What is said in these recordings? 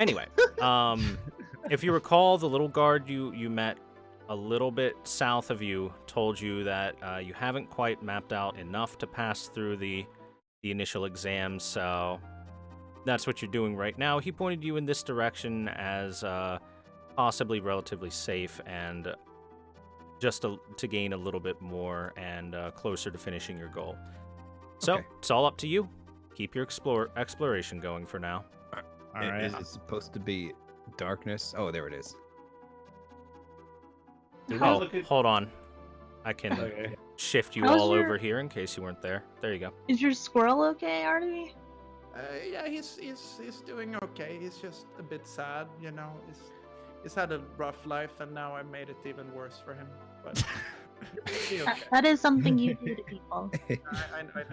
Anyway, if you recall, the little guard you met a little bit south of you told you that you haven't quite mapped out enough to pass through the initial exam, so that's what you're doing right now. He pointed you in this direction as possibly relatively safe and just to gain a little bit more and closer to finishing your goal. So, Okay. it's all up to you. Keep your exploration going for now. All right. Is it supposed to be darkness? Oh, there it is. Did we Oh, look at- hold on. I can Okay. shift you How's all your- over here in case you weren't there. There you go. Is your squirrel okay, Artemy? Yeah, he's doing okay. He's just a bit sad, you know. He's had a rough life, and now I made it even worse for him. But he'll be okay. That is something you do to people. I know.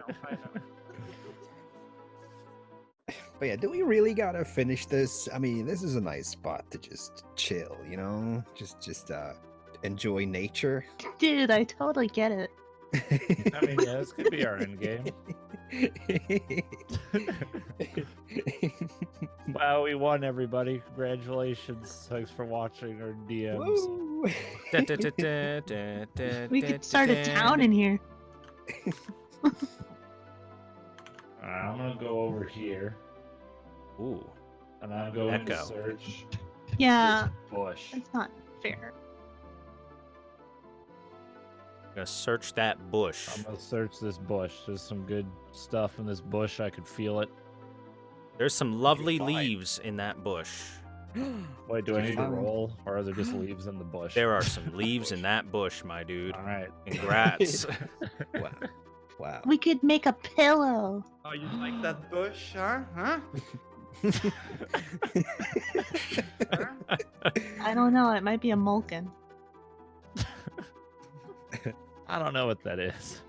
But yeah, do we really gotta finish this? I mean, this is a nice spot to just chill, you know? Just enjoy nature. Dude, I totally get it. I mean, yeah, this could be our end game. Wow, we won, everybody! Congratulations! Thanks for watching our DMs. Woo! We could start a town in here. I'm gonna go over here, Ooh. and I'm going to Echo. search Yeah, this bush. it's not fair. Gonna search that bush. I'm gonna search this bush. There's some good stuff in this bush. I could feel it. There's some lovely fine. leaves in that bush. Wait, do I need to Fine. roll, or are there just leaves in the bush? There are some leaves in that bush, my dude. All right. Congrats. Wow. Wow. We could make a pillow. Oh, you like that bush, huh? Huh? I don't know, it might be a mulkin. I don't know what that is.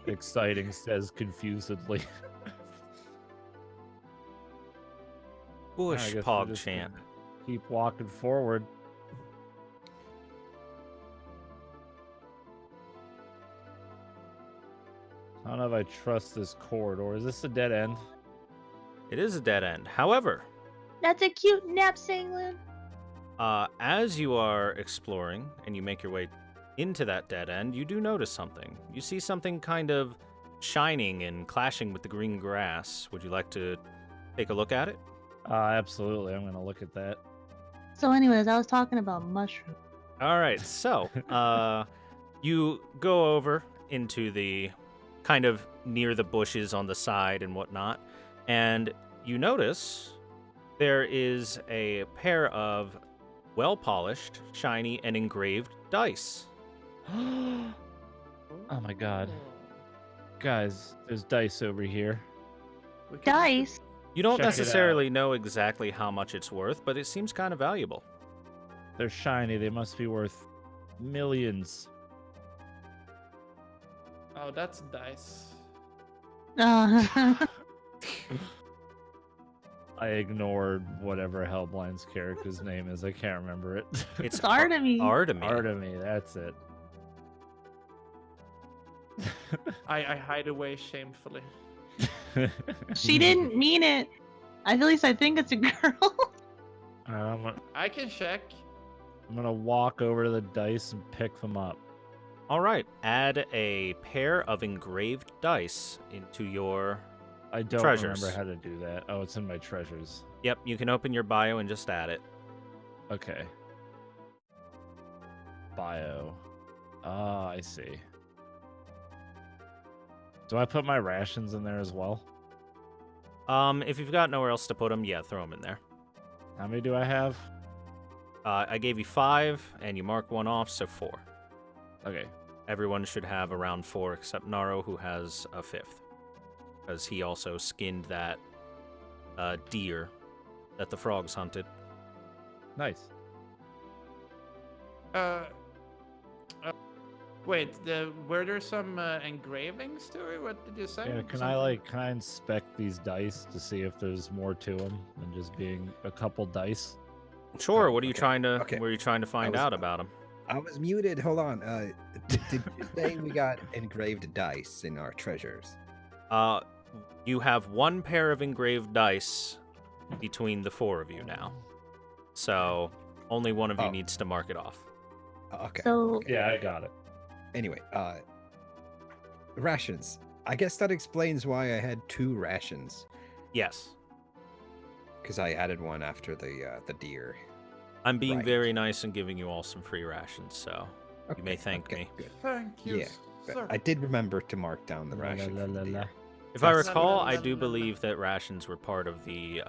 Exciting, says confusedly. I Bush guess we're pog just champ. gonna Keep walking forward. I don't know if I trust this corridor. Is this a dead end? It is a dead end. However, That's a cute nap sangloon. as you are exploring and you make your way into that dead end, you do notice something. You see something kind of shining and clashing with the green grass. Would you like to take a look at it? Absolutely. I'm gonna look at that. So anyways, I was talking about mushrooms. All right, so you go over into the kind of near the bushes on the side and whatnot, and you notice there is a pair of well-polished, shiny, and engraved dice. Oh my god. Guys, there's dice over here. We could- Dice? You don't Check it out. necessarily know exactly how much it's worth, but it seems kind of valuable. They're shiny. They must be worth millions. Oh, that's dice. I ignored whatever Hellblind's character's name is. I can't remember it. It's Artemy. Artemy. Artemy, that's it. I hide away shamefully. She didn't mean it. At least I think it's a girl. I can check. I'm gonna walk over to the dice and pick them up. All right, add a pair of engraved dice into your... I don't Treasures. remember how to do that. Oh, it's in my treasures. Yep, you can open your bio and just add it. Okay. Bio. Ah, I see. Do I put my rations in there as well? If you've got nowhere else to put them, yeah, throw them in there. How many do I have? I gave you 5, and you mark one off, so 4. Okay. Everyone should have around 4, except Naro, who has a 5th. Because he also skinned that deer that the frogs hunted. Nice. Wait, were there some engravings to it? What did you say? Yeah, can I inspect these dice to see if there's more to them than just being a couple dice? Sure. Oh, What are you okay, trying to? okay. What are you trying to find was- out about him? I was muted. Hold on. Did you say we got engraved dice in our treasures? You have 1 pair of engraved dice between the 4 of you now. So only one of you Oh. needs to mark it off. Okay. So- okay. Yeah, I got it. Anyway, rations. I guess that explains why I had 2 rations. Yes. Because I added one after the deer. I'm being Right. very nice and giving you all some free rations, so you may thank me. Good. Thank you, Yeah, but sir. I did remember to mark down the ration for the deer. If I That's- recall, I La, la, do la, la. believe that rations were part of the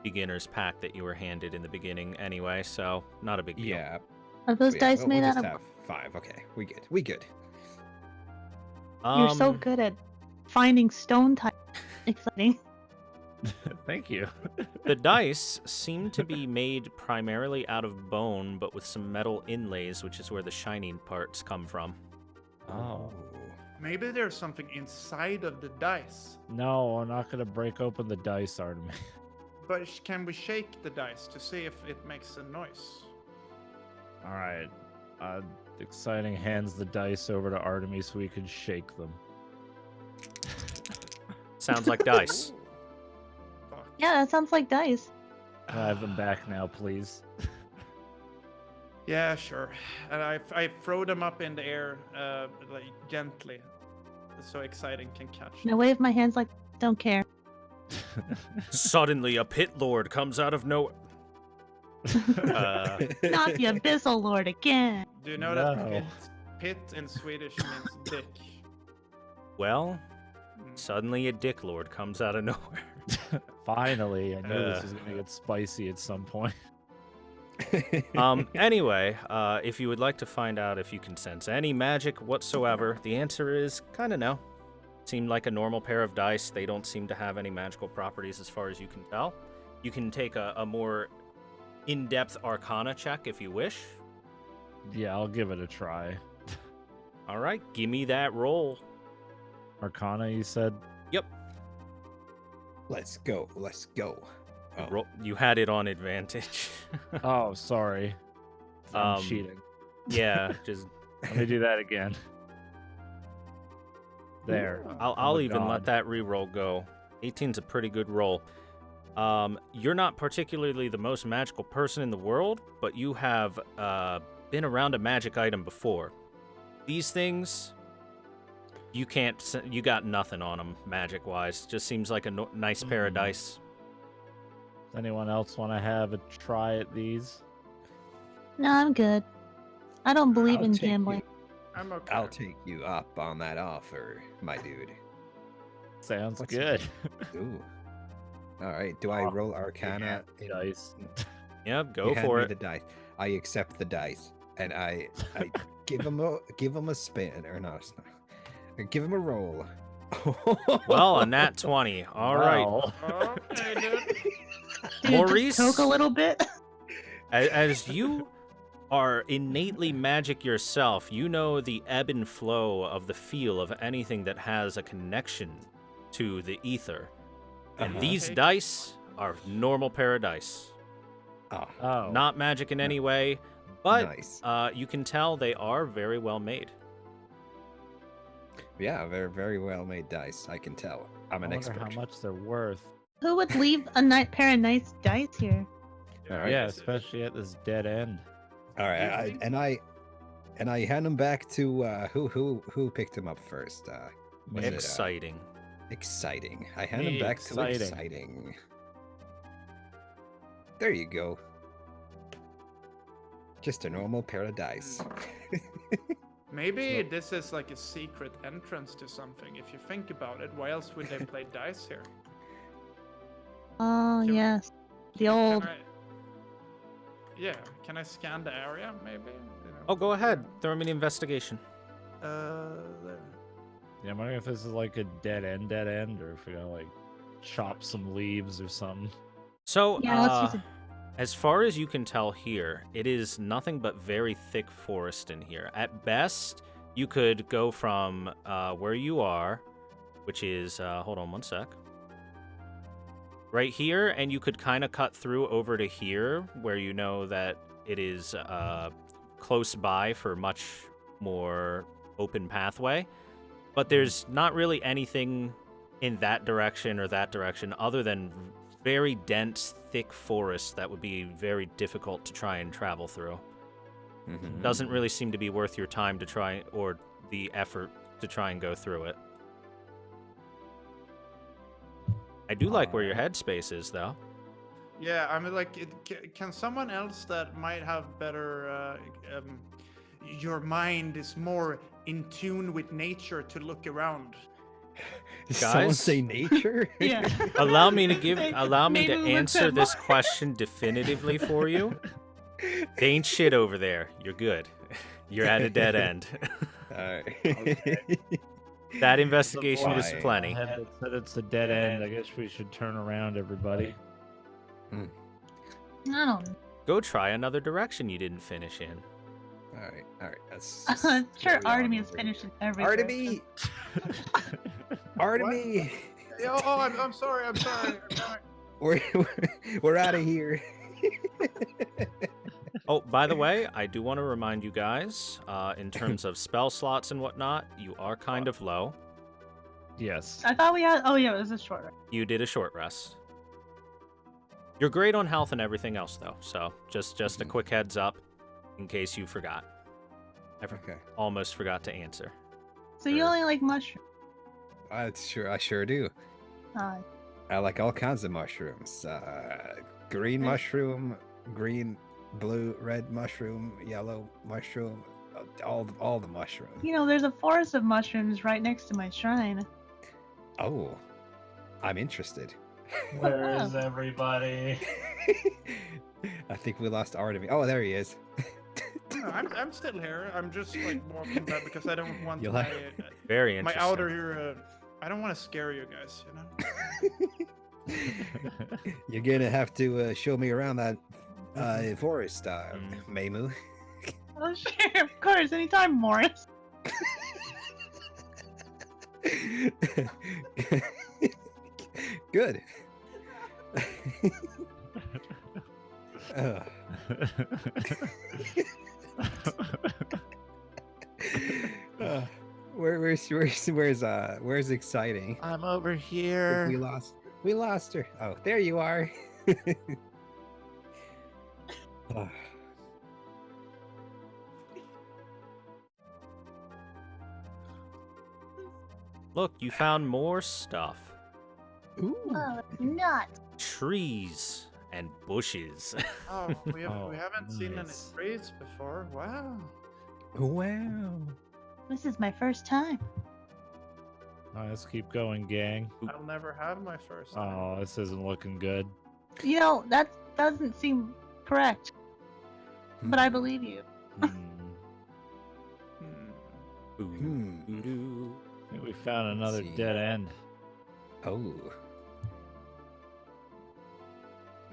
beginner's pack that you were handed in the beginning anyway, so not a big deal. Yeah. Are those so yeah, dice we'll made just out of? have 5. Okay, we good. We good. You're so good at finding stone type. Exciting. Thank you. The dice seem to be made primarily out of bone, but with some metal inlays, which is where the shining parts come from. Oh. Maybe there's something inside of the dice. No, I'm not gonna break open the dice, Artemis. But can we shake the dice to see if it makes a noise? All right. Exciting hands the dice over to Artemis so we can shake them. Sounds like dice. Ooh. Fuck. Yeah, that sounds like dice. I have them back now, please. Yeah, sure. And I throw them up in the air, like gently, so exciting can catch. And I wave my hands like don't care. Suddenly, a pit lord comes out of nowhere. Not the abyssal lord again. Do you know No. that pit in Swedish means dick? Well, Mm. suddenly a dick lord comes out of nowhere. Finally, I knew this was gonna get spicy at some point. Anyway, if you would like to find out if you can sense any magic whatsoever, the answer is kind of no. Seem like a normal pair of dice. They don't seem to have any magical properties as far as you can tell. You can take a more in-depth arcana check if you wish. Yeah, I'll give it a try. All right, give me that roll. Arcana, you said? Yep. Let's go. Let's go. Oh. You had it on advantage. Oh, sorry. I'm Um, cheating. Yeah, just Let me do that again. There. I'll a even let god. that reroll go. 18's a pretty good roll. You're not particularly the most magical person in the world, but you have been around a magic item before. These things, you got nothing on them magic-wise. Just seems like a nice pair of dice. Does anyone else want to have a try at these? No, I'm good. I don't believe I'll in take you- gambling. I'm okay. I'll take you up on that offer, my dude. Sounds What's good. Ooh. All right. Do I Oh, roll Arcana? The dice. Yep, go You hand for me it. the dice. I accept the dice, and I give him a spin or not. I give him a roll. Well, a nat 20. All right. Wow. Okay, dude. Dude, Maurice? just poke a little bit. As you are innately magic yourself, you know the ebb and flow of the feel of anything that has a connection to the ether. And Uh-huh. these Okay. dice are normal pair of dice. Oh. Not magic in any way, but Nice. you can tell they are very well made. Yeah, very very well made dice. I can tell. I'm an I wonder expert. how much they're worth. Who would leave a pair of nice dice here? All right. Yeah, especially at this dead end. All right. I hand them back to who picked them up first. Was it, Exciting. exciting. I hand Me, them back to exciting. exciting. There you go. Just a normal pair of dice. Maybe this is like a secret entrance to something. If you think about it, why else would they play dice here? Oh, Can- yes. The Can old. Yeah, can I scan the area? Maybe. You know, Oh, go ahead. Throw me an investigation. There. Yeah, I'm wondering if this is like a dead end, or if we're gonna like chop some leaves or something. So, Yeah, let's use as far as you can tell here, it is nothing but very thick forest in here. At best, you could go from where you are, which is, hold on one sec, right here, and you could kind of cut through over to here, where you know that it is close by for much more open pathway. But there's not really anything in that direction or that direction other than very dense, thick forest that would be very difficult to try and travel through. Mhm. Doesn't really seem to be worth your time to try, or the effort to try and go through it. I do like where your headspace is, though. Yeah, I mean, like, can someone else that might have better, your mind is more in tune with nature to look around. Did someone Guys? say nature? Yeah. Allow me to Maybe we looked answer at this Mars. question definitively for you. They ain't shit over there. You're good. You're at a dead end. Alright. That investigation is Why? plenty. Head that said it's a dead end. I guess we should turn around, everybody. I don't know. Go try another direction you didn't finish in. Alright. That's I'm sure carry on Artemis over finished here. in every Artemis! Artemis! Oh, I'm sorry. I'm sorry. We're out of here. Oh, by the way, I do want to remind you guys, in terms of spell slots and whatnot, you are kind of low. Yes. I thought we had. Oh yeah, it was a short rest. You did a short rest. You're great on health and everything else, though. So just a quick heads up, in case you forgot. Okay. Almost forgot to answer. So you only like mushroom. I sure do. Uh, I like all kinds of mushrooms. Green mushroom, green, blue, red mushroom, yellow mushroom, all the mushrooms. you know, there's a forest of mushrooms right next to my shrine. Oh, I'm interested. Where is everybody? I think we lost Artemis. Oh, there he is. No, I'm still here. I'm just like walking back because I don't want You my, like- Very my interesting. outer here. I don't want to scare you guys. You know. You're gonna have to show me around that forest, Meimu. Oh sure, of course, anytime, Morris. Good. Ugh. Where's exciting? I'm over We here. lost her. Oh, there you are. Ugh. Look, you found more stuff. Ooh. Oh, not. Trees and bushes. Oh, we Oh, haven't seen any nice. trees before. Wow. Wow. This is my first time. All right, let's keep going, gang. I'll never have my first. time. Oh, this isn't looking good. You know, that doesn't seem correct, but I believe you. Hmm. Hmm. Ooh. I think we found another see. dead end. Oh.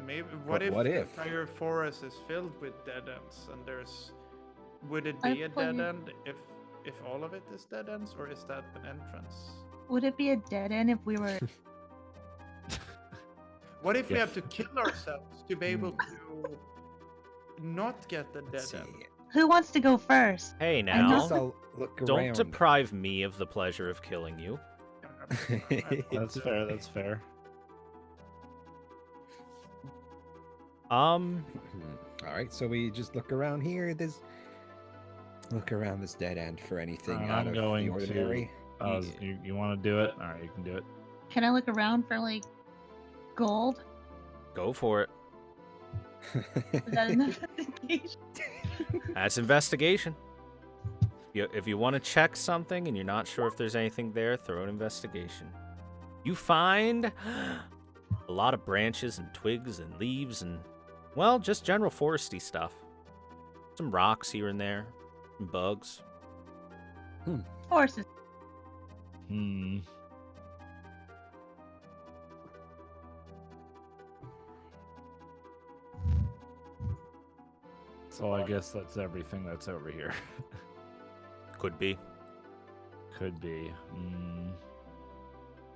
Maybe. What What if if? the entire forest is filled with dead ends and there's? Would it be a dead end if all of it is dead ends, or is that an entrance? Would it be a dead end if we were? What if we Yeah. have to kill ourselves to be able to not get the dead Let's see. end? Who wants to go first? Hey I now, guess I'll look don't around. deprive me of the pleasure of killing you. That's fair. That's fair. All right, so we just look around here. Look around this dead end for anything out I'm of going the ordinary. Oh, you want to do it? All right, you can do it. Can I look around for like gold? Go for it. Is that an investigation? That's investigation. If you want to check something and you're not sure if there's anything there, throw an investigation. You find a lot of branches and twigs and leaves and, well, just general foresty stuff. Some rocks here and there, some bugs. Horses. Hmm. So I guess that's everything that's over here. Could be. Could be.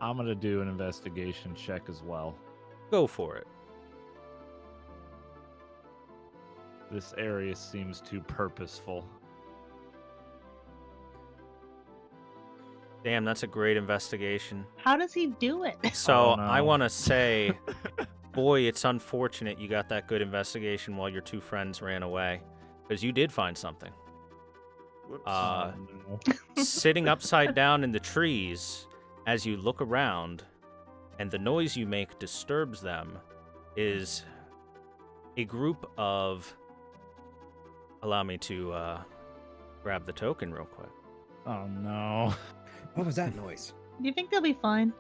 I'm gonna do an investigation check as well. Go for it. This area seems too purposeful. Damn, that's a great investigation. How does he do it? So don't I know. want to say Boy, it's unfortunate you got that good investigation while your two friends ran away, because you did find something. Whoops. Oh, no. Sitting upside down in the trees, as you look around, and the noise you make disturbs them, is a group of... Allow me to grab the token real quick. Oh no. What was that noise? Do you think they'll be fine?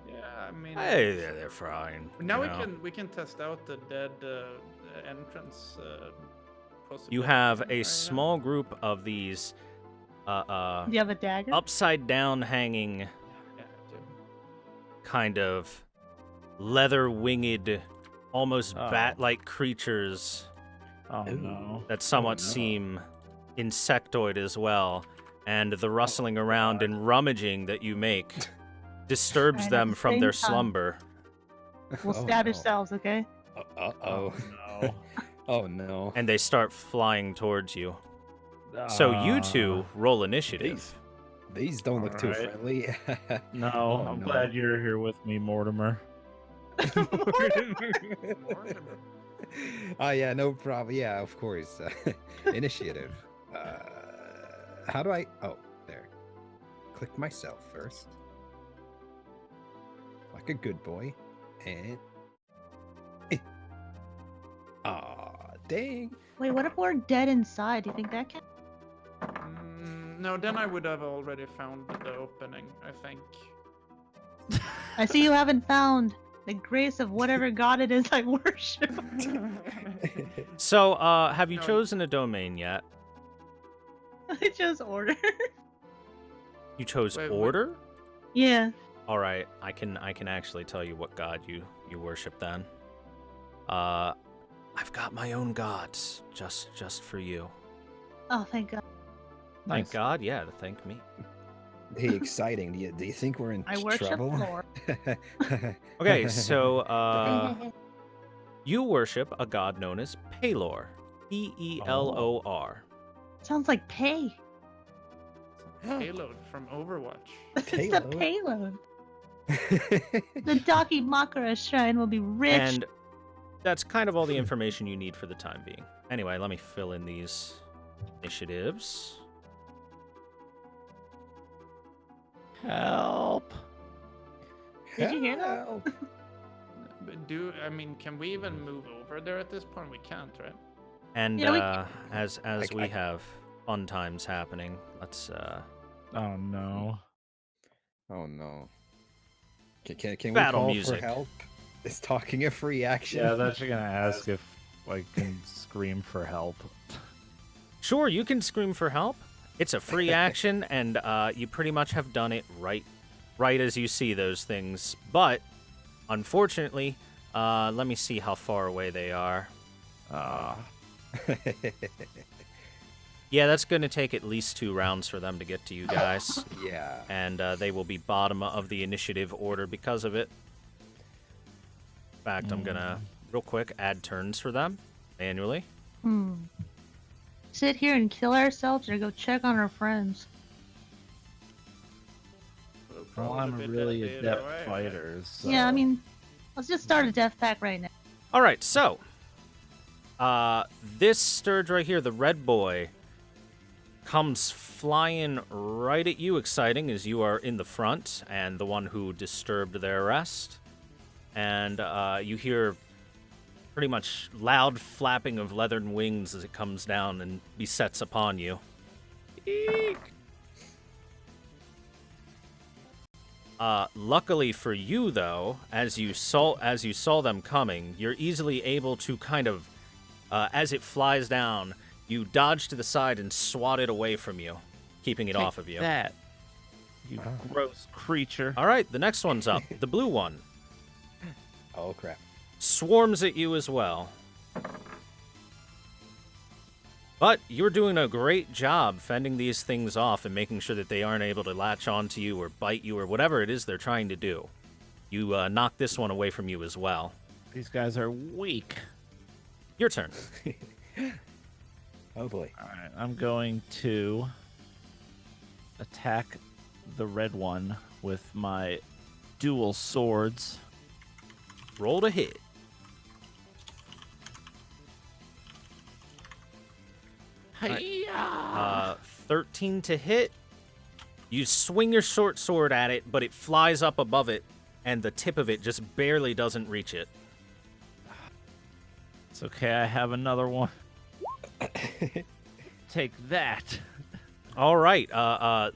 Yeah, I mean. Hey, they're fine. Now you know. we can test out the dead entrance. You have possibility a right now. small group of these Do you have a dagger? upside down hanging Yeah, I do. kind of leather winged, almost Oh. bat-like creatures Oh Ooh. no. that somewhat no. seem insectoid as well, and the rustling around and rummaging that you make disturbs And at them the from same their time- slumber. We'll Oh, stab no. yourselves, okay? Uh-oh. no. Oh, no. And they start flying towards you. So you two roll initiative. These don't look too Alright. friendly. No, Oh, I'm no. glad you're here with me, Mortimer. Mortimer. Oh, yeah, no problem. Yeah, of course. Initiative. How do I... Oh, there. Click myself first. Like a good boy. And... Aw, dang. Wait, what if we're dead inside? Do you think that can? No, then I would have already found the opening, I think. I see you haven't found the grace of whatever god it is I worship. So, have you No. chosen a domain yet? I chose order. You chose Wait, order? Yeah. All right, I can actually tell you what god you worship then. I've got my own gods just for you. Oh, thank God. Thank Nice. God, yeah, to thank me. Hey, exciting. Do you think we're in I worship trouble? Lord. Okay, so you worship a god known as Pelor. Pelor. Sounds like pay. Payload from Overwatch. It's a Payload? payload. The Daki Makara shrine will be rich. And that's kind of all the information you need for the time being. Anyway, let me fill in these initiatives. Help. Did you hear that? Help. But can we even move over there at this point? We can't, right? And Yeah, as I- we have fun times happening, let's Oh no. Oh no. Can we Battle call music. for help? Is talking a free action? Yeah, I was actually gonna ask if I can scream for help. Sure, you can scream for help. It's a free action, and you pretty much have done it right as you see those things. But unfortunately, let me see how far away they are. Yeah, that's going to take at least 2 rounds for them to get to you guys, yeah. and they will be bottom of the initiative order because of it. In fact, I'm gonna real quick add turns for them manually. Sit here and kill ourselves or go check on our friends? We'll Well, probably I'm be a dead really either adept way. fighter, so... Yeah, I mean, let's just start a death pack right now. All right, so this Sturge right here, the red boy, comes flying right at you, exciting as you are in the front and the one who disturbed their rest. And you hear pretty much loud flapping of leathern wings as it comes down and besets upon you. Eek. Luckily for you, though, as you saw them coming, you're easily able to kind of, as it flies down, you dodge to the side and swat it away from you, keeping it off of you. That, you gross creature. All right, the next one's up. The blue one Oh crap. swarms at you as well. But you're doing a great job fending these things off and making sure that they aren't able to latch onto you or bite you or whatever it is they're trying to do. You knock this one away from you as well. These guys are weak. Your turn. Oh boy. Alright, I'm going to attack the red one with my dual swords. Roll to hit. Hi-ya! 13 to hit. You swing your short sword at it, but it flies up above it, and the tip of it just barely doesn't reach it. It's okay, I have another one. Take that. All right,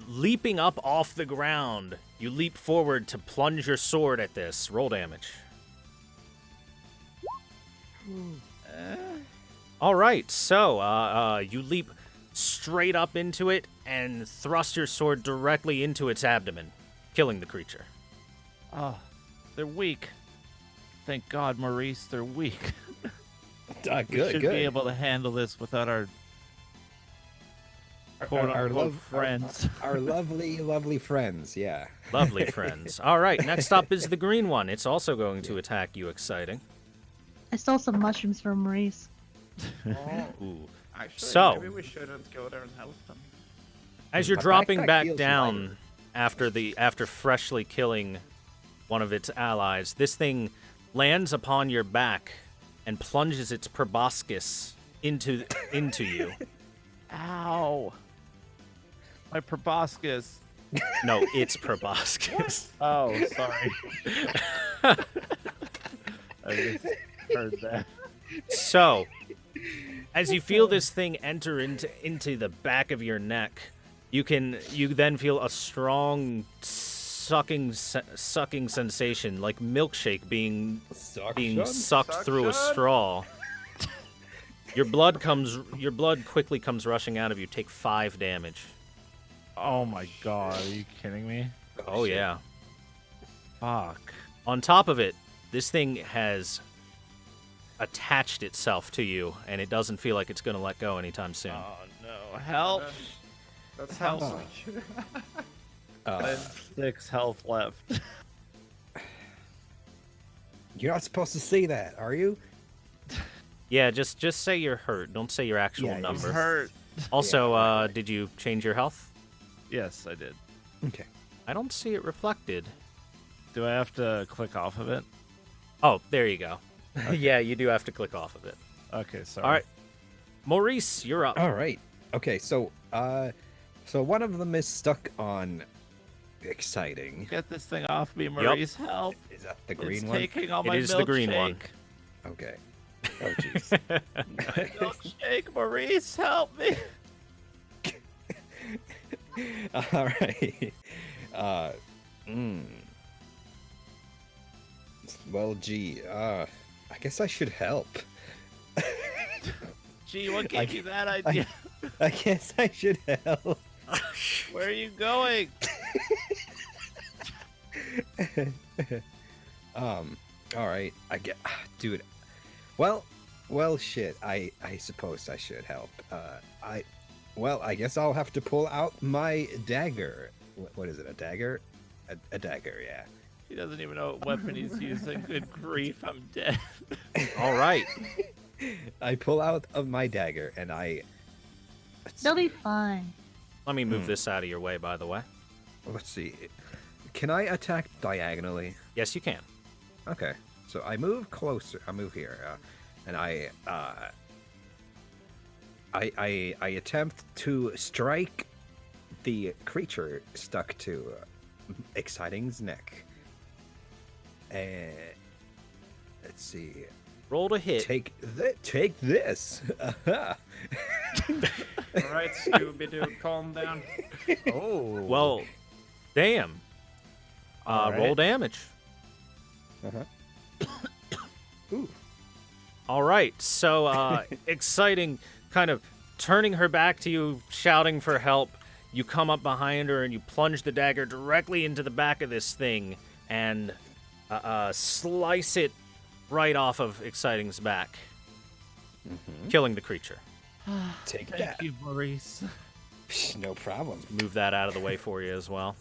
leaping up off the ground, you leap forward to plunge your sword at this. Roll damage. All right, so you leap straight up into it and thrust your sword directly into its abdomen, killing the creature. Oh, they're weak. Thank God, Maurice, they're weak. We should be able to handle this without our quote-unquote friends. Our lovely friends, yeah. Lovely friends. All right, next up is the green one. It's also going to attack you, exciting. I stole some mushrooms from Maurice. Ooh. Actually, So- maybe we shouldn't go there and help them. As you're My dropping backpack back feels down after freshly killing one of its allies, this thing lands upon your back and plunges its proboscis into you. Ow. My proboscis. No, it's proboscis. Oh, sorry. I just heard that. So, as you feel this thing enter into the back of your neck, you then feel a strong sucking sensation, like milkshake being sucked through a Suction? straw. Your blood quickly comes rushing out of you. Take 5 damage. Oh my God, are you kidding me? Oh yeah. Fuck. On top of it, this thing has attached itself to you, and it doesn't feel like it's going to let go anytime soon. Oh no, help. That sounds Help. like. I have 6 health left. You're not supposed to say that, are you? Yeah, just say you're hurt. Don't say your actual Yeah, I'm number. hurt. Also, did you change your health? Yes, I did. Okay. I don't see it reflected. Do I have to click off of it? Oh, there you go. Yeah, you do have to click off of it. Okay, sorry. All right. Maurice, you're up. All right. Okay, so one of them is stuck on exciting. Get this thing off me, Maurice. Help. Is that the It's green one? taking all It my is the green one. milkshake. Okay. Oh jeez. Milkshake, Maurice, help me. All right. Well, gee. I guess I should help. Gee, what gave you that idea? I guess I should help. Where are you going? All right. Dude. Well, shit. I suppose I should help. I guess I'll have to pull out my dagger. What is it? A dagger? A dagger, yeah. He doesn't even know what weapon he's using. Good grief, I'm dead. All right. I pull out of my dagger and They'll be fine. Let me move this out of your way, by the way. let's see. Can I attack diagonally? Yes, you can. Okay. So I move closer. I move here, and I attempt to strike the creature stuck to Exciting's neck. And let's see. Roll to hit. Take this. All right, Scooby-Doo, calm down. Oh. Well, damn. All Roll right. damage. Ooh. All right. So, Exciting, kind of turning her back to you, shouting for help. You come up behind her and you plunge the dagger directly into the back of this thing and slice it right off of Exciting's back, killing the creature. Take Thank that. you, Maurice. No problem. Move that out of the way for you as well.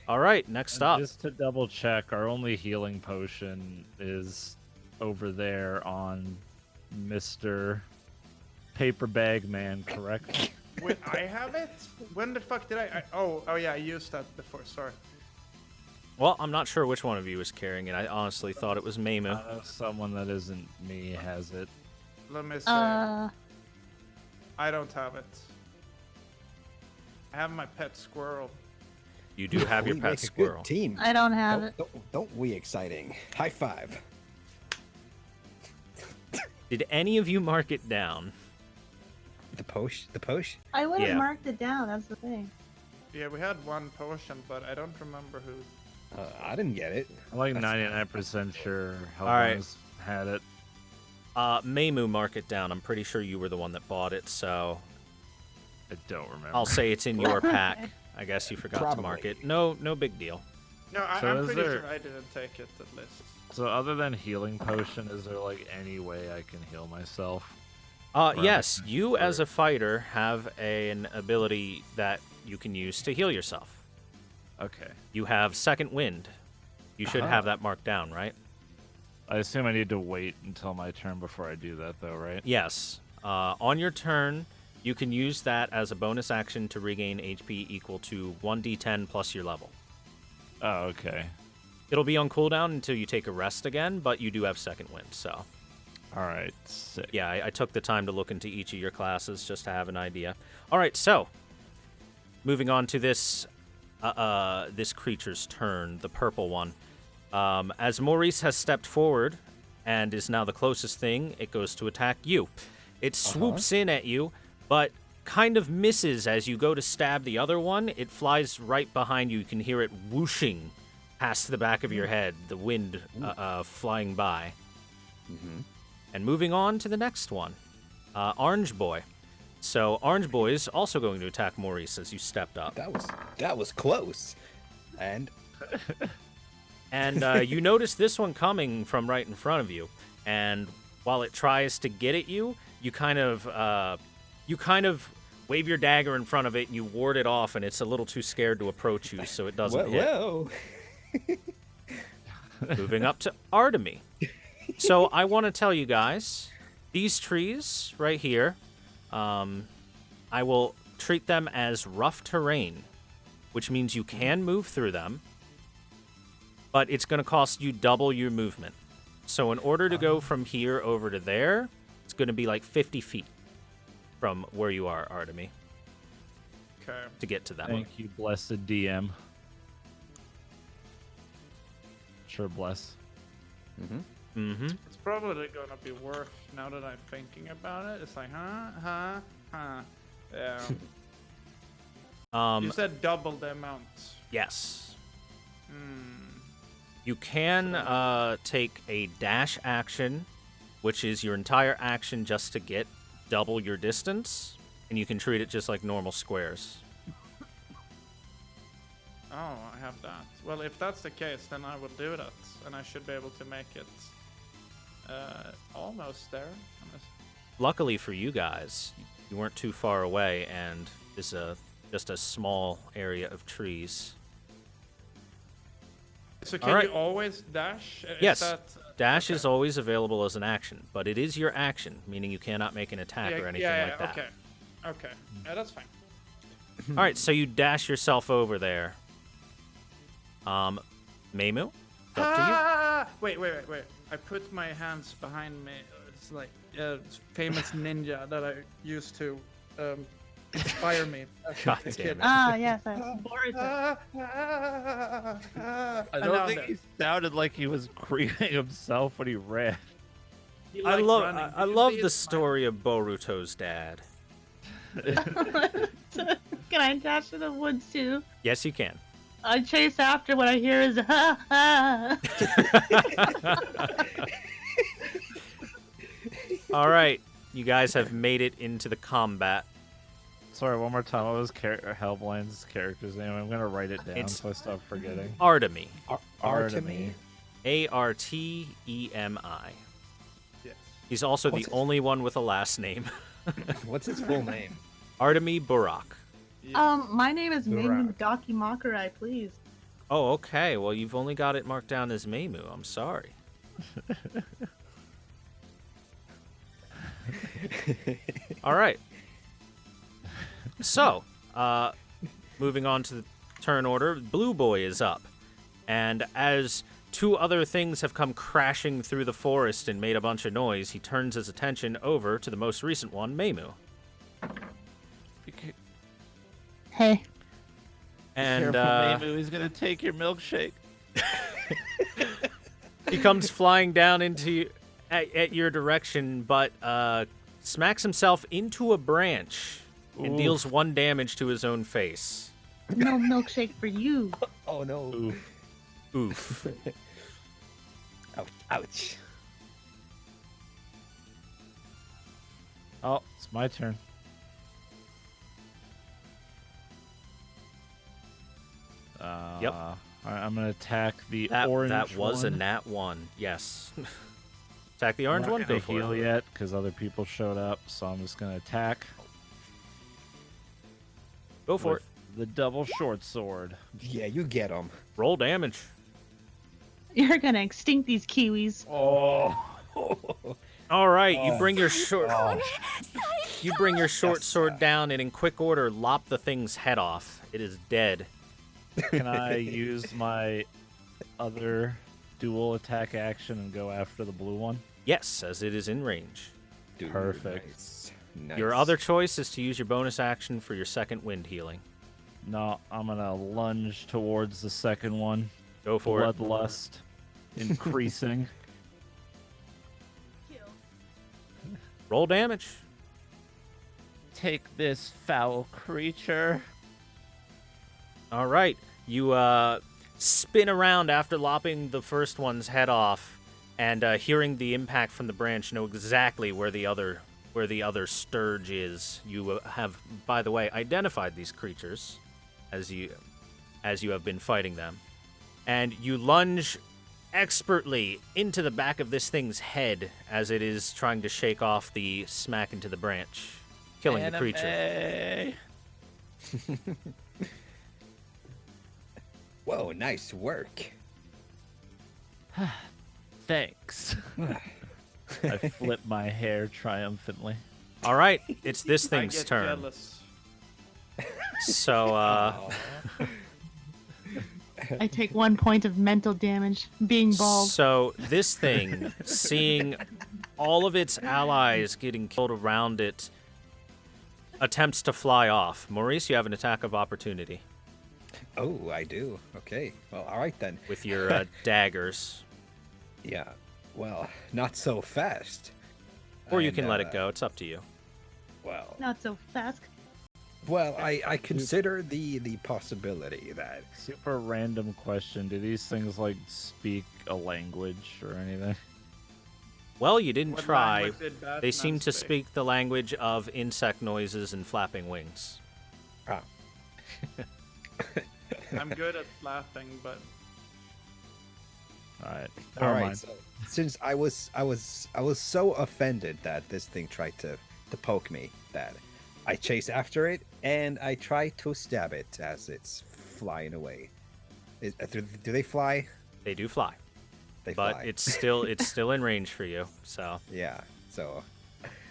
All right, next up. Just to double check, our only healing potion is over there on Mr. Paper Bag Man, correct? Wait, I have it? When the fuck did I oh yeah, I used that before, sorry. Well, I'm not sure which one of you is carrying it. I honestly thought it was Meimu. Someone that isn't me has it. Let me see. I don't have it. I have my pet squirrel. You do have your We pet make a squirrel. good team. I don't have it. Don't we exciting? High five. Did any of you mark it down? The posh. The posh. I would have Yeah. marked it down. That's the thing. Yeah, we had one potion, but I don't remember who. I didn't get it. I'm like That's- 99% sure Alright. Hellbones had it. Maymu, mark it down. I'm pretty sure you were the one that bought it, so I don't remember. I'll say it's in your pack. I guess you forgot to mark Probably. it. No big deal. No, So I'm is pretty there- sure I didn't take it at least. So other than healing potion, is there like any way I can heal myself? Or Yes, am I you as screwed? a fighter have an ability that you can use to heal yourself. Okay. You have Second Wind. You should Uh-huh. have that marked down, right? I assume I need to wait until my turn before I do that, though, right? Yes. On your turn, you can use that as a bonus action to regain HP equal to 1d10 plus your level. Oh, okay. It'll be on cooldown until you take a rest again, but you do have Second Wind, so... All right, sick. Yeah, I took the time to look into each of your classes just to have an idea. All right, so moving on to this this creature's turn, the purple one. As Maurice has stepped forward and is now the closest thing, it goes to attack you. It swoops in at you, but kind of misses as you go to stab the other one. It flies right behind you. You can hear it whooshing past the back of your head, the wind flying by. Mm-hmm. And moving on to the next one, Orange Boy. So Orange Boy is also going to attack Maurice as you stepped up. That was close. And And you notice this one coming from right in front of you. And while it tries to get at you, you kind of wave your dagger in front of it and you ward it off, and it's a little too scared to approach you, so it doesn't hit. whoa. Moving up to Artemy. So I want to tell you guys, these trees right here, I will treat them as rough terrain, which means you can move through them, but it's going to cost you double your movement. So in order to go from here over to there, it's going to be like 50 feet from where you are, Artemy, Okay. to get to them. Thank you, blessed DM. Sure, bless. Mm-hmm. It's probably gonna be worth now that I'm thinking about it. It's like, Yeah. You said double the amount. Yes. Hmm. You can take a dash action, which is your entire action just to get double your distance, and you can treat it just like normal squares. Oh, I have that. Well, if that's the case, then I will do that, and I should be able to make it almost there. Luckily for you guys, you weren't too far away, and it's just a small area of trees. So can All right. you always dash? Is Yes, that, dash okay. is always available as an action, but it is your action, meaning you cannot make an attack or anything like that. Okay. Okay. Yeah, that's fine. All right, so you dash yourself over there. Maymu, it's up to you. Wait. I put my hands behind me. It's like famous ninja that I used to inspire me. as God a damn kid. it. Yes, Boruto. I don't think he sounded like he was creaming himself when he ran. He I liked love running. I Did you love see the his smile? story of Boruto's dad. Can I dash to the woods too? Yes, you can. I chase after what I hear is ha ha. All right, you guys have made it into the combat. Sorry, one more time. What was Hellblind's character's name? I'm gonna write it down It's- so I stop forgetting. Artemy. Artemy. Artemi. Yes. He's also What's the his- only one with a last name. What's his full name? Artemy Barak. My name is Maymu Right. Gaki Makurai, please. Oh, okay. Well, you've only got it marked down as Maymu. I'm sorry. All right. So, moving on to the turn order, Blue Boy is up. And as two other things have come crashing through the forest and made a bunch of noise, he turns his attention over to the most recent one, Maymu. Hey, And Careful, Mamu, he's gonna take your milkshake. he comes flying down into at your direction, but smacks himself into a branch and deals 1 damage to his own face. no milkshake for you. Oh no. Oof. Oof. Ouch. Ouch. Oh, it's my turn. Yep. All right, I'm gonna attack the That orange was one. a nat 1. Yes. Attack the I'm orange not one. gonna Go for heal it. yet because other people showed up, so I'm just gonna attack. Go for with the double short sword. Yeah, you get him. it. Roll damage. You're gonna extinct these kiwis. Oh. All right, you bring your short Oh. you bring your short Yes, sword sir. down and in quick order lop the thing's head off. It is dead. Can I use my other dual attack action and go after the blue one? Yes, as it is in range. Dude, Perfect. Nice. Your Nice. other choice is to use your bonus action for your second wind healing. No, I'm gonna lunge towards the second one. Go for it. Bloodlust increasing. Roll damage. Take this foul creature. All right. You spin around after lopping the first one's head off, and hearing the impact from the branch, know exactly where the other sturge is. You have, by the way, identified these creatures as you have been fighting them, and you lunge expertly into the back of this thing's head as it is trying to shake off the smack into the branch, killing the creature. Anime. Whoa, nice work. Thanks. I flip my hair triumphantly. All right, it's this I thing's get turn. jealous. So, I take 1 point of mental damage being bald. So this thing, seeing all of its allies getting killed around it, attempts to fly off. Maurice, you have an attack of opportunity Oh, I do. Okay. Well, all right then. with your daggers, Yeah. Well, not so fast. or you And, can let it go. It's up to you. Well, Not so fast. I consider the possibility that Super random question. Do these things like speak a language or anything? Well, you didn't What try. language did Batman They seem to speak the language of insect noises and flapping wings. ah, I'm good at laughing, but All right. all Never right. mind. So, since I was so offended that this thing tried to poke me that I chase after it and I try to stab it as it's flying away. Do they fly? They do fly, They but fly. it's still in range for you. So Yeah, so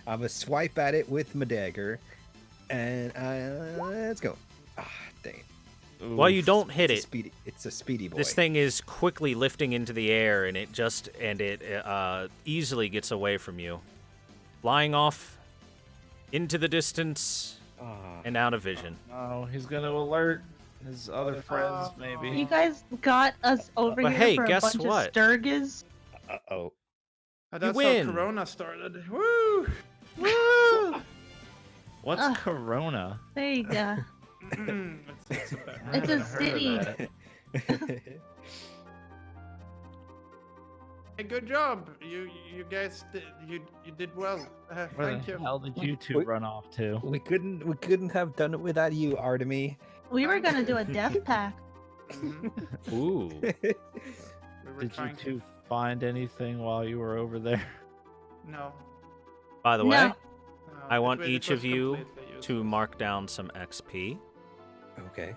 I'm gonna swipe at it with my dagger, and let's go. Ah, dang. while you don't hit it, It's a speedy boy. this thing is quickly lifting into the air, and it easily gets away from you, flying off into the distance Ah, and out of vision. Oh, he's gonna alert his other friends, You maybe. guys got us over But here hey, for a guess bunch what? of Sturges. uh-oh. that's win. how Corona started. Woo! Woo! What's Ugh. Corona? There you go. it's a bit- It's a Never heard of city. that. Hey, good job. You guys did you did well. Where Thank the you. hell did you two Wait. run off to? we couldn't have done it without you, Artemy. We were gonna do a death pack. Mhm. Ooh. We were Did you trying two to. find anything while you were over there? No. By the No. way, no, I want it each was of you completely to useless. mark down some XP. Okay.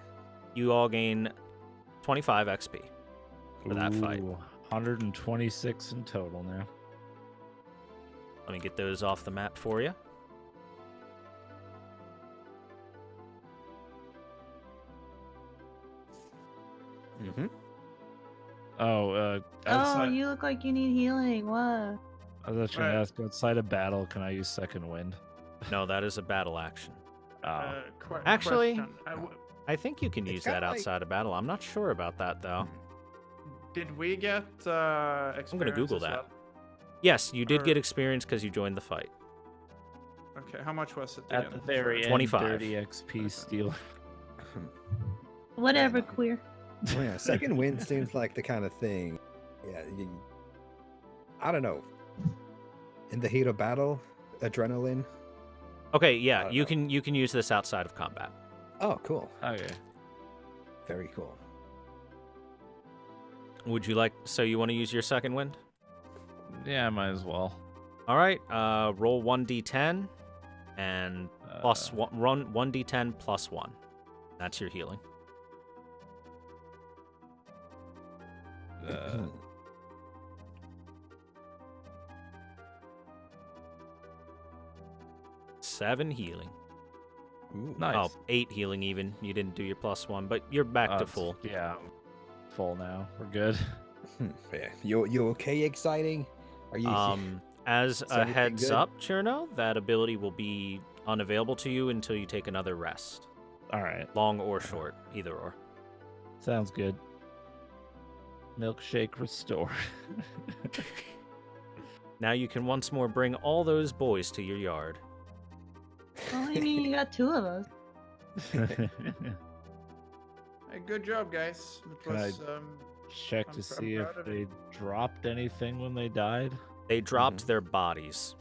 You all gain 25 XP for that fight. Ooh, 126 in total now. Let me get those off the map for you. Mm-hmm. Oh, Oh, outside, you look like you need healing. What? I was actually gonna Right. ask, outside of battle, can I use second wind? No, that is a battle action. Oh, Actually- question. I think you can It's use that kinda like- outside of battle. I'm not sure about that though. Did we get experience? I'm gonna Google as that. well? Yes, you did Or- get experience because you joined the fight. Okay, how much was it? At again? the very end, 25. dirty XP steal. Whatever, no. queer. Well, yeah, second wind seems like the kind of thing. Yeah, I don't know. In the heat of battle, adrenaline. Okay, I yeah, don't you know. can use this outside of combat. Oh, cool. Okay. Very cool. Would you like? So you want to use your second wind? Yeah, might as well. All right. Roll 1d10 and plus one. Run 1d10 plus 1. That's your healing. Uh, 7 healing. Ooh. nice. Oh, 8 healing even. You didn't do your plus 1, but you're back to It's- full. Yeah, I'm full now. We're good. Yeah. You okay? Exciting? Are you? As a everything heads good? up, Cherno, that ability will be unavailable to you until you take another rest. All right. Long or short, either or. Sounds good. Milkshake restore. Now you can once more bring all those boys to your yard. Well, I mean, you got 2 of us. Hey, good job, guys. It Can I- was Check I'm to pr- I'm see if proud of they dropped anything when they died. They dropped their bodies,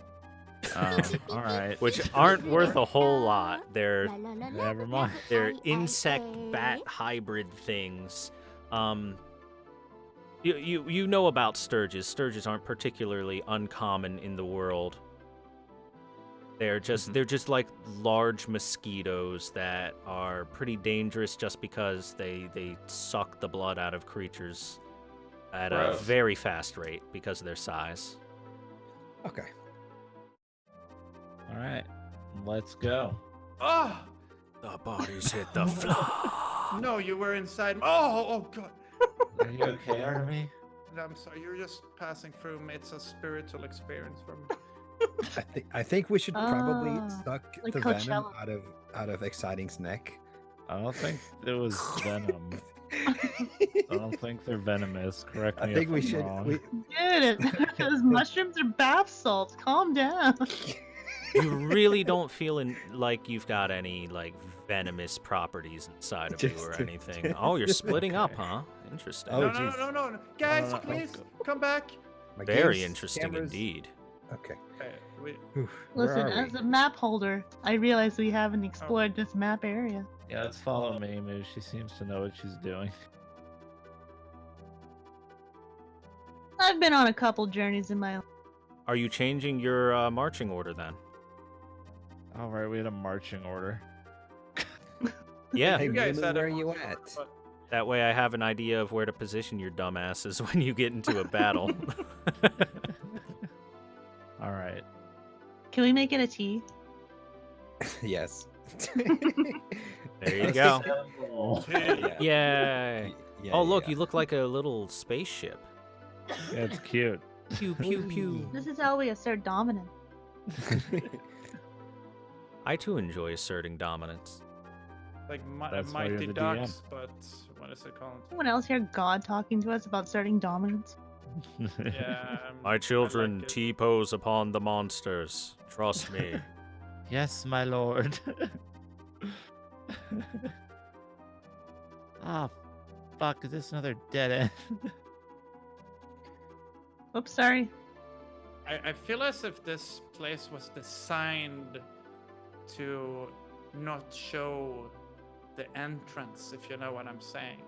All right. which aren't worth a whole lot. They're Never mind. insect bat hybrid things. You know about sturges. Sturges aren't particularly uncommon in the world. They're just like large mosquitoes that are pretty dangerous just because they suck the blood out of creatures at a Gross. very fast rate because of their size. Okay. All right. Let's go. oh The bodies hit the floor. no, you were inside. Oh god. Are you okay, Artemy? No, I'm sorry. You're just passing through me. It's a spiritual experience for me. I think we should probably Ah, suck like the venom Coachella. out of Exciting's neck. I don't think it was venom. I don't think they're venomous. Correct me I think if we I'm should. wrong. Dude, those mushrooms are bath salts. Calm down. You really don't feel like you've got any like venomous properties inside of you or Just- anything. Oh, you're splitting up, Okay. huh? Interesting. Oh, no, jeez. no. Guys, no, please no. come back. My Very games, interesting cameras- indeed. Okay. Okay, Oof, where Listen, are as we? a map holder, I realize we haven't explored this map area. Yeah, let's follow me. Maybe she seems to know what she's doing. I've been on a couple journeys in my life. Are you changing your marching order then? All right, we had a marching order. Yeah, Hey, you guys Lulu, had where a are you marching at? order, but- that way I have an idea of where to position your dumbasses when you get into a battle. All right. Can we make it a T? Yes. There you go. Yeah. Yay! Yeah, Oh, look, yeah. you look like a little spaceship. Yeah, it's cute. Pew pew pew. This is how we assert dominance. I too enjoy asserting dominance. like That's why you're Mighty the DM. Ducks, but what is it called? Anyone else hear God talking to us about asserting dominance? Yeah. My children like it. T-pose upon the monsters. Trust me. Yes, my lord. Ah, fuck, is this another dead end? Oops, sorry. I feel as if this place was designed to not show the entrance, if you know what I'm saying.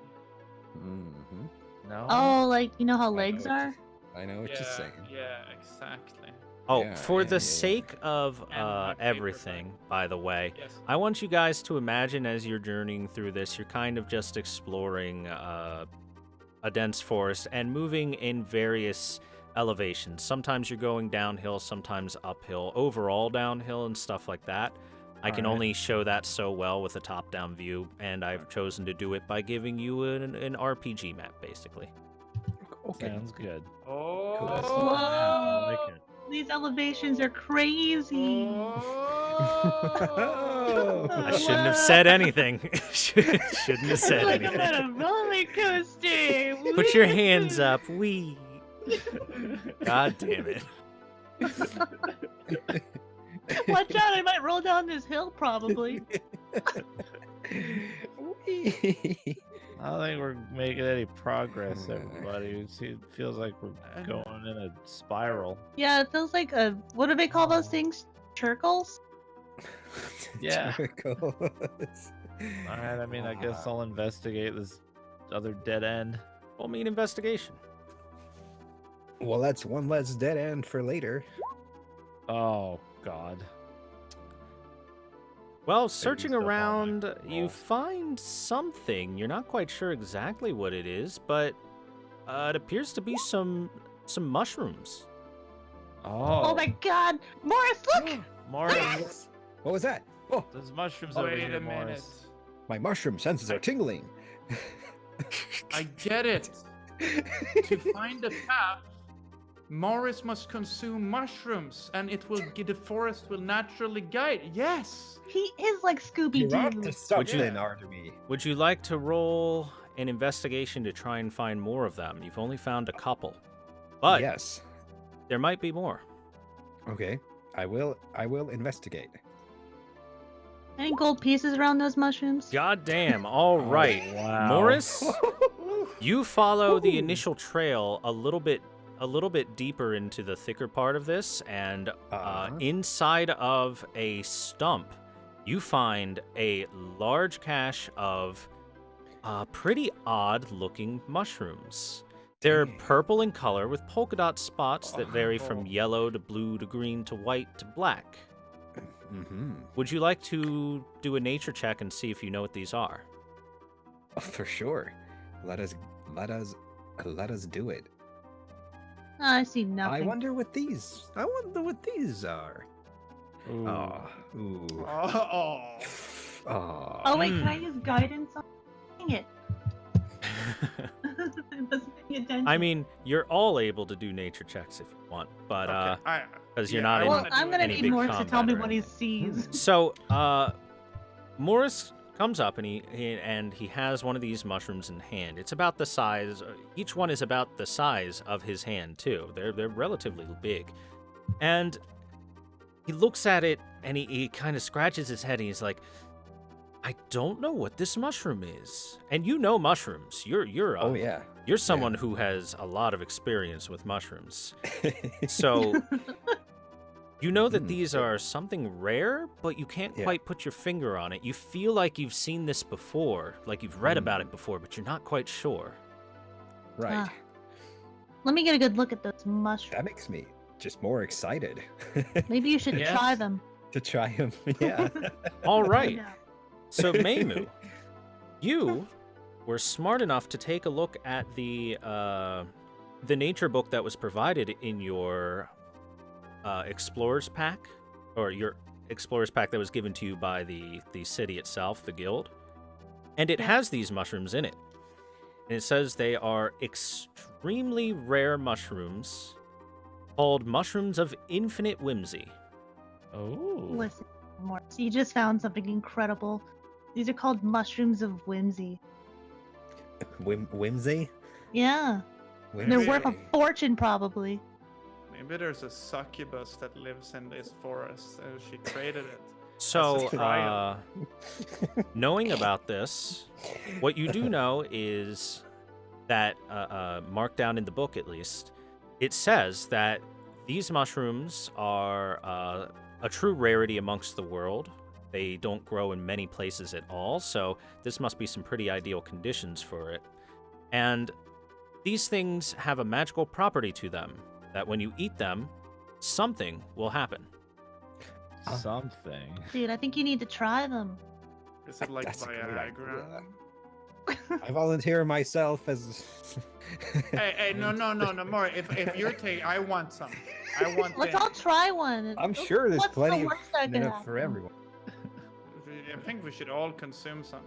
Mhm. No? Oh, like, you know how I legs know what are? I know what yeah, you're saying. yeah, exactly. Oh, Yeah, for yeah, the yeah. sake of And my paper everything, bag. by the way, Yes. I want you guys to imagine as you're journeying through this, you're kind of just exploring a dense forest and moving in various elevations. Sometimes you're going downhill, sometimes uphill, overall downhill and stuff like that. I can Alright. only show that so well with a top-down view, and I've chosen to do it by giving you an RPG map, basically. Okay. Sounds good. Oh. Cool. I like it. These elevations are crazy. Oh. I shouldn't have said anything. Shouldn't have said Like I'm anything. on a roller coaster. Put your hands up. Wee. God damn it. Watch out! I might roll down this hill, probably. I don't think we're making any progress, everybody. It feels like we're going in a spiral. Yeah, it feels like a. What do they call those things? Churkles? Yeah. Circles. All right, I mean, I guess I'll investigate this other dead end. Well, mean investigation. Well, that's one less dead end for later. Oh, God. Well, searching stuff on my around, you walls. find something. You're not quite sure exactly what it is, but it appears to be some mushrooms. Oh my God, Morris, look! Morris, What was that? Oh, there's mushrooms over Wait here, a minute. Morris. my mushroom senses are tingling. I get it. To find the path, Morris must consume mushrooms, and the forest will naturally guide. Yes. He is like Scooby You're up Doo. to something, Yeah. Artemis. Would you like to roll an investigation to try and find more of them? You've only found a couple, but Yes. there might be more. Okay. I will investigate. Any gold pieces around those mushrooms? God damn. All right. wow. Morris, you follow the initial trail a little bit deeper into the thicker part of this, and inside of a stump, you find a large cache of pretty odd-looking mushrooms. They're Dang. purple in color with polka dot spots that vary from yellow to blue to green to white to black. Mm-hmm. Would you like to do a nature check and see if you know what these are? Oh, for sure. Let us do it. I see nothing. I wonder what these are. Ooh. Oh. Ooh. Oh. Oh. Oh wait, can I use guidance on Dang it? I wasn't paying attention. I mean, you're all able to do nature checks if you want, but Okay, because you're yeah, not I in well, wanna I'm do gonna any need big Morris to tell me combat or what he anything. sees. So, Morris comes up and he has one of these mushrooms in hand. It's about the size. Each one is about the size of his hand too. They're relatively big, and he looks at it and he kind of scratches his head and he's like, "I don't know what this mushroom is." And you know mushrooms. You're Oh yeah. You're someone who has a lot of experience with mushrooms. So you know that these are something rare, but you can't Yeah. quite put your finger on it. You feel like you've seen this before, like you've read about it before, but you're not quite sure. Right. Ah. Let me get a good look at those mushrooms. That makes me just more excited Maybe you should Yes. try them. to try them. Yeah. All right. Yeah. So Meimu, you were smart enough to take a look at the nature book that was provided in your explorer's pack, or your explorer's pack that was given to you by the city itself, the guild, and it Yeah. has these mushrooms in it. And it says they are extremely rare mushrooms called mushrooms of infinite whimsy. Oh. Listen, Morris, you just found something incredible. These are called mushrooms of whimsy. Whimsy. Yeah. Whimsy. They're worth a fortune, probably. Maybe there's a succubus that lives in this forest, and she created it. So, That's a trial. knowing about this, what you do know is that, marked down in the book at least, it says that these mushrooms are a true rarity amongst the world. They don't grow in many places at all, so this must be some pretty ideal conditions for it. And these things have a magical property to them, that when you eat them, something will happen. Something. Dude, I think you need to try them. Is it like That's a great Viagra? I volunteer myself as. Hey, no, more. If you're taking, I want some. I want. Let's them. all try one. I'm sure there's What's the plenty worst that could enough for happen? everyone. I think we should all consume some.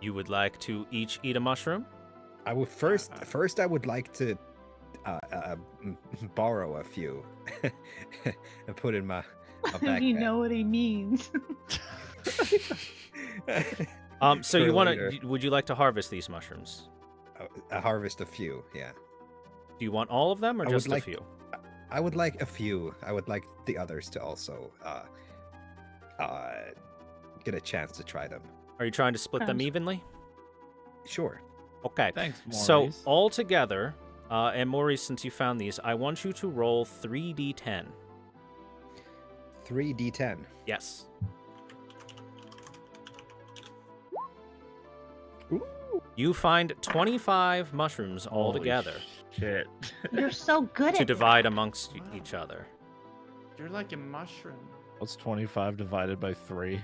You would like to each eat a mushroom? I would first I would like to borrow a few and put in my backpack. You know what he means. So For you want later. to? Would you like to harvest these mushrooms? I harvest a few, yeah. Do you want all of them or I would just a like- few? I would like a few. I would like the others to also get a chance to try them. Are you trying to split them Sounds- evenly? Sure. Okay. Thanks, Maurice. So all together, and Maurice, since you found these, I want you to roll 3d10. 3d10. Yes. Ooh. You find 25 mushrooms all Holy together Shit. You're so good to at divide amongst Wow. each other. You're like a mushroom. What's 25 divided by 3?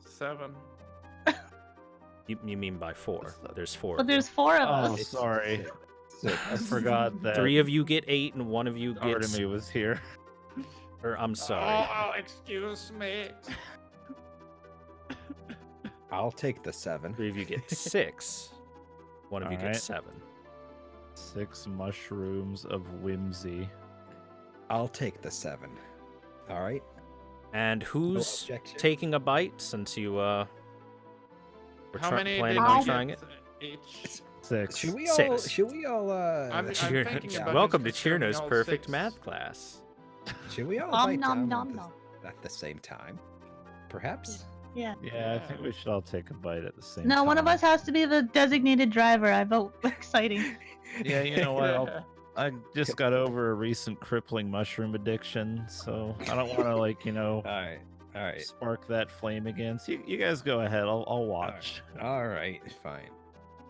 7. You mean by 4. That's not- There's 4. But of you. there's 4 of Oh, us. sorry. So, I forgot that 3 of you get 8 and 1 of you gets... Artemy was here. Or, I'm sorry. Oh, excuse me. I'll take the 7. 3 of you get 6. 1 of you Alright. gets 7. 6 mushrooms of whimsy. I'll take the 7. All right. And who's objection. taking a bite since you were How many planning did on you trying get it? each? 6. Should we all? 6. Should we all? I'm Cheer- thinking about Welcome to just consuming Chirno's all perfect 6. math class. Should we all Nom bite nom down nom at nom. at the same time? Perhaps. Yeah. Yeah, I think we should all take a bite at the same time. No, one of us has to be the designated driver. I vote. Exciting. Yeah, you know what? I just got over a recent crippling mushroom addiction, so I don't want to, like, All right. All right. spark that flame again. So you guys go ahead. I'll watch. All right. Fine.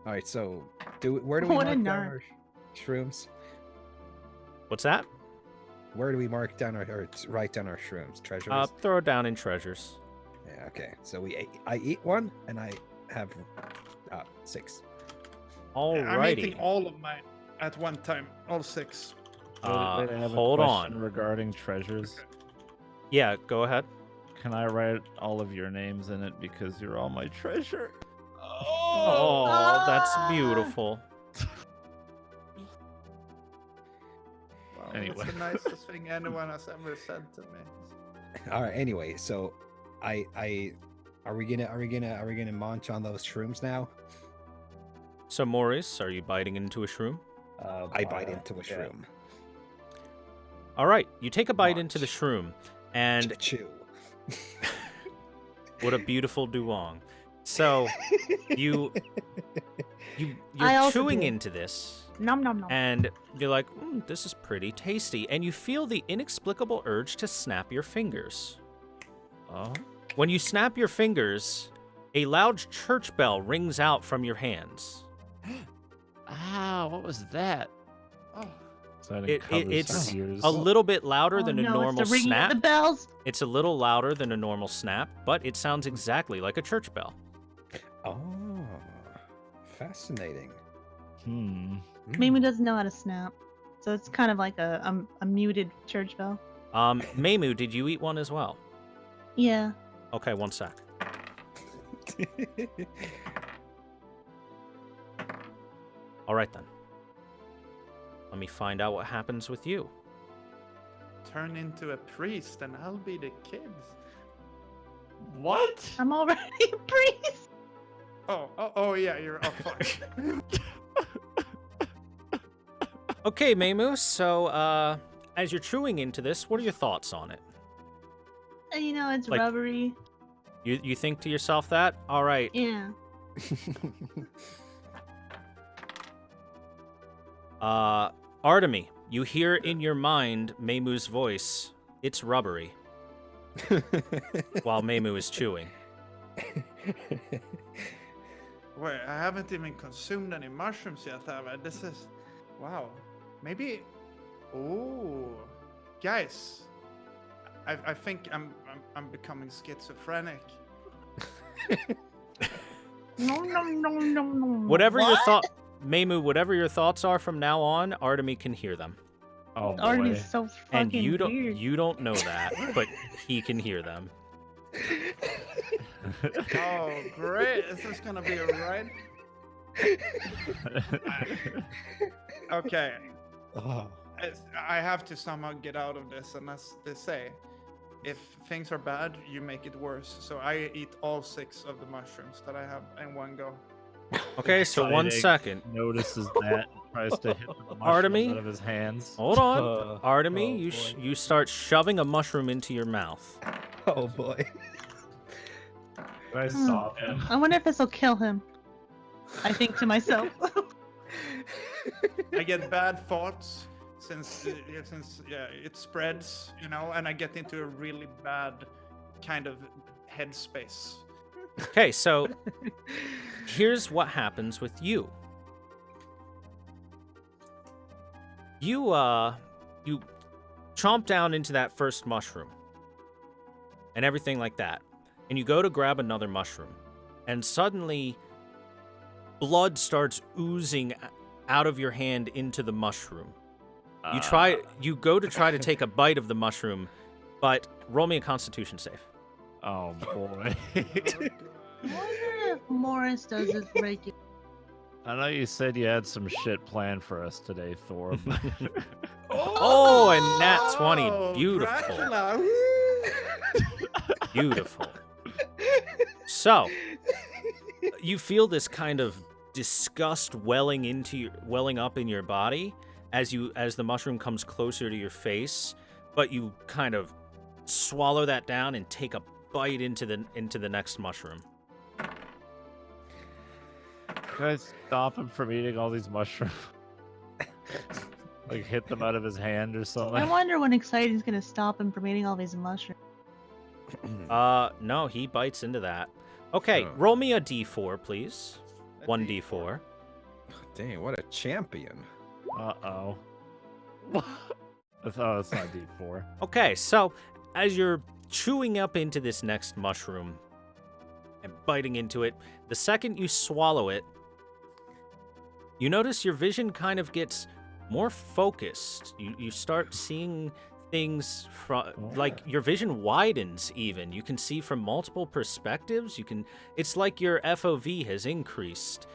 All right. So, where do we What a mark down nerd. our shrooms? What's that? Where do we mark down or write down our shrooms? Treasures. Throw it down in treasures. Yeah. Okay. So I eat one and I have 6. I'm eating Alrighty. all of mine at one time. All 6. Wait, I have a Hold question on. regarding treasures. Yeah, go ahead. Can I write all of your names in it because you're all my treasure? Oh, that's Ah. beautiful. Wow, Anyway. That's the nicest thing anyone has ever said to me. All right. Anyway, so are we gonna munch on those shrooms now? So, Maurice, are you biting into a shroom? I bite into a shroom. All right, you take a bite into the Munch. shroom, and Chew. what a beautiful duong. So, you're I also chewing do. into this, Nom nom nom. and you're like, this is pretty tasty. And you feel the inexplicable urge to snap your fingers. Oh, When you snap your fingers, a loud church bell rings out from your hands. ah, what was that? Oh, So I didn't It- cover it's some ears. A little bit louder Oh, than a no, normal it's the ringing snap. of the bells. It's a little louder than a normal snap, but it sounds exactly like a church bell. Oh, fascinating. Mimi doesn't know how to snap, so it's kind of like a muted church bell. Meimu, did you eat one as well? Yeah. Okay, one sec. All right then. Let me find out what happens with you. turn into a priest and I'll be the kids. What? I'm already a priest. Oh yeah, you're fine. Okay, Meimu, so as you're chewing into this, what are your thoughts on it? You know, it's Like- rubbery. You think to yourself that? All right. Yeah. Artemy, you hear in your mind Meimu's voice. It's rubbery while Meimu is chewing. Wait, I haven't even consumed any mushrooms yet, have I? This is, wow. Maybe, oh, guys, I think I'm becoming schizophrenic. No. Whatever your What? thought, Meimu, whatever your thoughts are from now on, Artemy can hear them. Oh, boy. Artemy's so fucking And you don't weird. you don't know that, but he can hear them. Oh, great! This is gonna be a ride. Okay, Oh. I have to somehow get out of this, and as they say, if things are bad, you make it worse. So I eat all 6 of the mushrooms that I have in one go. Okay, so 1 Exciting. second. Notices that, tries to hit the mushroom Artemy? out of his hands. Hold on. Oh, Artemy, oh, you boy. you start shoving a mushroom into your mouth. Oh boy. Can I stop him? I wonder if this will kill him. I think to myself. I get bad thoughts since it spreads, and I get into a really bad kind of headspace. Okay, so here's what happens with you. You chomp down into that first mushroom and everything like that. And you go to grab another mushroom, and suddenly blood starts oozing out of your hand into the mushroom. You go to try to take a bite of the mushroom, but roll me a Constitution save. Oh boy. I wonder if Morris does this regularly. I know you said you had some shit planned for us today, Thor. But Oh, and nat 20. Oh, Beautiful. Dracula, woo! Beautiful. So, you feel this kind of disgust welling up in your body as the mushroom comes closer to your face, but you kind of swallow that down and take a bite into the next mushroom. can I stop him from eating all these mushrooms? Like hit them out of his hand or I something? wonder when Exciting's gonna stop him from eating all these mushrooms. No, he bites into that. Okay, Oh. roll me a d4, please. A 1d4. Dang, what a champion. Uh-oh. That's not D4. Okay, so as you're chewing up into this next mushroom and biting into it, the second you swallow it, you notice your vision kind of gets more focused. You start seeing things from, like, your vision widens even. You can see from multiple perspectives. It's like your FOV has increased.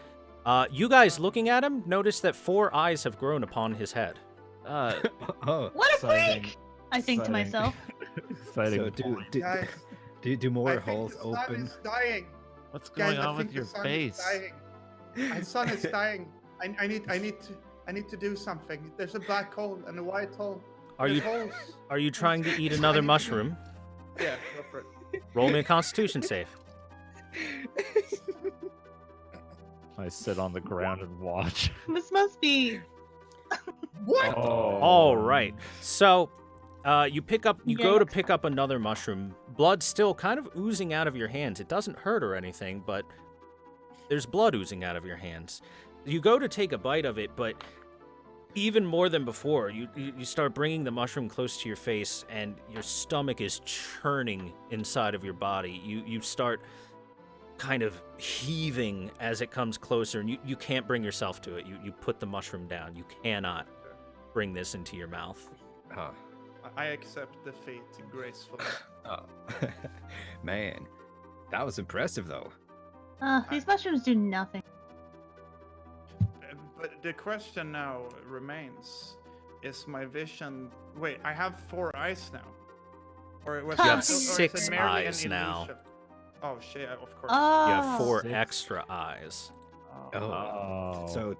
You guys looking at him notice that 4 eyes have grown upon his head. Oh, What a Exciting. freak! I think to Exciting. myself. Exciting. so Guys, do more I think holes the sun open? is dying. What's Guys, going I on think with the your sun face? is dying. My son is dying. I need to do something. There's a black hole and a white hole. Are There's you holes. are you trying to eat I another need to- mushroom? Yeah, go for it. Roll me a Constitution save. I sit on the ground and watch. This must be. What? Oh. All right. So, you go to Yikes. pick up another mushroom. Blood still kind of oozing out of your hands. It doesn't hurt or anything, but there's blood oozing out of your hands. You go to take a bite of it, but even more than before, you start bringing the mushroom close to your face, and your stomach is churning inside of your body. You start kind of heaving as it comes closer, and you can't bring yourself to it. You put the mushroom down. You cannot bring this into your mouth. Huh. I accept defeat gracefully. Oh. Man, that was impressive though. These mushrooms do nothing. But the question now remains: is my vision? Wait, I have 4 eyes now. Or was You it- have or is it 6 merely an eyes now. illusion? Oh shit! Of course. Oh. You have 4 Six. extra eyes. Oh. Oh. So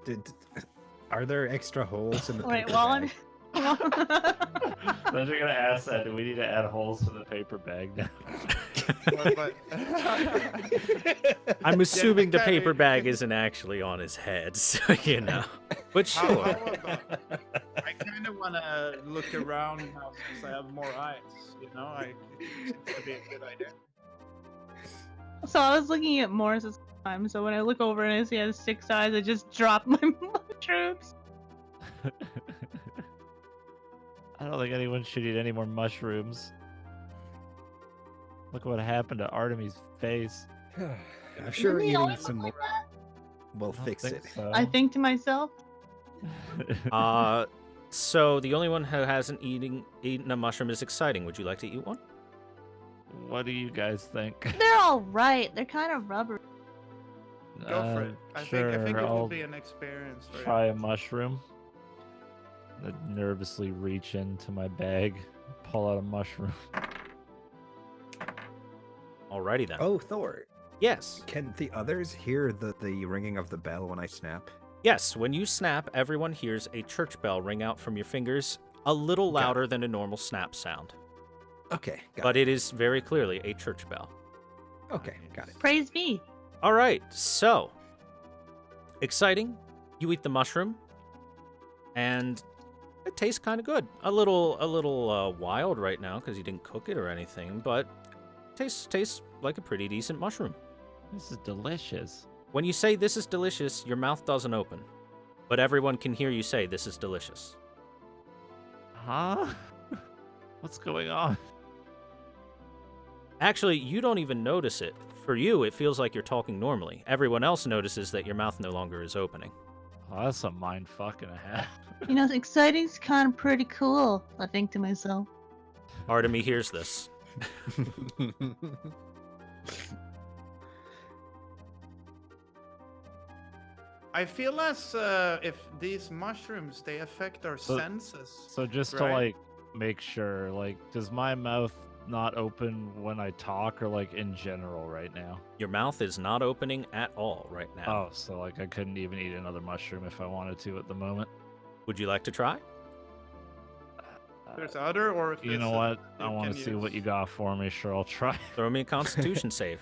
are there extra holes in the Wait, paper while I'm. bag? Then you're gonna ask that. Do we need to add holes to the paper bag now? but I'm assuming the kinda- paper bag isn't actually on his head, so you know. But how sure. about, I kind of want to look around now since I have more eyes. You know, it seems to be a good idea. So I was looking at Morris's time. So when I look over and I see he has 6 eyes, I just drop my mushrooms. I don't think anyone should eat any more mushrooms. Look what happened to Artemy's face. I'm sure Didn't he eating always some look more like will I don't fix think it. so. I think to myself. So the only one who hasn't eaten a mushroom is Exciting. Would you like to eat one? What do you guys think? They're all right. They're kind of rubbery. Go for it. I Sure, think it will I'll be an experience for try you. a mushroom. I nervously reach into my bag, pull out a mushroom. Alrighty then. Oh, Thor, Yes. can the others hear the ringing of the bell when I snap? Yes, when you snap, everyone hears a church bell ring out from your fingers, a little Got it. louder than a normal snap sound. Okay, got But it is very clearly a church bell. it. Okay, got it. Praise be. All right, so exciting. You eat the mushroom, and it tastes kind of good. A little wild right now because you didn't cook it or anything, but tastes like a pretty decent mushroom. This is delicious. When you say this is delicious, your mouth doesn't open, but everyone can hear you say this is delicious. Huh? What's going on? Actually, you don't even notice it. For you, it feels like you're talking normally. Everyone else notices that your mouth no longer is opening. Oh, that's a mind fuck and a half. You know, exciting's kind of pretty cool, I think to myself. Artemy hears this. I feel as if these mushrooms they affect our So- senses. So just Right. to like make sure, like, does my mouth not open when I talk or like in general right now? Your mouth is not opening at all right now. Oh, so like I couldn't even eat another mushroom if I wanted to at the moment. Would you like to try? There's other, or if You it's know a- what? I you want can to see what you use- got for me. Sure, I'll try. Throw me a constitution save.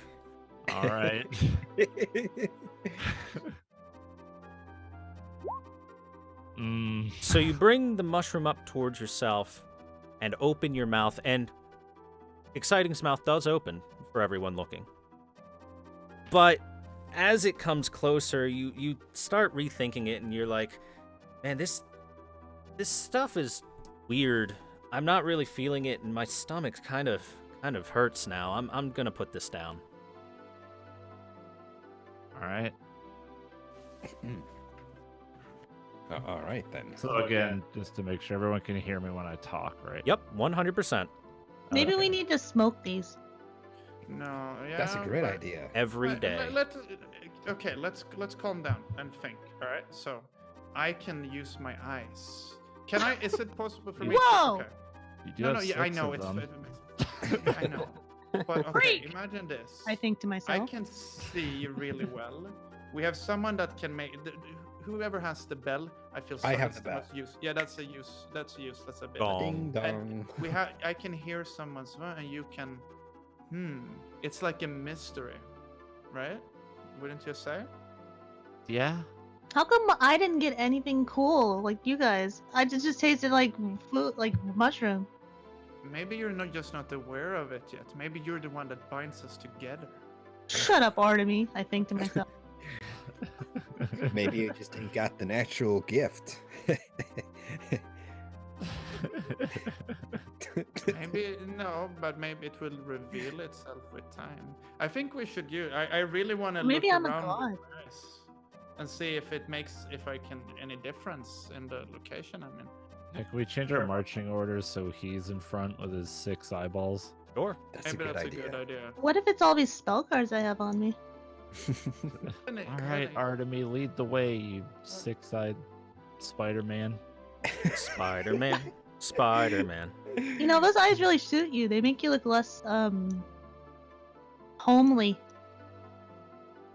All right. So you bring the mushroom up towards yourself and open your mouth, and Exciting's mouth does open for everyone looking. But as it comes closer, you start rethinking it, and you're like, man, this stuff is weird. I'm not really feeling it, and my stomach kind of hurts now. I'm gonna put this down. All right. All right then. So again, just to make sure everyone can hear me when I talk, right? Yep, 100%. Maybe Okay. we need to smoke these. No, yeah. That's a great but- idea. Every Let- day. okay, let's calm down and think. All right, so I can use my eyes. Can I? Is it possible for me? to- Whoa! Okay. You do No, have no, yeah, I 6 know of it's. them. I know. But okay, Freak! imagine this. I think to I myself. can see really well. We have someone that can make. Whoever has the bell, I feel. I have it's the bell. most use. Yeah, that's a use. That's a use. That's a bit. Gong. Ding dong. We have. I can hear someone's voice, and you can. It's like a mystery, right? Wouldn't you say? Yeah. How come I didn't get anything cool like you guys? I just tasted like food, like mushroom. Maybe you're not aware of it yet. Maybe you're the one that binds us together. Shut up, Artemy. I think to myself. Maybe you just ain't got the natural gift. Maybe no, but maybe it will reveal itself with time. I think we should use. I really want to Maybe look I'm a around god. with my eyes and see if I can any difference in the location I'm in. Can we change our marching orders so he's in front with his 6 eyeballs? Sure. That's Maybe a good that's idea. a good idea. What if it's all these spell cards I have on me? All right, Artemy, lead the way, you 6-eyed Spider-Man. Spider-Man. Spider-Man. You know, those eyes really suit you. They make you look less homely.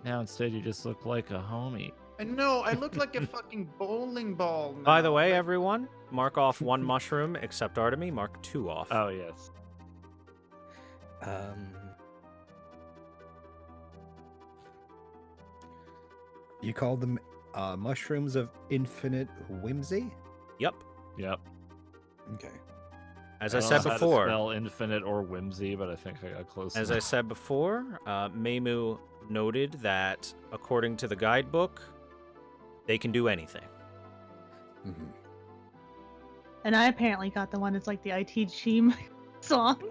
Now instead you just look like a homie. I know. I look like a fucking bowling ball. By the now, way, like- everyone, mark off 1 mushroom except Artemy. Mark 2 off. Oh, yes. You call them mushrooms of infinite whimsy? Yep. Yep. Okay. As I don't said know how to before, spell infinite or whimsy, but I think I got close. as I enough. said before, Meimu noted that according to the guidebook, they can do anything. Mhm. And I apparently got the one that's like the ITG song.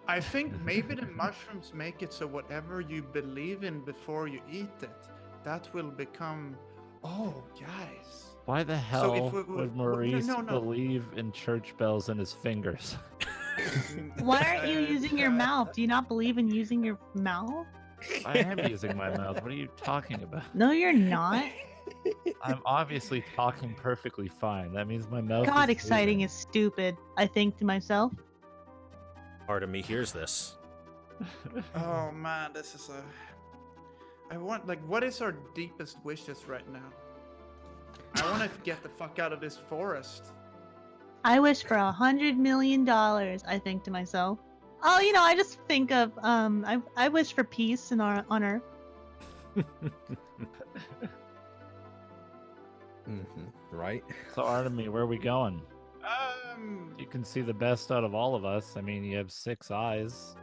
I think maybe the mushrooms make it so whatever you believe in before you eat it, that will become. Oh, guys. Why the So hell if would no, Maurice no. believe in church bells in his fingers? Why aren't you using your God. mouth? Do you not believe in using your mouth? I am using my mouth. What are you talking about? No, you're not. I'm obviously talking perfectly fine. That means my mouth God, is exciting moving. is stupid. I think to myself. Part of me hears this. Oh man, this is a. I want like, what is our deepest wishes right now? I want to get the fuck out of this forest. I wish for $100 million. I think to myself. Oh, I just think of I wish for peace on Earth. Right? So, Artemy, where are we going? You can see the best out of all of us. I mean, you have 6 eyes.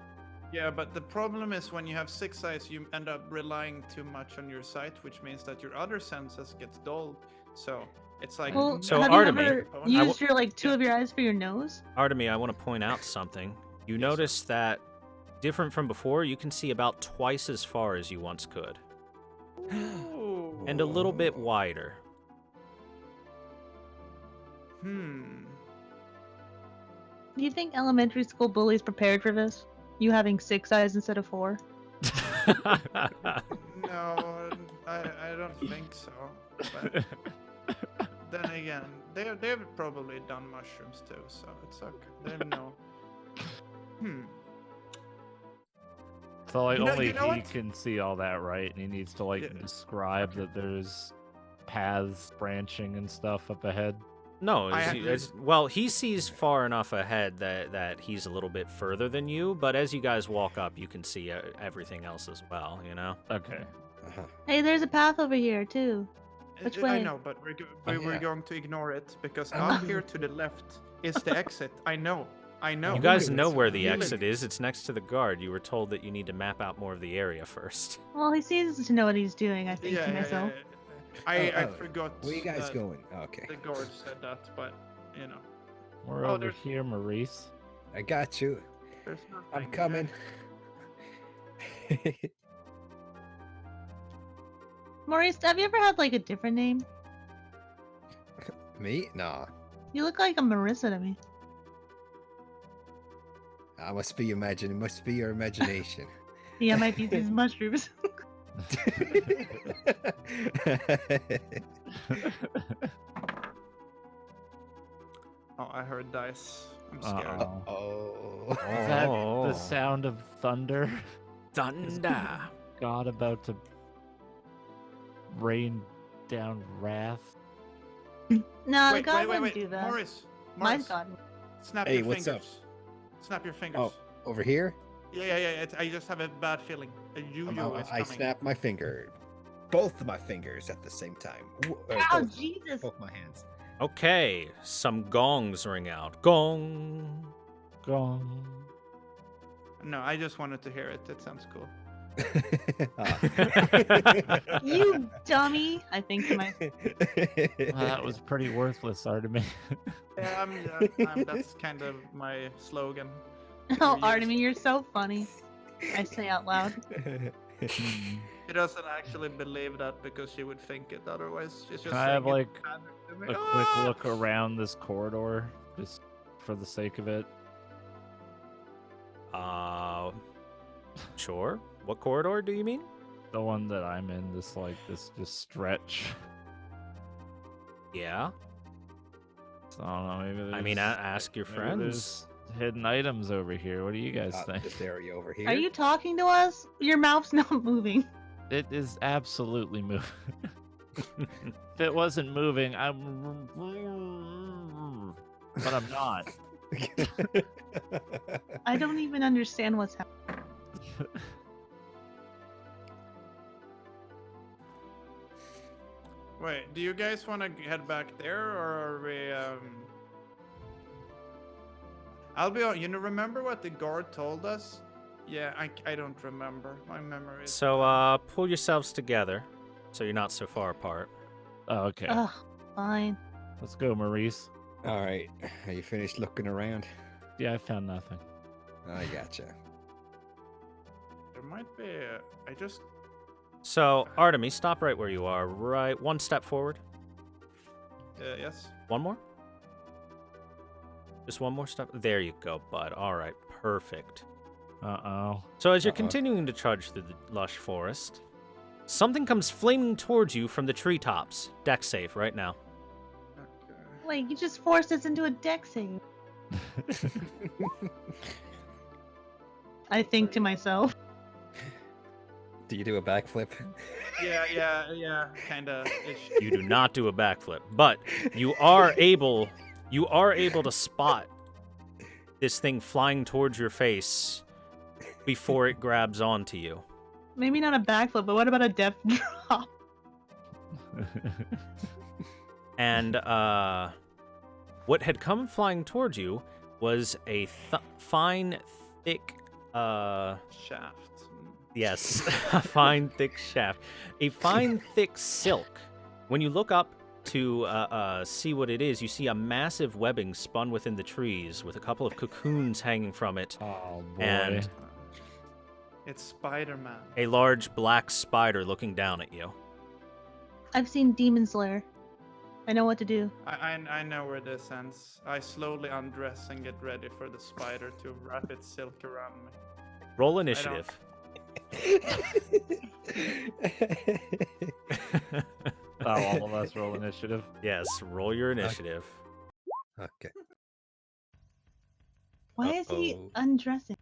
Yeah, but the problem is when you have 6 eyes, you end up relying too much on your sight, which means that your other senses gets dulled. So it's like. Well, So, have Artemy, you ever used your two of your eyes for your nose? Artemy, I want to point out something. You Yes, notice that, different from before, you can see about twice as far as you once could. Ooh. And a little bit wider. Do you think elementary school bullies prepared for this? You having 6 eyes instead of 4? No, I don't think so. But then again, they've probably done mushrooms too, so it's okay. They know. So, like, only you know he what? can see all that, right? And he needs to, like, Yeah. describe that there's paths branching and stuff up ahead. No, I agree. well, he sees far enough ahead that he's a little bit further than you, but as you guys walk up, you can see everything else as well, you know? Okay. Hey, there's a path over here too. Which I way? know, but we're yeah. going to ignore it because up here to the left is the exit. I know. You guys know where the Feel it. exit is. It's next to the guard. You were told that you need to map out more of the area first. Well, he seems to know what he's doing. I think to myself. I forgot. Where you guys that going? Okay. The guard said that, but you know, We're Oh, over there's- here, Maurice. I got you. there's nothing. I'm coming. Maurice, have you ever had like a different name? Me? Nah. You look like a Marissa to me. I must be imagining. It must be your imagination. Yeah, might be these mushrooms. Oh, I heard dice. I'm scared. Uh-oh. Oh. Is that the Oh. sound of thunder? Thunder. God about to rain down wrath? No, wait, God wait, wouldn't wait, do that. Morris, Mine's God. snap Hey, your what's up? fingers. Snap your fingers. Oh, over here? Yeah. I just have a bad feeling. A yo-yo is I coming. snap my finger. Both of my fingers at the same time. Oh, Jesus. Both my hands. Okay, some gongs ring out. Gong. Gong. No, I just wanted to hear it. It sounds cool. You dummy. I think to myself. That was pretty worthless, Artemy. Yeah, that's kind of my slogan. Oh, Yes. Artemy, you're so funny. I say out loud. She doesn't actually believe that because she would think it otherwise. She's just Can I have, saying it like, badly to me. A quick Ah! look around this corridor, just for the sake of it. Sure. What corridor do you mean? The one that I'm in, this just stretch. Yeah. So, I don't know, maybe there's... I mean, ask your maybe friends. there's hidden items over here. What do you guys think? This area over here. Are you talking to us? Your mouth's not moving. It is absolutely moving. If it wasn't moving, but I'm not. I don't even understand what's happening. Wait, do you guys want to head back there, or are we? I'll be on. Remember what the guard told us? Yeah, I don't remember. My memory is. So, pull yourselves together, so you're not so far apart. Oh, okay. Ugh, fine. Let's go, Maurice. All right. Are you finished looking around? Yeah, I found nothing. I gotcha. There might be. I just. So, Artemis, stop right where you are. Right, one step forward. Yes. One more. Just one more step. There you go, bud. All right, perfect. Uh-oh. So as you're Uh-oh. continuing to trudge through the lush forest, Something comes flaming towards you from the treetops. Deck save right now. Okay. Wait, you just forced us into a deck save. I think to myself. Do you do a backflip? Yeah, kinda. Ish. You do not do a backflip, but you are able to spot this thing flying towards your face before it grabs onto you. Maybe not a backflip, but what about a death drop? And what had come flying towards you was a fine, thick, Shaft. yes, a fine, thick shaft. A fine, thick silk. When you look up to see what it is, you see a massive webbing spun within the trees with a couple of cocoons hanging from it. Oh boy. And It's Spider-Man. a large black spider looking down at you. I've seen Demon Slayer. I know what to do. I know where this ends. I slowly undress and get ready for the spider to wrap its silk around me. Roll initiative. Oh, all of us roll initiative. Yes, roll your initiative. Okay. Why is he Uh-oh. undressing?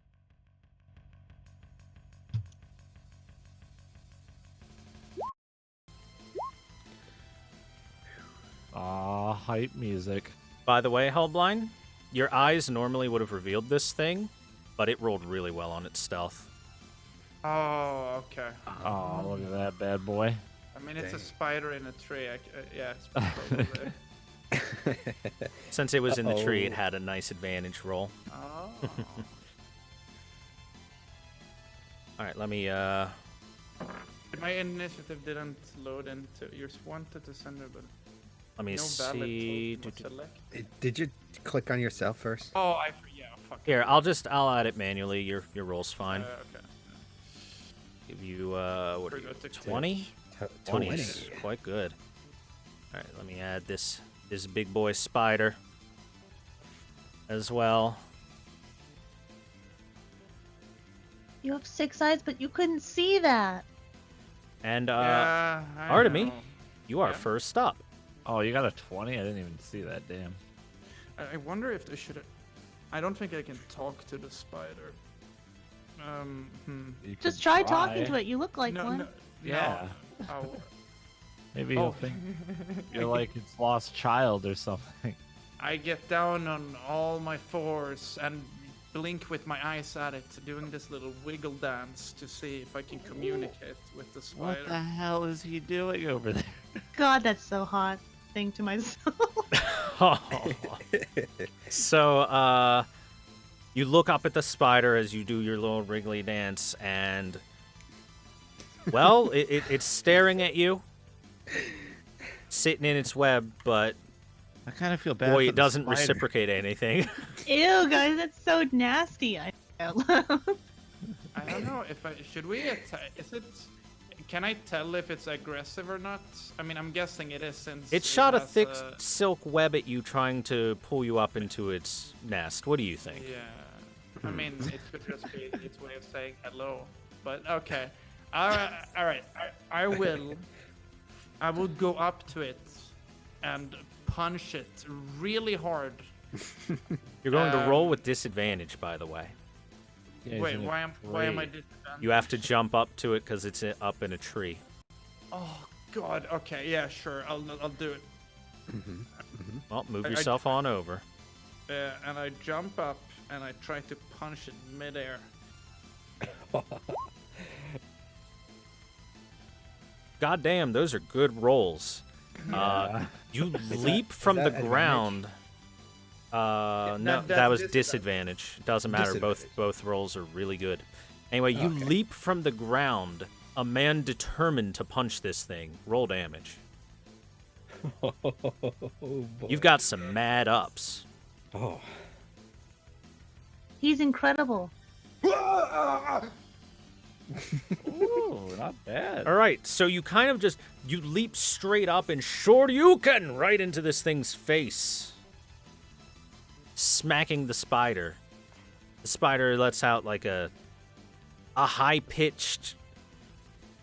Ah, hype music. By the way, Hellblind, your eyes normally would have revealed this thing, but it rolled really well on its stealth. Oh, okay. Oh, look at that bad boy. I mean, it's a Dang. spider in a tree. Yeah, it's probably there. Since it was in the tree, it Uh-oh. had a nice advantage roll. Oh. All right, let me. My initiative didn't load into. You wanted to send it, but Let me no valid see. token was selected. Did you click on yourself first? Oh, yeah, fuck. Here, I'll add it manually. Your roll's fine. Okay. Give you what are you, Forgot to 20? 20 is quite good. All right, let me add this big boy spider as well. You have 6 eyes, but you couldn't see that. And Yeah, I Artemy, know. you are Yeah. first up. Oh, you got a 20? I didn't even see that, damn. I wonder if they should. I don't think I can talk to the spider. You Just could try talking to it. You look like no, one. no, Yeah. no. Oh. Maybe you'll Oh. think you're like its lost child or something. I get down on all my fours and blink with my eyes at it, doing this little wiggle dance to see if I can communicate with the spider. What the hell is he doing over there? God, that's so hot. Think to myself. So, you look up at the spider as you do your little wriggly dance, and well, it's staring at you, sitting in its web, but I kind of feel bad. boy, for it the doesn't spider. reciprocate anything. Ew, guys, that's so nasty. I I don't know if I should we attack. Is it? Can I tell if it's aggressive or not? I mean, I'm guessing it is since It shot a has thick silk web at you, trying to pull you up into its nest. What do you think? Yeah, I mean, it could just be its way of saying hello. But okay, all right. I will go up to it and punch it really hard. You're going to roll Um, with disadvantage, by the way. Yeah, he's Wait, in a why am I tree. disadvantaged? You have to jump up to it because it's up in a tree. Oh God. Okay. Yeah. Sure. I'll do it. Well, move I- yourself on over. And I jump up and I try to punch it midair. God damn, those are good rolls. Yeah. You Is leap that- from is the that advantage? ground. No, that's that was disadvantage. disadvantage. Doesn't matter. Disadvantage. Both rolls are really good. Anyway, you Okay. leap from the ground. A man determined to punch this thing. Roll damage. Oh, boy. You've got some mad ups. Oh. He's incredible. Ooh, not bad. All right, so you kind of just you leap straight up and shoryuken right into this thing's face, smacking the spider. The spider lets out like a high-pitched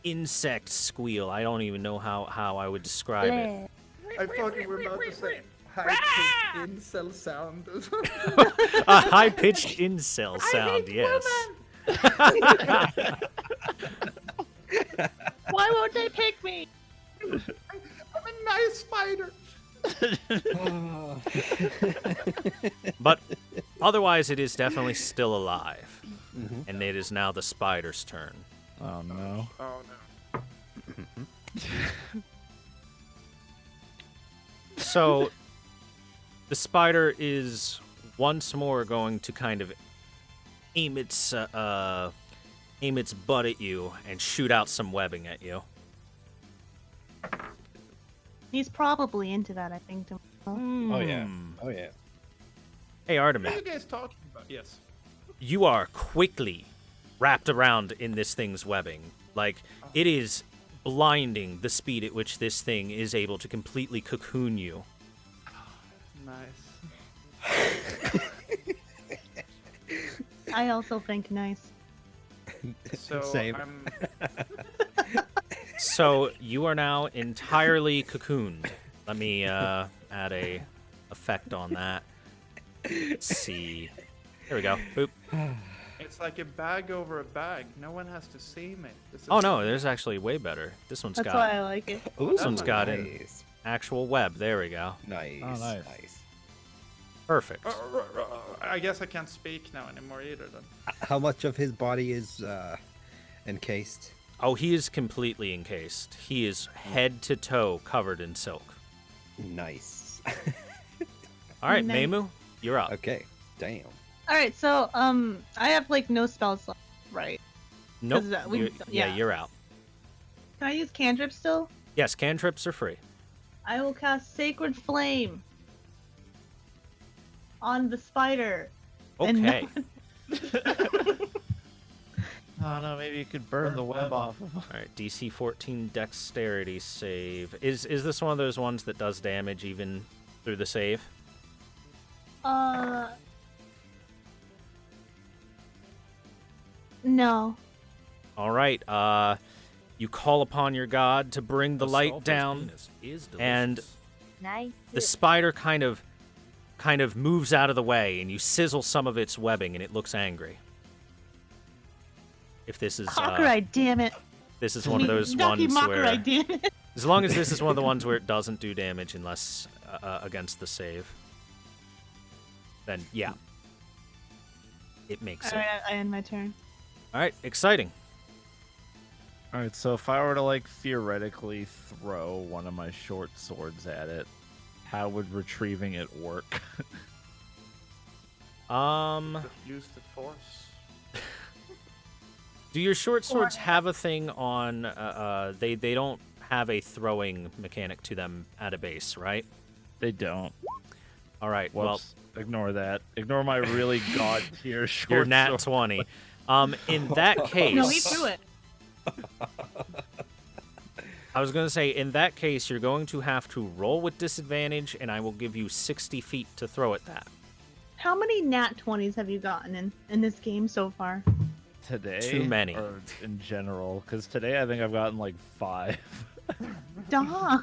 insect squeal. I don't even know how I would describe it. I thought you were about to say high-pitched incel sound. A high-pitched incel sound, yes. Why won't they pick me? I'm a nice spider. But otherwise, it is definitely still alive. Mhm. And it is now the spider's turn. Oh no. Oh no. So, the spider is once more going to kind of aim its butt at you and shoot out some webbing at you. He's probably into that, I think. Oh yeah. Hmm. Oh yeah. Hey, What are Artemis, you guys talking about? Yes. you are quickly wrapped around in this thing's webbing. Like, it is blinding the speed at which this thing is able to completely cocoon you. Nice. I also think nice. So Same. I'm So, you are now entirely cocooned. Let me add a effect on that. Let's see. There we go. Boop. It's like a bag over a bag. No one has to see me. This is Oh no, there's actually way better. This one's That's got why I like it. Ooh, This one's got it. nice. actual web. There we go. Nice. Oh, nice. Nice. Perfect. I guess I can't speak now anymore either. Then. How much of his body is encased? Oh, he is completely encased. He is head to toe covered in silk. Nice. All right, Nice. Meimu, you're up. Okay. Damn. All right, so I have like no spells left, right? Nope. 'Cause, we- Yeah, yeah. you're out. Can I use cantrip still? Yes, cantrips are free. I will cast Sacred Flame on the spider. And Okay. Oh no, maybe you could burn the web off of him. All right, DC 14 Dexterity save. Is this one of those ones that does damage even through the save? No. All right. You call upon your god to bring the light down, and Nice. the spider kind of moves out of the way, and you sizzle some of its webbing, and it looks angry. If this is Hawkeye, damn it. this is one of those Nucky ones where, Mockerai, damn it. as long as this is one of the ones where it doesn't do damage unless against the save, then yeah, it makes All it. right, I end my turn. All right, exciting. All right, so if I were to like theoretically throw one of my short swords at it, how would retrieving it work? Just use the force. Do your short swords have a thing on? They don't have a throwing mechanic to them at a base, right? They don't. All right. Whoops. Ignore that. Ignore my really god tier short Well, your nat sword. 20. In that case, No, he threw it. I was going to say, in that case, you're going to have to roll with disadvantage, and I will give you 60 feet to throw at that. How many nat 20s have you gotten in this game so far? Today? Too many. Or in general? Because today I think I've gotten like 5. Duh.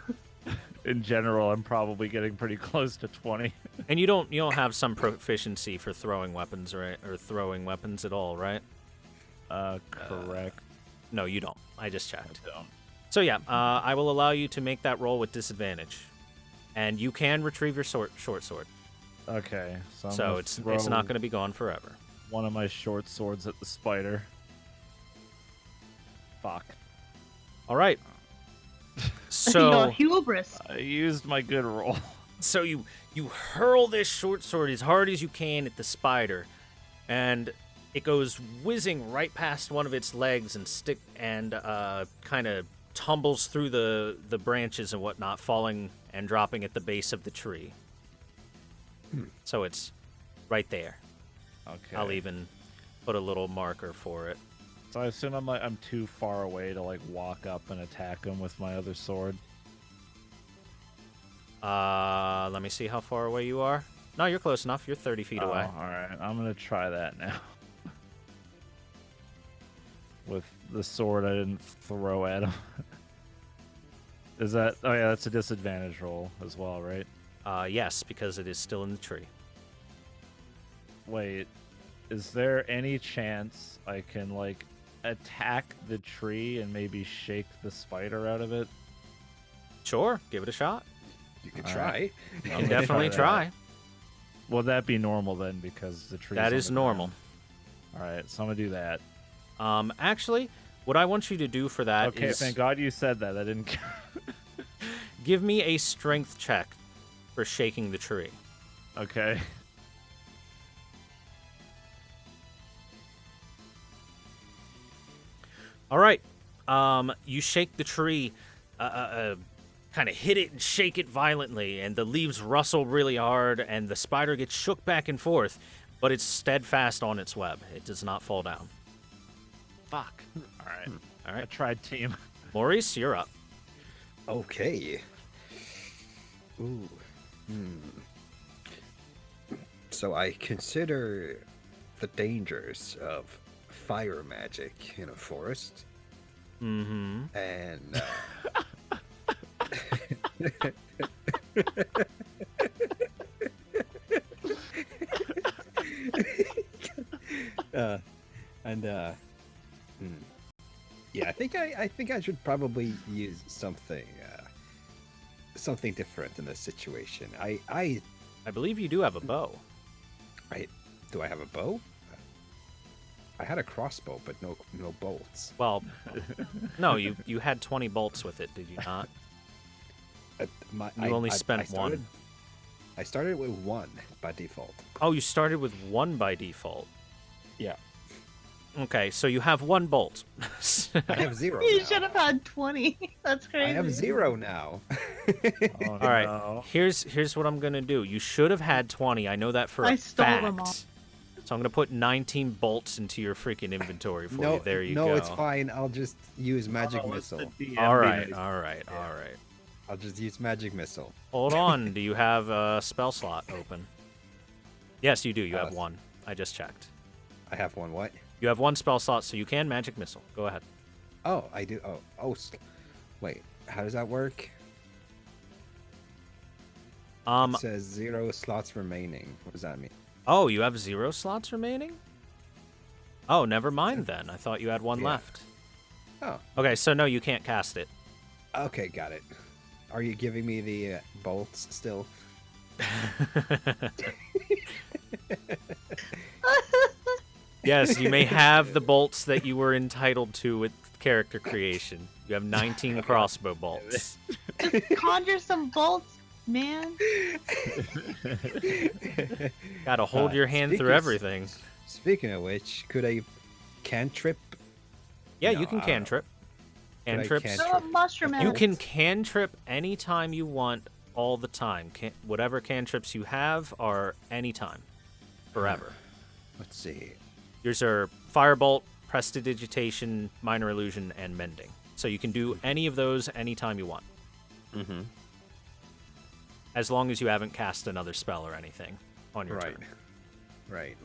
In general, I'm probably getting pretty close to 20. And you don't have some proficiency for throwing weapons, right? Or throwing weapons at all, right? Correct. No, you don't. I just checked. Don't. So yeah, I will allow you to make that roll with disadvantage, and you can retrieve your short sword. Okay, so I'm So gonna it's throw not going to be gone forever. one of my short swords at the spider. Fuck. All right. Your So hubris. I used my good roll. so you hurl this short sword as hard as you can at the spider, and it goes whizzing right past one of its legs and kind of tumbles through the branches and whatnot, falling and dropping at the base of the tree. So it's right there. Okay. I'll even put a little marker for it. So I assume I'm too far away to like walk up and attack him with my other sword. Let me see how far away you are. No, you're close enough. You're 30 feet away. All right, I'm gonna try that now. with the sword I didn't throw at him. Is that? Oh yeah, that's a disadvantage roll as well, right? Yes, because it is still in the tree. Wait, is there any chance I can like attack the tree and maybe shake the spider out of it? Sure, give it a shot. You could All try. right. You I'm can gonna definitely that. try. Will that be normal then? Because the tree. That is normal. All right, so I'm gonna do that. Actually, what I want you to do for that Okay, is thank God you said that. I didn't. give me a strength check for shaking the tree. Okay. All right. You shake the tree, kind of hit it and shake it violently, and the leaves rustle really hard, and the spider gets shook back and forth, but it's steadfast on its web. It does not fall down. Fuck. All right. All I right. tried, team. Maurice, you're up. Okay. Ooh. So I consider the dangers of fire magic in a forest, Mm-hmm. and yeah, I think I should probably use something different in this situation. I believe you do have a bow. do I have a bow? I had a crossbow, but no bolts. Well, no, you had 20 bolts with it, did you not? You only spent one. I started with one by default. Oh, you started with one by default. Yeah. Okay, so you have one bolt. I have zero You now. should have had 20. That's crazy. I have zero now. Oh, All right, no. here's what I'm gonna do. You should have had 20. I know that for I a stole fact. them all. So I'm gonna put 19 bolts into your freaking inventory for you. There you go. No, it's fine. I'll just use magic missile. All right, all right, all right. I'll just use magic missile. Hold on. Do you have a spell slot open? Yes, you do. You have Uh, one. I just checked. I have one. What? You have one spell slot, so you can magic missile. Go ahead. Oh, I do. Wait. How does that work? It says 0 slots remaining. What does that mean? Oh, you have 0 slots remaining? Oh, never mind then. I thought you had one Yeah. left. Oh, Okay, so no, you can't cast it. okay, got it. Are you giving me the bolts still? Yes, you may have the bolts that you were entitled to with character creation. You have 19 crossbow bolts. Conjure some bolts, man. Gotta hold your hand through everything. Speaking of which, could I cantrip? Yeah, No, you can I don't know. cantrip. Could I Cantrips. cantrip? Throw a mushroom at You it. can cantrip anytime you want, all the time. Whatever cantrips you have are anytime. Forever. Let's see. Yours are Firebolt, Prestidigitation, Minor Illusion, and Mending. So you can do any of those anytime you want. Mm-hmm. As long as you haven't cast another spell or anything on your Right. turn. Right.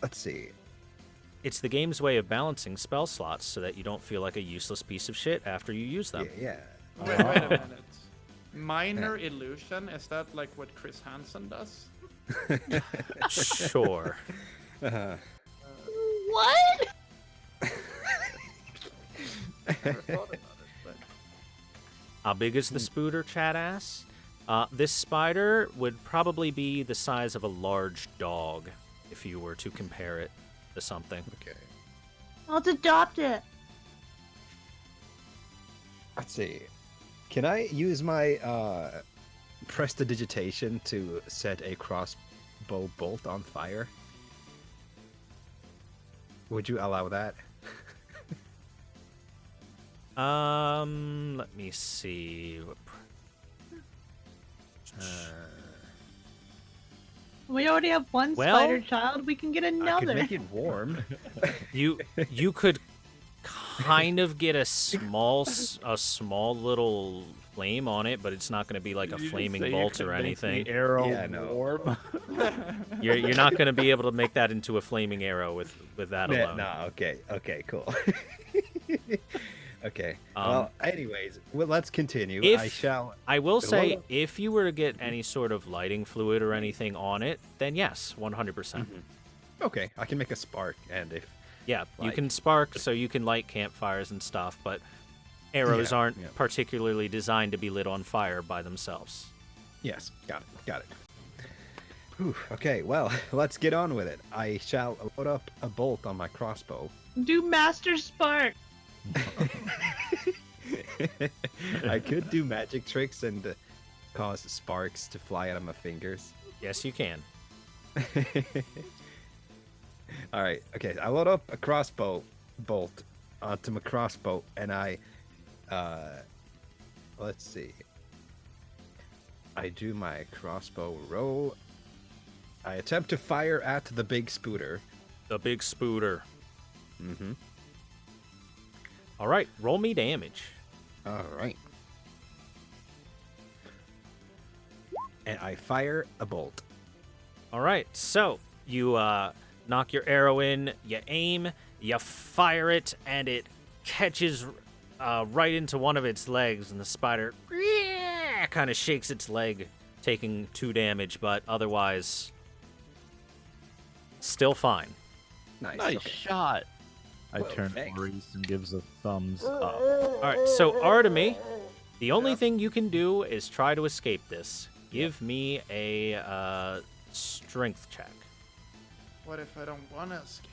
Let's see. It's the game's way of balancing spell slots so that you don't feel like a useless piece of shit after you use them. Yeah. Wait a minute. Minor illusion, is that like what Chris Hansen does? Sure. What? Never thought about it, but How big is the spooter, chat ass? This spider would probably be the size of a large dog if you were to compare it to something. Okay. Let's adopt it. Let's see. Can I use my prestidigitation to set a crossbow bolt on fire? Would you allow that? Let me see. We already have one Well, spider child. We can get I could another. make it warm. You could kind of get a small little flame on it, but it's not going to be like a flaming bolt or anything. The arrow Yeah, no. warm. You're not going to be able to make that into a flaming arrow with that Yeah, alone. no, okay, cool. Okay. Um, Well, anyways, let's continue. if- I will say, Well, if you were to get any sort of lighting fluid or anything on it, then yes, 100%. Okay, I can make a spark, and if Yeah, you Like- can spark, so you can light campfires and stuff, but arrows Yeah, aren't yeah. particularly designed to be lit on fire by themselves. yes, got it. Whew, okay, well, let's get on with it. I shall load up a bolt on my crossbow. Do Master Spark. I could do magic tricks and cause sparks to fly out of my fingers. Yes, you can. All right, okay. I load up a crossbow bolt onto my crossbow, and I, let's see. I do my crossbow roll. I attempt to fire at the big spooter. The big spooter. Mm-hmm. All right, roll me damage. All right. And I fire a bolt. All right, so you knock your arrow in, you aim, you fire it, and it catches right into one of its legs, and the spider kind of shakes its leg, taking 2 damage, but otherwise still fine. Nice. Nice Okay. shot. I Whoa, turn to thanks. Maurice and gives a thumbs up. All right, so Artemy, the only thing you can do is try to escape this. Give me a strength check. What if I don't want to escape?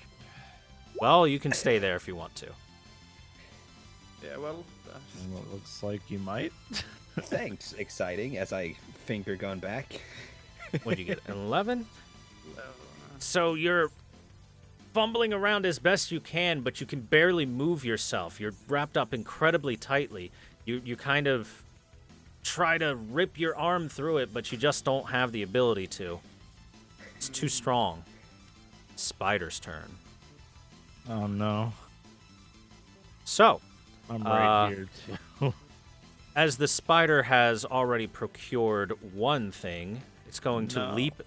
Well, you can stay there if you want to. Yeah, well, Well, it looks like you might. Thanks. Exciting. As I finger gun back. What'd you get? 11? well, So you're fumbling around as best you can, but you can barely move yourself. You're wrapped up incredibly tightly. You kind of try to rip your arm through it, but you just don't have the ability to. It's too strong. Spider's turn. Oh no. So, I'm right here too. as the spider has already procured one thing, it's going to No. leap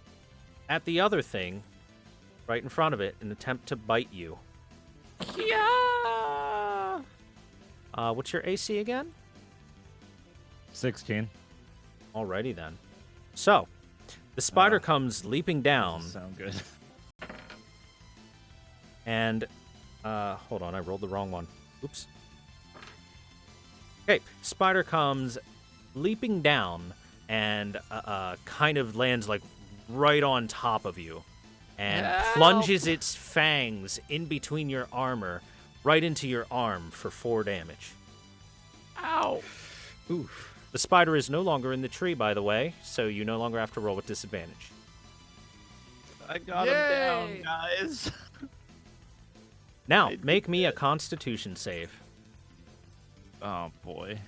at the other thing right in front of it and attempt to bite you. Yeah. What's your AC again? 16. Alrighty then. So, the spider comes leaping down, Sound good. and hold on, I rolled the wrong one. Oops. Okay, spider comes leaping down and kind of lands like right on top of you, and plunges its fangs in between your armor, right into your arm for 4 damage. Ow. Oof. The spider is no longer in the tree, by the way, so you no longer have to roll with disadvantage. I got Yay. him down, guys. Now, I did make me a Constitution save. Oh boy.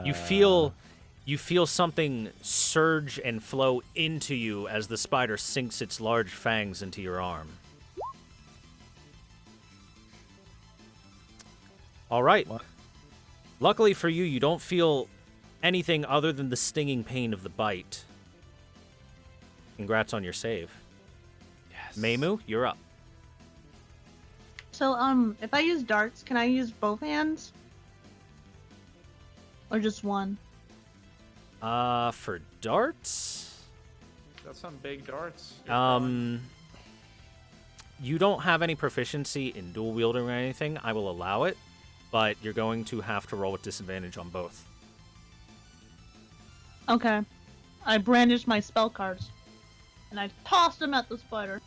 You feel something surge and flow into you as the spider sinks its large fangs into your arm. All right. What? Luckily for you, you don't feel anything other than the stinging pain of the bite. Congrats on your save. Yes. Meimu, you're up. So, if I use darts, can I use both hands? Or just one? For darts, got some big darts. you don't have any proficiency in dual wielding or anything. I will allow it, but you're going to have to roll with disadvantage on both. Okay. I brandished my spell cards. And I tossed them at the spider.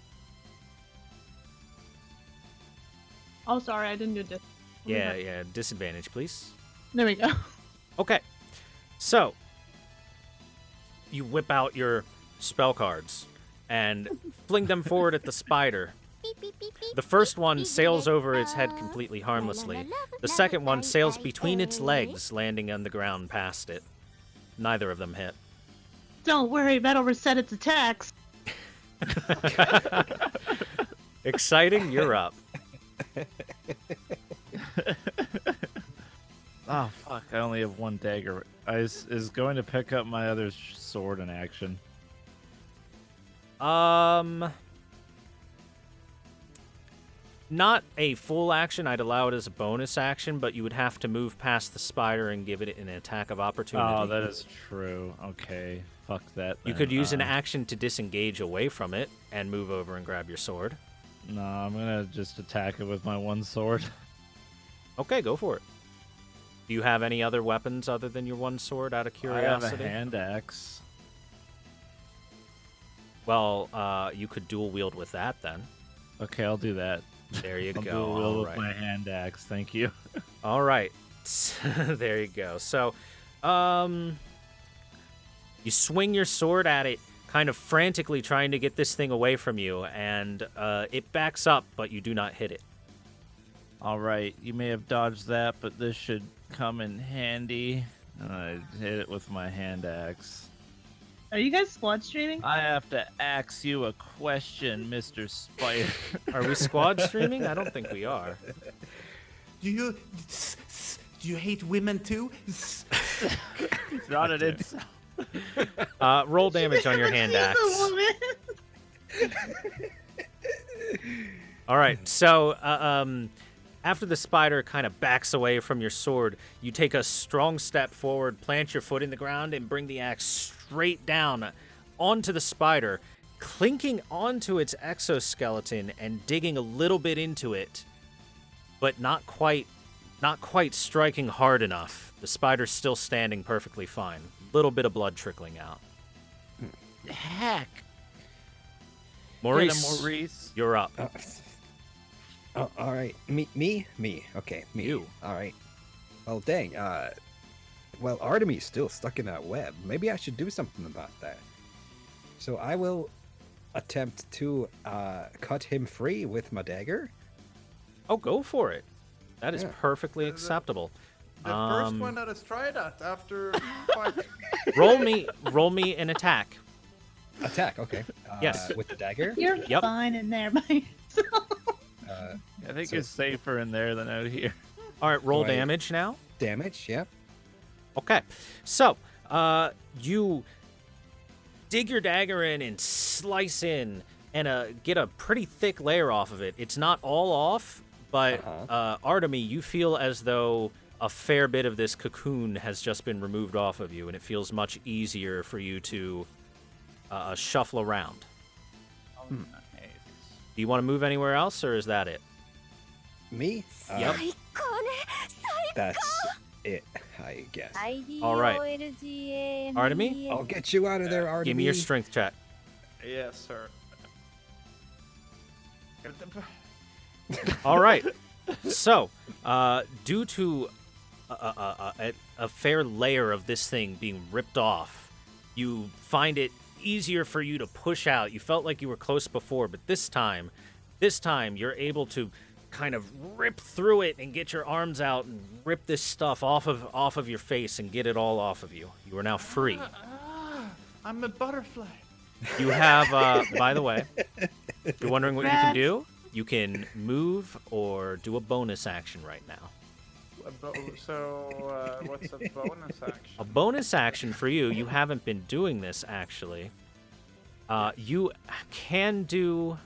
Oh, sorry, I didn't do this. Yeah, disadvantage, please. There we go. Okay, so you whip out your spell cards and fling them forward at the spider. The first one sails over its head completely harmlessly. The second one sails between its legs, landing on the ground past it. Neither of them hit. Don't worry, that'll reset its attacks. Exciting, you're up. Oh fuck! I only have one dagger. I is going to pick up my other sword in action. Not a full action. I'd allow it as a bonus action, but you would have to move past the spider and give it an attack of opportunity. Oh, that is true. Okay, fuck that. You then. could use an action to disengage away from it and move over and grab your sword. No, I'm gonna just attack it with my one sword. Okay, go for it. Do you have any other weapons other than your one sword, out of I curiosity? have a hand axe. Well, you could dual wield with that then. Okay, I'll do that. There you I'll go. dual wield All with right. my hand axe. Thank you. All right. There you go. So, you swing your sword at it, kind of frantically trying to get this thing away from you, and it backs up, but you do not hit it. All right, you may have dodged that, but this should come in handy. I hit it with my hand axe. Are you guys squad streaming? I have to ask you a question, Mr. Spider. Are we squad streaming? I don't think we are. Do you hate women too? Not an insult. Roll damage on your hand axe. All right, so after the spider kind of backs away from your sword, you take a strong step forward, plant your foot in the ground, and bring the axe straight down onto the spider, clinking onto its exoskeleton and digging a little bit into it, but not quite striking hard enough. The spider's still standing perfectly fine. Little bit of blood trickling out. Heck. Maurice, Maurice. you're up. All right. Me. Okay, me. You. All right. Well, dang. Well, Artemis still stuck in that web. Maybe I should do something about that. So I will attempt to cut him free with my dagger. Oh, go for it. That is Yeah. perfectly acceptable. The first one that has tried that after 5. Roll me an attack. Attack. Okay. Yes. With the dagger. You're Yep. fine in there by yourself. I think So- it's safer in there than out here. All right, roll Right. damage now. Damage. Yeah. Okay, so you dig your dagger in and slice in and get a pretty thick layer off of it. It's not all off, but Artemy, you feel as though a fair bit of this cocoon has just been removed off of you, and it feels much easier for you to shuffle around. Do you want to move anywhere else, or is that it? Me. Yep. That's it, I guess. All right. Artemy, I'll get you out of there, Artemis. give me your strength check. Yes, sir. All right. So, due to a fair layer of this thing being ripped off, you find it easier for you to push out. You felt like you were close before, but this time you're able to kind of rip through it and get your arms out and rip this stuff off of your face and get it all off of you. You are now free. I'm a butterfly. You have, by the way, if you're wondering what you can do, you can move or do a bonus action right now. So, what's a bonus action? A bonus action for you, you haven't been doing this actually. You can do.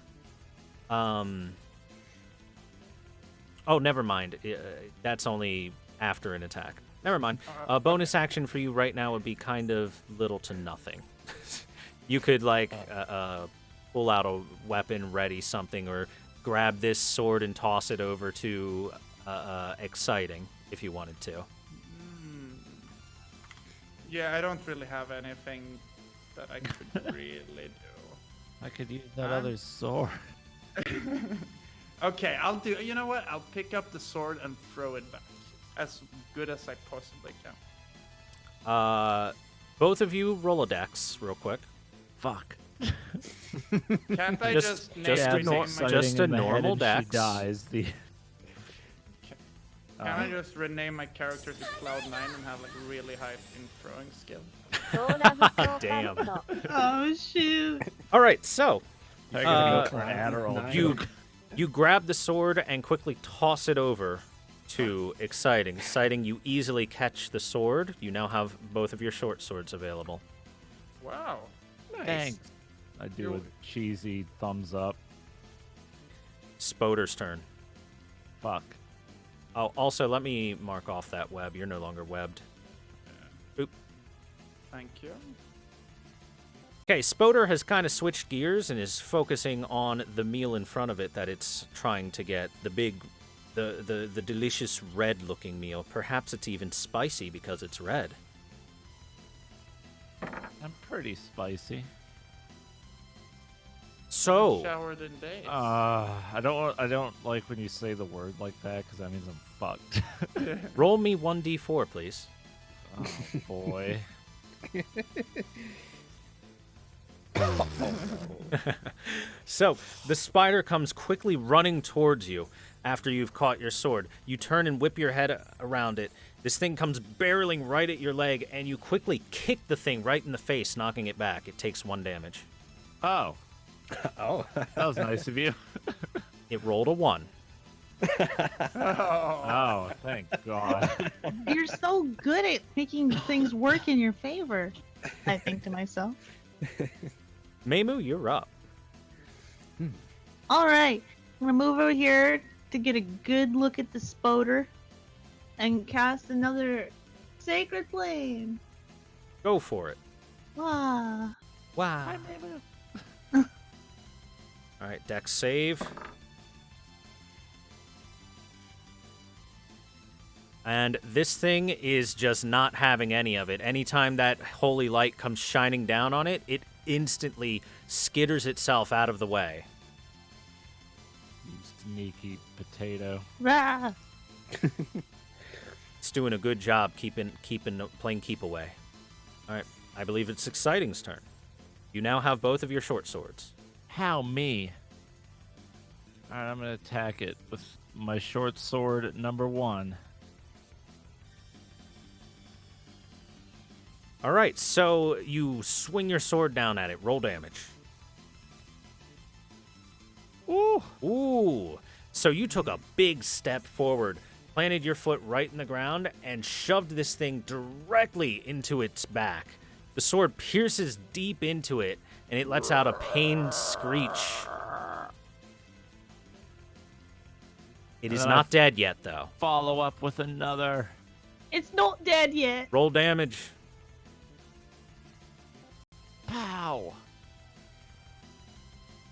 Oh, never mind. That's only after an attack. Never mind. A bonus action for you right now would be kind of little to nothing. You could like pull out a weapon, ready something, or grab this sword and toss it over to exciting if you wanted to. Yeah, I don't really have anything that I could really do. I could use that other sword. Okay, I'll do. You know what? I'll pick up the sword and throw it back as good as I possibly can. Both of you roll a dex real quick. Fuck. Can't I Just- just name, just a rename nor- my, just a in the head normal and dex. She dies. The Can I just rename my character to Cloud9 and have like really high in throwing skill? Damn. Oh shoot! All right, so I gotta go for an Adderall. you grab the sword and quickly toss it over 2. Exciting. Exciting. You easily catch the sword. You now have both of your short swords available. Wow. Nice. Thanks. I do a cheesy thumbs up. Spoder's turn. Fuck. Oh, also, let me mark off that web. You're no longer webbed. Oop. Thank you. Okay, Spoder has kind of switched gears and is focusing on the meal in front of it that it's trying to get. The delicious red-looking meal. Perhaps it's even spicy because it's red. I'm pretty spicy. So, Showered in days. I don't like when you say the word like that because that means I'm fucked. roll me 1d4, please. Oh boy. So, the spider comes quickly running towards you after you've caught your sword. You turn and whip your head around it. This thing comes barreling right at your leg, and you quickly kick the thing right in the face, knocking it back. It takes 1 damage. Oh, Oh. that was nice of you. It rolled a 1. Oh, thank God. You're so good at making things work in your favor, I think to myself. Meimu, you're up. All right, I'm gonna move over here to get a good look at the Spoder and cast another Sacred Flame. Go for it. Wow. Wow. All right, Dex save. And this thing is just not having any of it. Anytime that holy light comes shining down on it, it instantly skitters itself out of the way. You sneaky potato. Rah. It's doing a good job playing keep away. All right, I believe it's Exciting's turn. You now have both of your short swords. How me? Alright, I'm gonna attack it with my short sword number 1. All right, so you swing your sword down at it. Roll damage. Ooh. Ooh. So you took a big step forward, planted your foot right in the ground, and shoved this thing directly into its back. The sword pierces deep into it, and it lets out a pained screech. It is And then not dead yet, though. Follow up with another. It's not dead yet. Roll damage. Pow.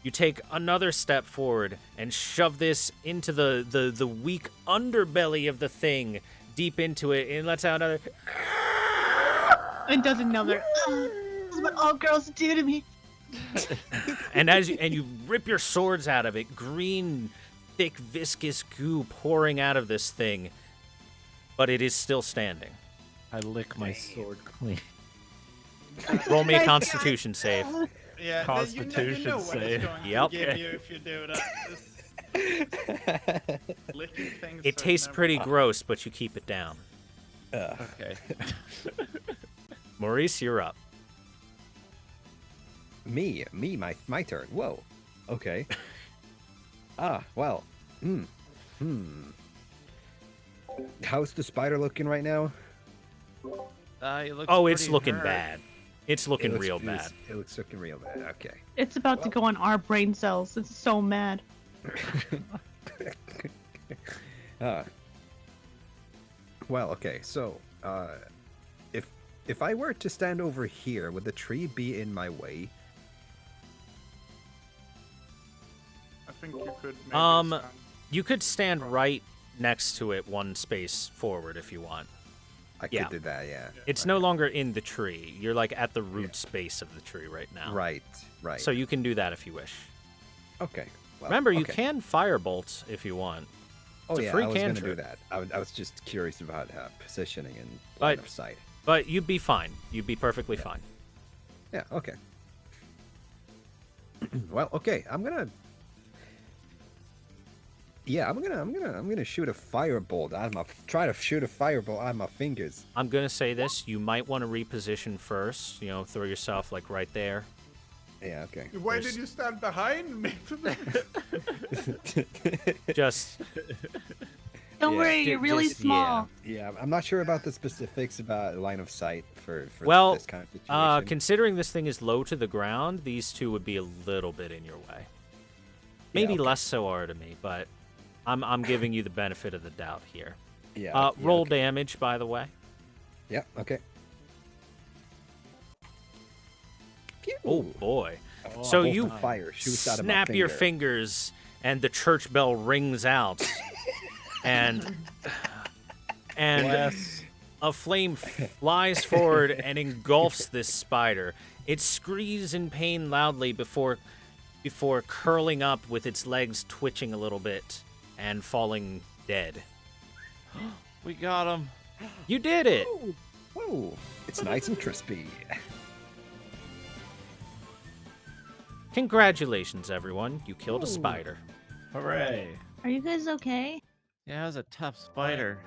You take another step forward and shove this into the weak underbelly of the thing, deep into it, and it lets out another. It does another. This is what all girls do to me. And you rip your swords out of it, green, thick, viscous goo pouring out of this thing, but it is still standing. I lick my sword clean. Roll me a Constitution save. Yeah, Constitution you know what save. it's going Yep. to give you if you do that. Licking things It are tastes never pretty fun. gross, but you keep it down. Okay. Maurice, you're up. Me, my turn. Whoa. Okay. Well. How's the spider looking right now? It looks Oh, it's pretty looking hurt. bad. It's looking It looks- real it bad. looks- It looks looking real bad. Okay. It's about to go on our brain cells. It's so mad. Well, okay. So, if I were to stand over here, would the tree be in my way? I think you could maybe stand. You could stand right next to it, one space forward if you want. I Yeah. could do that. Yeah. It's no longer in the tree. You're like at the root space of the tree right now. Right. Right. So you can do that if you wish. Okay. Well, Remember, you okay. can firebolt if you want. Oh it's a yeah, free I was gonna cantrip. do that. I was just curious about positioning and But- line of sight. But you'd be fine. You'd be perfectly fine. Yeah. Okay. Well, okay. I'm gonna shoot a firebolt out of my. Try to shoot a firebolt out of my fingers. I'm going to say this. You might want to reposition first. You know, throw yourself like right there. Yeah. Okay. Why There's- did you stand behind me? Just Don't Yeah, worry, you're really small. Yeah, I'm not sure about the specifics about line of sight for Well, this kind of situation. considering this thing is low to the ground, these two would be a little bit in your way. Maybe okay. less so are to me, but I'm giving you the benefit of the doubt here. Yeah. Roll okay. damage, by the way. Yeah. Okay. Oh Pew! boy! A So bolt you of fire shoots out of my snap your finger. fingers, and the church bell rings out, and Bless. a flame flies forward and engulfs this spider. It screams in pain loudly before curling up with its legs twitching a little bit and falling dead. We got him. You did it! Whoa! It's nice and crispy. Congratulations, everyone. You killed a spider. Hooray. Are you guys okay? Yeah, it was a tough spider.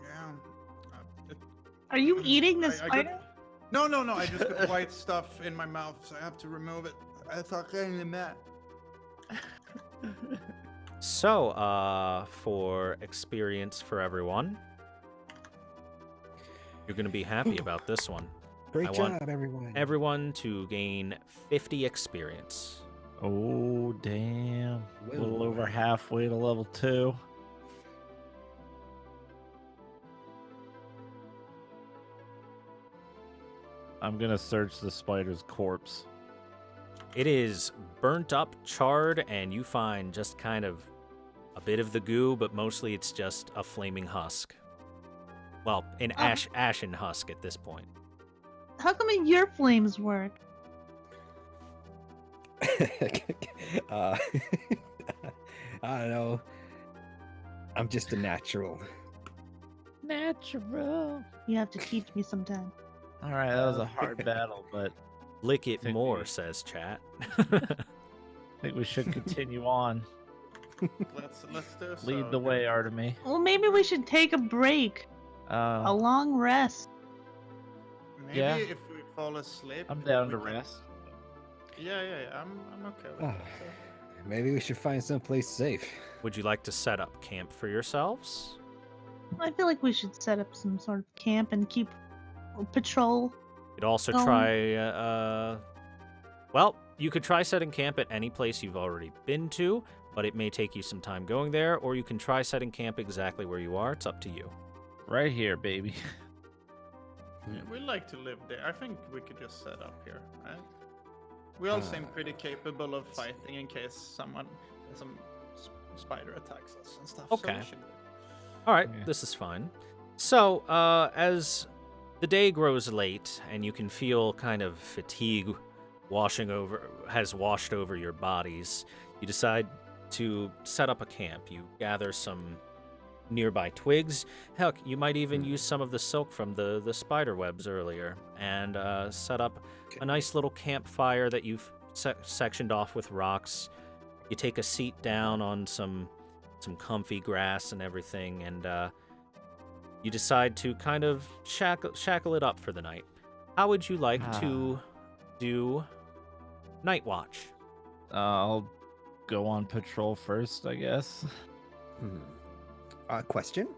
Yeah. Are you eating the I got- spider? No. I just got white stuff in my mouth, so I have to remove it. I thought in that. So, for experience for everyone, you're going to be happy about this one. Great I want job, everyone. Everyone to gain 50 experience. Oh, damn. A little Whoa. over halfway to level 2. I'm gonna search the spider's corpse. It is burnt up, charred, and you find just kind of a bit of the goo, but mostly it's just a flaming husk. Well, an ashen husk at this point. How come your flames work? I don't know. I'm just a natural. Natural. You have to teach me sometime. All right, that was a hard battle, but Lick it Think more, we- says chat. I think we should continue on. Let's do so. Lead the way, Artemy. Well, maybe we should take a break, a long rest. Maybe Yeah. if we fall asleep. I'm down we to can- rest. Yeah. I'm okay with Ah, that. Maybe we should find someplace safe. Would you like to set up camp for yourselves? I feel like we should set up some sort of camp and keep patrol. You'd also Oh. try, well, you could try setting camp at any place you've already been to, but it may take you some time going there, or you can try setting camp exactly where you are. It's up to you. Right here, baby. Yeah, we like to live there. I think we could just set up here, right? We all seem pretty capable of fighting in case some spider attacks us and stuff. Okay. So we should... All right, Yeah. this is fine. So, as the day grows late and you can feel kind of fatigue has washed over your bodies, you decide to set up a camp. You gather some nearby twigs. Heck, you might even use some of the silk from the spider webs earlier and set up a nice little campfire that you've sectioned off with rocks. You take a seat down on some comfy grass and everything, and you decide to kind of shackle it up for the night. How would you like to do night watch? I'll go on patrol first, I guess. Question?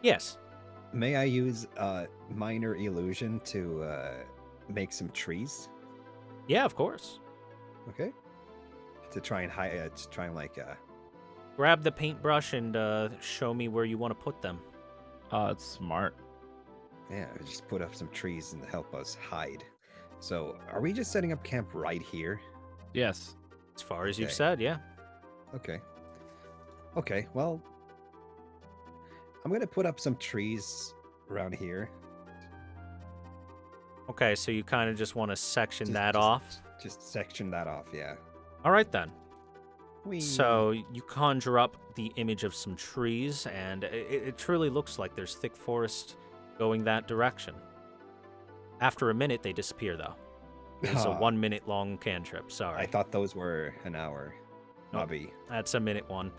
Yes. May I use minor illusion to make some trees? Yeah, of course. Okay. To try and hide. To try and Grab the paintbrush and show me where you want to put them. It's smart. yeah, just put up some trees and help us hide. So, are we just setting up camp right here? Yes. As far as you've Okay. said, yeah. Okay. Okay. Well, I'm gonna put up some trees around here. Okay, so you kind of just want to section Just- that just- off. Just section that off. Yeah. All right, then. Whee! So you conjure up the image of some trees, and it truly looks like there's thick forest going that direction. After a minute, they disappear, though. It's a 1 minute long cantrip. Sorry. I thought those were an hour. Nope. Bobby. That's a minute one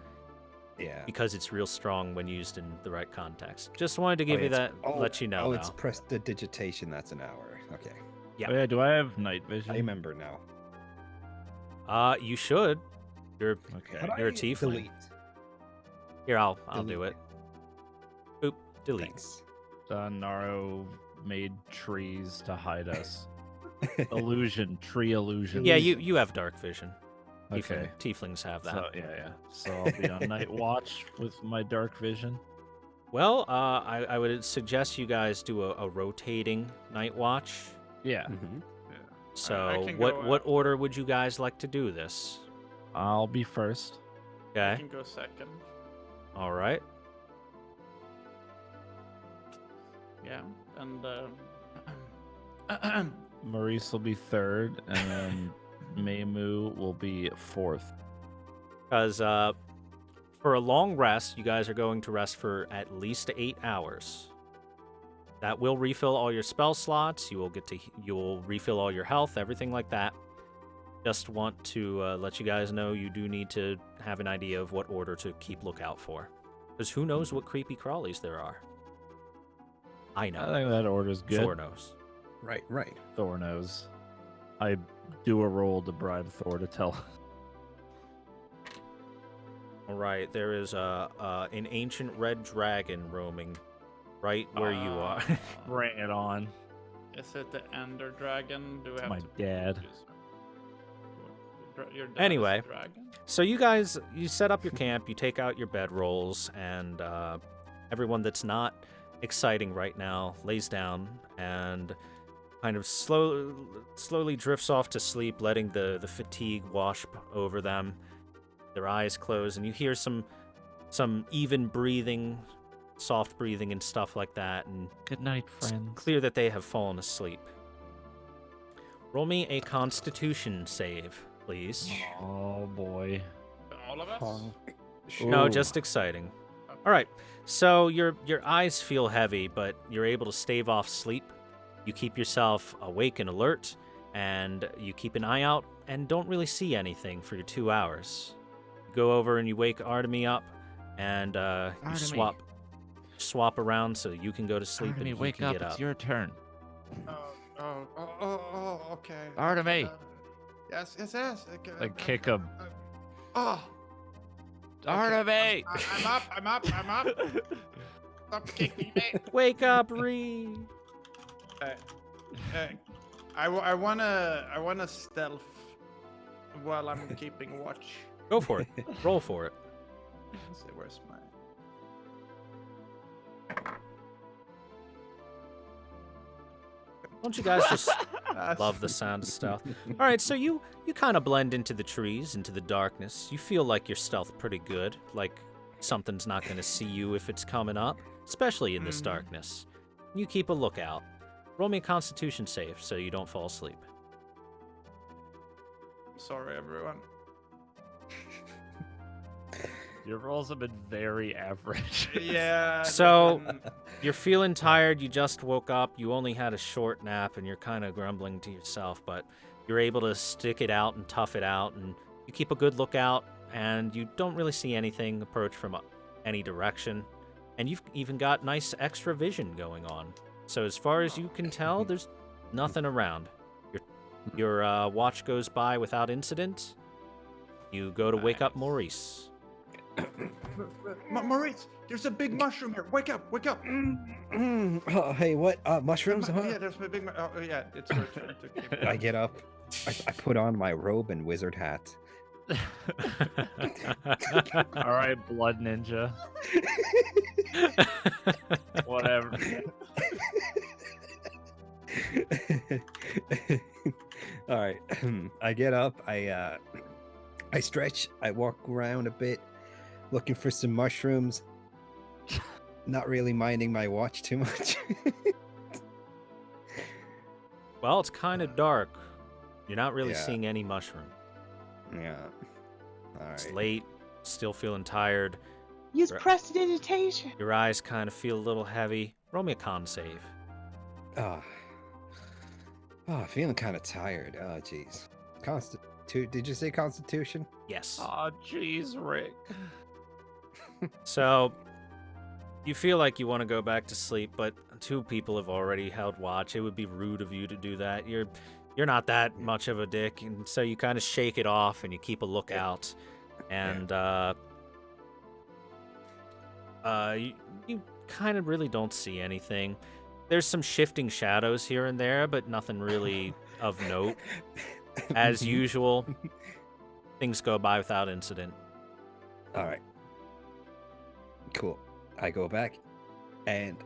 Yeah. because it's real strong when used in the right context. Just wanted to give you it's- that, let you know. Oh, though. it's prestidigitation. That's an hour. Okay. Yeah. Oh, yeah, do I have night vision? I remember now. You should. You're Okay. How do You're a I tiefling. delete? Here, I'll do it. Boop. Delete. Thanks. Naro made trees to hide us. Illusion, tree illusion. Yeah, you have dark vision. Okay. Tieflings have that. So yeah. So I'll be on night watch with my dark vision. Well, I would suggest you guys do a rotating night watch. Yeah. Mhm. So can what go, what order would you guys like to do this? I'll be first. I Okay. can go second. All right. Yeah, and Maurice will be third, and then Meimu will be fourth. Because for a long rest, you guys are going to rest for at least 8 hours. That will refill all your spell slots. You will refill all your health, everything like that. Just want to let you guys know you do need to have an idea of what order to keep lookout for. Because who knows what creepy crawlies there are. I know. I think that order's good. Thor knows. Right. Thor knows. I do a roll to bribe Thor to tell. All right, there is an ancient red dragon roaming right where you are. Bring it on. is it the Ender Dragon? Do we have My to dad. Your dad is Anyway. a dragon? So you guys, you set up your camp, you take out your bedrolls, and everyone that's not exciting right now lays down and kind of slowly drifts off to sleep, letting the fatigue wash over them. Their eyes close, and you hear some even breathing, soft breathing and stuff like that, and Good night, it's friends. clear that they have fallen asleep. Roll me a Constitution save, please. Oh boy. All of us? No, Ooh. just exciting. All right. So your eyes feel heavy, but you're able to stave off sleep. You keep yourself awake and alert, and you keep an eye out and don't really see anything for your 2 hours. You go over and you wake Artemy up, and you Artemy. swap around so you can go to sleep and Artemy, he wake can up. get It's up. your turn. Okay. Artemy. Yes. Okay. Like kick him. Oh, Artemy! I'm up. Stop kicking me. Wake up, Ree! I wanna stealth while I'm keeping watch. Go for it. Roll for it. Let's see, where's my? Don't you guys just love the sound of stealth? All right, so you kind of blend into the trees, into the darkness. You feel like your stealth pretty good, like something's not going to see you if it's coming up, especially in this darkness. You keep a lookout. Roll me a Constitution save so you don't fall asleep. Sorry, everyone. Your rolls have been very average. Yeah. So you're feeling tired. You just woke up. You only had a short nap, and you're kind of grumbling to yourself, but you're able to stick it out and tough it out, and you keep a good lookout, and you don't really see anything approach from any direction, and you've even got nice extra vision going on. So as far as you can tell, there's nothing around. Your watch goes by without incident. You go to wake up Maurice. Maurice, there's a big mushroom here. Wake up. Oh, hey, what? Mushrooms? Huh? Yeah, there's a big. Oh, yeah, it's your turn to keep. I get up. I put on my robe and wizard hat. All right, blood ninja. Whatever. All right. I get up. I stretch. I walk around a bit, looking for some mushrooms. Not really minding my watch too much. Well, it's kind of dark. You're not really Yeah. seeing any mushroom. Yeah. All It's right. late, still feeling tired. Use Right. prestidigitation. Your eyes kind of feel a little heavy. Roll me a con save. Feeling kind of tired. Oh, jeez. Did you say Constitution? Yes. Oh, jeez, Rick. So, you feel like you want to go back to sleep, but 2 people have already held watch. It would be rude of you to do that. You're not that much of a dick, and so you kind of shake it off and you keep a lookout. And You kind of really don't see anything. There's some shifting shadows here and there, but nothing really of note. As usual, things go by without incident. All right. Cool. I go back, and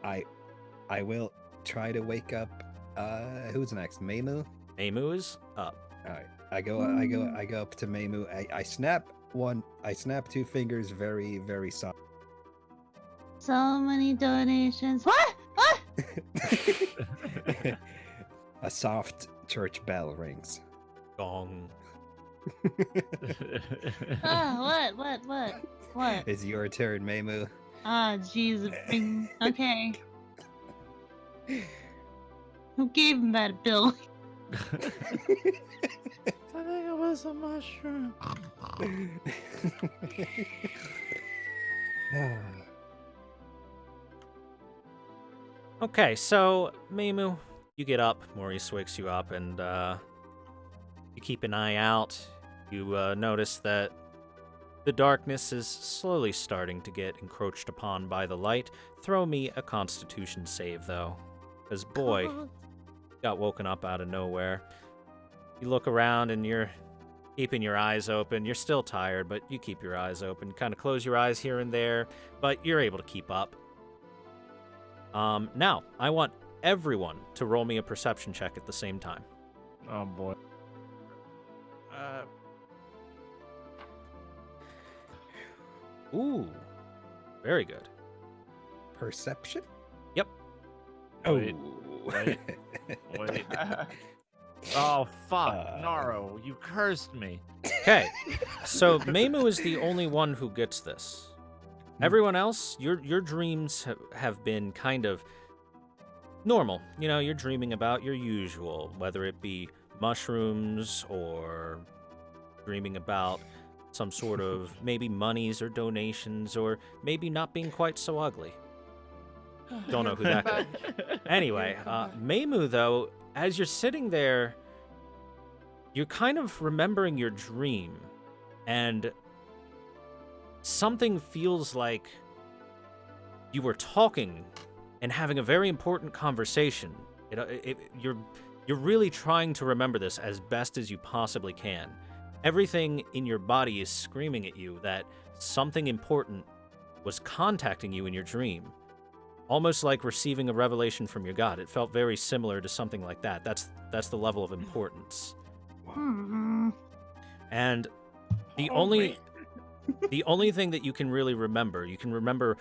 I will try to wake up. Who's next? Meimu. Meimu is up. All right. I go up to Meimu. I snap two fingers very, very soft. So many donations. What? What? A soft church bell rings. Gong. What? It's your turn, Meimu. Ah, jeez. Okay. Who gave him that bill? I think it was a mushroom. Okay, so Meimu, you get up. Maurice wakes you up, and you keep an eye out. You notice that the darkness is slowly starting to get encroached upon by the light. Throw me a Constitution save, though, because boy, got woken up out of nowhere. You look around, and you're keeping your eyes open. You're still tired, but you keep your eyes open. Kind of close your eyes here and there, but you're able to keep up. Now, I want everyone to roll me a perception check at the same time. Oh boy. Ooh, very good. Perception? Yep. Wait, Oh. Wait. Oh fuck, Naro, you cursed me. Okay, so Meimu is the only one who gets this. Everyone else, your dreams have been kind of normal. You know, you're dreaming about your usual, whether it be mushrooms or dreaming about some sort of maybe monies or donations or maybe not being quite so ugly. Don't know who that could be. Anyway, Meimu, though, as you're sitting there, you're kind of remembering your dream, and something feels like you were talking and having a very important conversation. You're really trying to remember this as best as you possibly can. Everything in your body is screaming at you that something important was contacting you in your dream. Almost like receiving a revelation from your god. It felt very similar to something like that. That's the level of importance. And the only thing that you can really remember, you can remember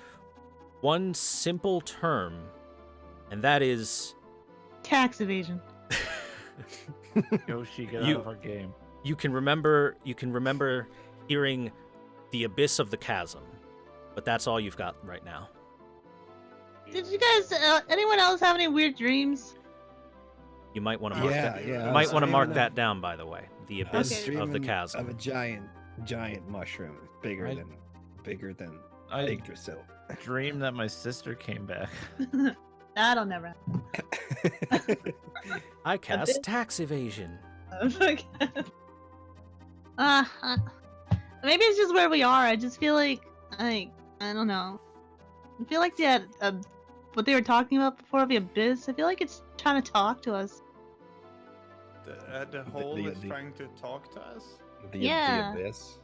one simple term, and that is Tax evasion. Yoshi, get out of our game. You can remember hearing the abyss of the chasm, but that's all you've got right now. Did you guys, anyone else have any weird dreams? You might want to mark that. Yeah. You might want to mark that down, by the way. The abyss Okay. of the chasm. Of a giant mushroom, bigger than I Yggdrasil. dreamed that my sister came back. That'll never happen. I cast bit- tax evasion. Maybe it's just where we are. I just feel like I don't know. I feel like that what they were talking about before, the abyss. I feel like it's trying to talk to us. The hole is the- trying to talk to us? The abyss.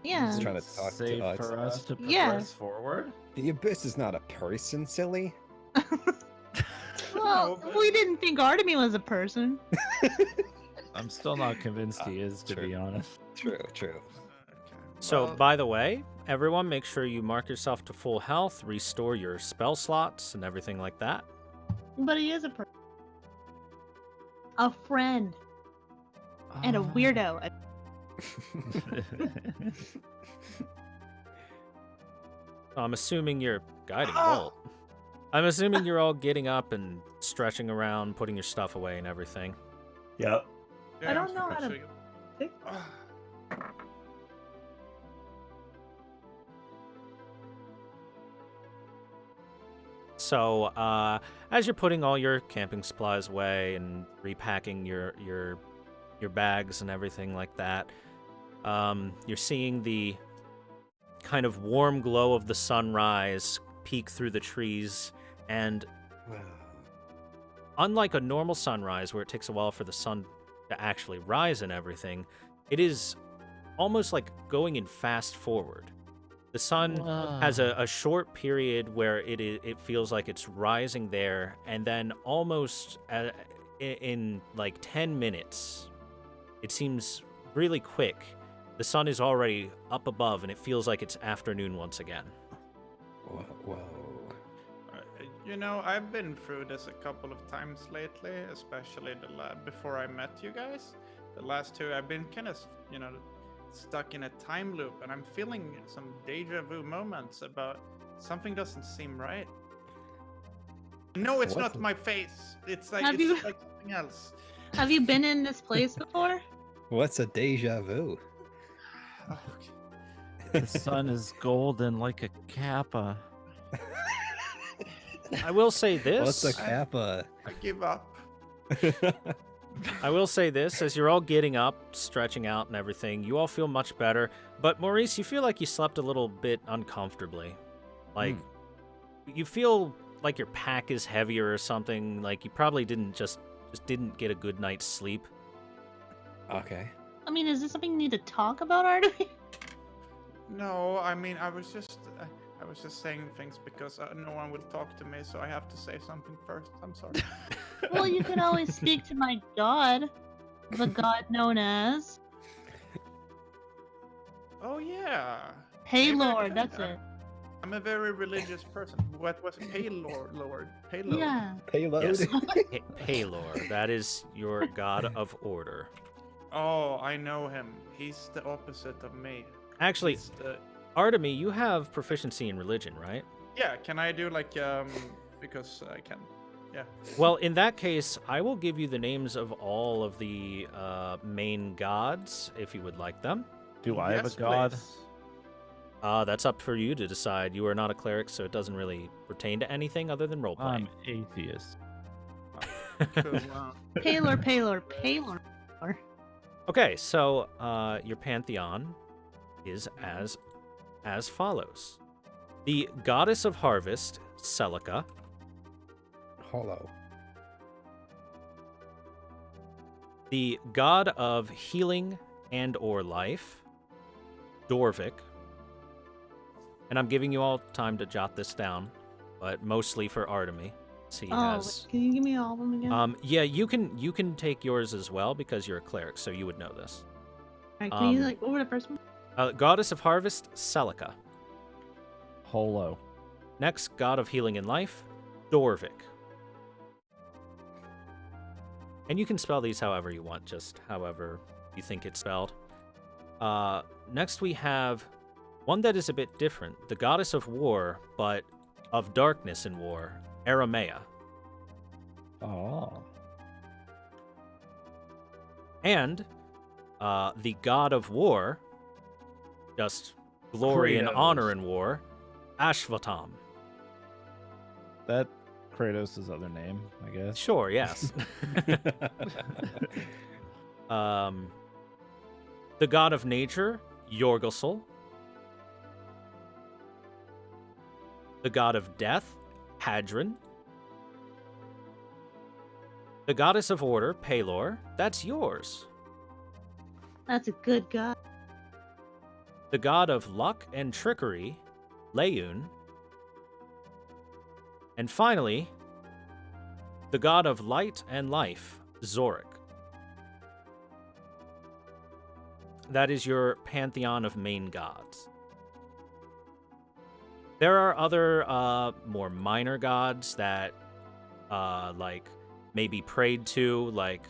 Yeah. It's trying to talk Safe to us. for us to Yeah. progress forward. The abyss is not a person, silly. Well, No, but- we didn't think Artemis was a person. I'm still not convinced he is, to True. be honest. True. Okay. So, Well, by the way, everyone, make sure you mark yourself to full health, restore your spell slots, and everything like that. But he is a person. A friend. And a weirdo. I'm assuming you're guiding Ah! bolt. I'm assuming you're all getting up and stretching around, putting your stuff away and everything. Yep. yeah, I don't I'm know how to scratching. pick- Ah. So, as you're putting all your camping supplies away and repacking your bags and everything like that, you're seeing the kind of warm glow of the sunrise peek through the trees, and unlike a normal sunrise where it takes a while for the sun to actually rise and everything, it is almost like going in fast forward. The sun has a short period where it feels like it's rising there, and then almost in like 10 minutes, it seems really quick. The sun is already up above, and it feels like it's afternoon once again. Whoa. You know, I've been through this a couple of times lately, especially before I met you guys. The last two, I've been kind of, stuck in a time loop, and I'm feeling some deja vu moments about something doesn't seem right. No, it's not my face. It's like it's like something else. Have you been in this place before? What's a deja vu? Oh, The sun is golden like a kappa. I will say this. What's a kappa? I give up. I will say this, as you're all getting up, stretching out and everything, you all feel much better. But Maurice, you feel like you slept a little bit uncomfortably. Like, you feel like your pack is heavier or something. Like you probably didn't just didn't get a good night's sleep. Okay. I mean, is this something you need to talk about, Artemis? No, I mean, I was just saying things because no one will talk to me, so I have to say something first. I'm sorry. Well, you can always speak to my god. The god known as... Oh, yeah. Paylord, that's it. I'm a very religious person. What was Paylord? Payload. Yeah. Payload? Yes, Paylor. That is your god of order. Oh, I know him. He's the opposite of me. Actually, He's the... Artemy, you have proficiency in religion, right? Yeah, can I do like because I can. Yeah. Well, in that case, I will give you the names of all of the main gods, if you would like them. Do I have Yes, a god? please. That's up for you to decide. You are not a cleric, so it doesn't really pertain to anything other than roleplaying. I'm atheist. Cool, wow. Paylor. Okay, so your pantheon is as follows. The goddess of harvest, Celica. Hollow. The god of healing and or life, Dorvik. And I'm giving you all time to jot this down, but mostly for Artemy. He has. Can you give me all of them again? Yeah, you can take yours as well because you're a cleric, so you would know this. Alright, can you what were the first one? Goddess of harvest, Celica. Holo. Next, god of healing and life, Dorvik. And you can spell these however you want, just however you think it's spelled. Next we have one that is a bit different, the goddess of war, but of darkness and war, Aramea. Oh. And the god of war, just glory and Kratos. honor in war, Ashvatam. That Kratos' other name, I guess. Sure, yes. The god of nature, Yorgosel. The god of death, Hadron. The goddess of order, Paylor. That's yours. That's a good god. The god of luck and trickery, Leun. And finally, the god of light and life, Zorik. That is your pantheon of main gods. There are other more minor gods that like may be prayed to, like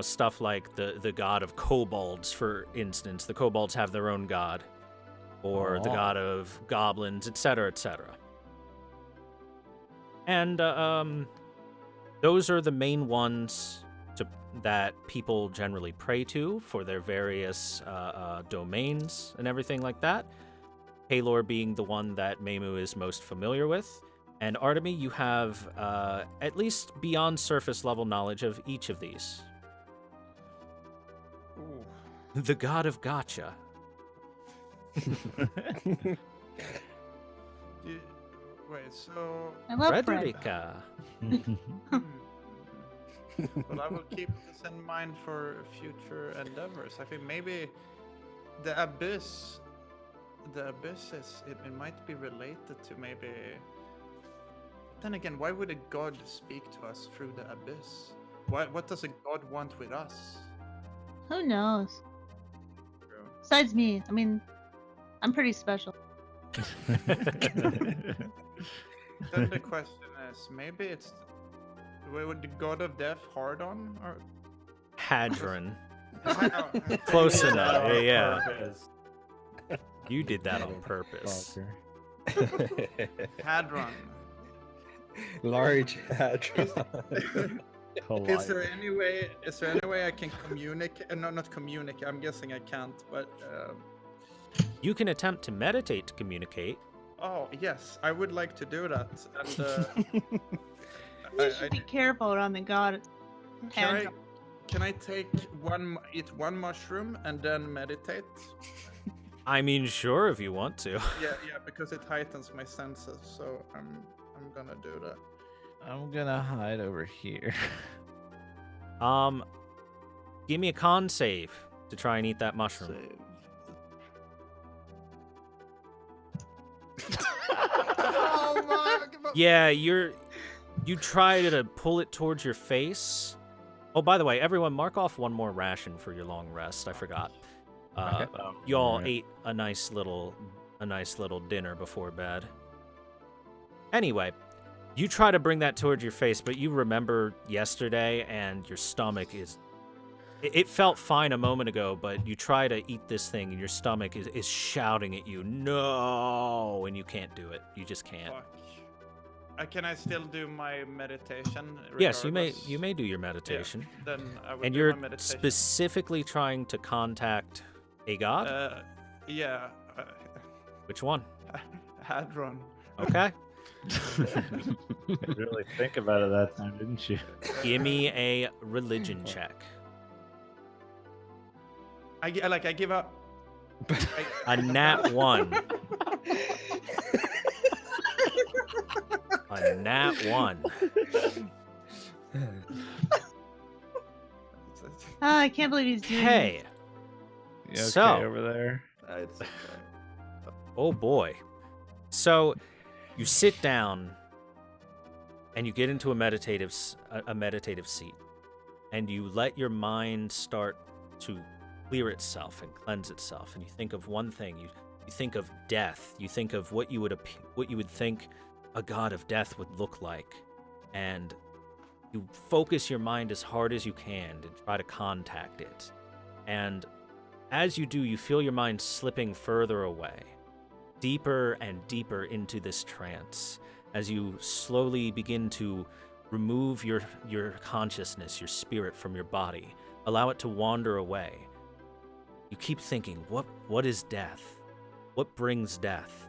stuff like the god of kobolds, for instance. The kobolds have their own god, or the god of goblins, etc., etc. And those are the main ones that people generally pray to for their various domains and everything like that. Paylor being the one that Memu is most familiar with. And Artemy, you have at least beyond surface level knowledge of each of these. Ooh. The god of gotcha, Wait, so I love bread. Frederica. well, I will keep this in mind for future endeavors. I think maybe the abyss is it might be related to maybe. Then again, why would a god speak to us through the abyss? What does a god want with us? Who knows? Besides me, I mean, I'm pretty special. Then the question is, maybe it's would the god of death hard on or Hadron. I Close know. enough. on Yeah. purpose. You did that on purpose. Hadron. Large hadron. Is there any way? Is there any way I can communicate? No, not communicate. I'm guessing I can't. But You can attempt to meditate to communicate. oh yes, I would like to do that. And You should be careful around the god. can I take eat one mushroom and then meditate? I mean, sure, if you want to. Yeah, because it heightens my senses. So I'm gonna do that. I'm gonna hide over here. Give me a con save to try and eat that mushroom. Oh my! Yeah, you try to pull it towards your face. Oh, by the way, everyone, mark off one more ration for your long rest. I forgot. You all ate a nice little dinner before bed. Anyway, you try to bring that towards your face, but you remember yesterday, and your stomach is. It felt fine a moment ago, but you try to eat this thing, and your stomach is shouting at you, "No!" and you can't do it. You just can't. Fuck. Can I still do my meditation? Yes, regardless? you may do your meditation. Yeah, then I will And do you're my meditation. specifically trying to contact a god? Yeah. Which one? Hadron. Okay. Really think about it that time, didn't you? Give me a religion check. I give up. A nat 1. A nat 1. I can't believe he's doing Hey. You okay So- over there? It's okay. Oh boy. So you sit down and you get into a meditative seat, and you let your mind start to clear itself and cleanse itself, and you think of one thing. You think of death. You think of what you would think a god of death would look like, and you focus your mind as hard as you can and try to contact it. And as you do, you feel your mind slipping further away, deeper and deeper into this trance, as you slowly begin to remove your consciousness, your spirit from your body, allow it to wander away. You keep thinking, what is death? What brings death?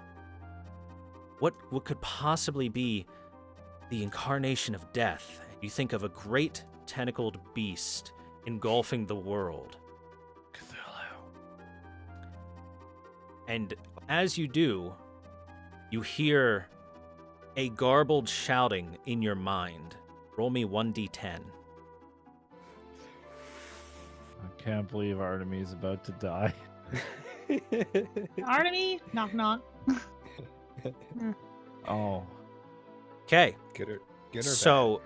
What could possibly be the incarnation of death? You think of a great tentacled beast engulfing the world. And as you do, you hear a garbled shouting in your mind. Roll me 1d10. I can't believe Artemis is about to die. Artemis? Knock knock. Oh. Okay. Good or bad? So,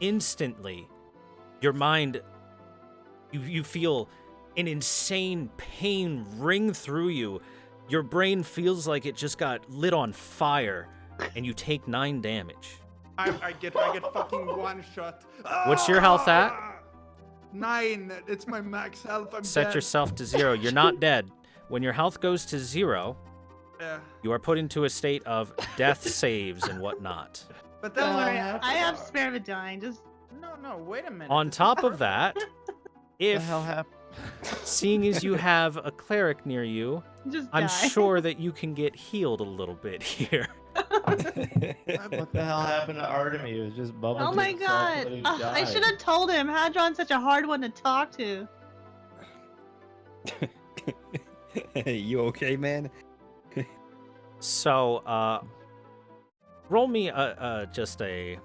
instantly, your mind, you feel an insane pain ring through you. Your brain feels like it just got lit on fire, and you take 9 damage. I get fucking one shot. What's your health at? 9. It's my max health. I'm Set dead. yourself to 0. You're not dead. When your health goes to 0, Yeah. you are put into a state of death saves and whatnot. But that's Sorry, not I have spare of a dying. Just No, wait a minute. On This is top of perfect. that, What if the hell happened? seeing as you have a cleric near you, I'm die. sure that you can get healed a little bit here. What the hell happened to Artemis? He was just bubbling. Oh to my himself god! and he I died. should have told him. Hadron's such a hard one to talk to. You okay, man? So, roll me just a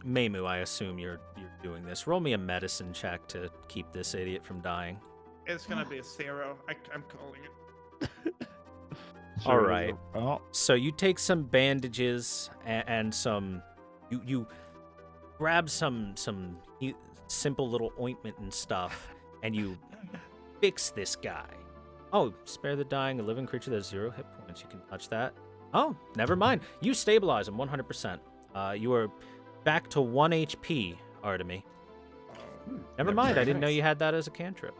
Meimu. I assume you're doing this. Roll me a medicine check to keep this idiot from dying. It's gonna be a 0. I'm calling it. All right. Oh, So you take some bandages and some, you grab some simple little ointment and stuff, and you fix this guy. Oh, spare the dying, a living creature that has 0 hit points. You can touch that. Oh, never mind. You stabilize him 100%. You are back to 1 HP, Artemy. Never mind. I didn't know you had that as a cantrip.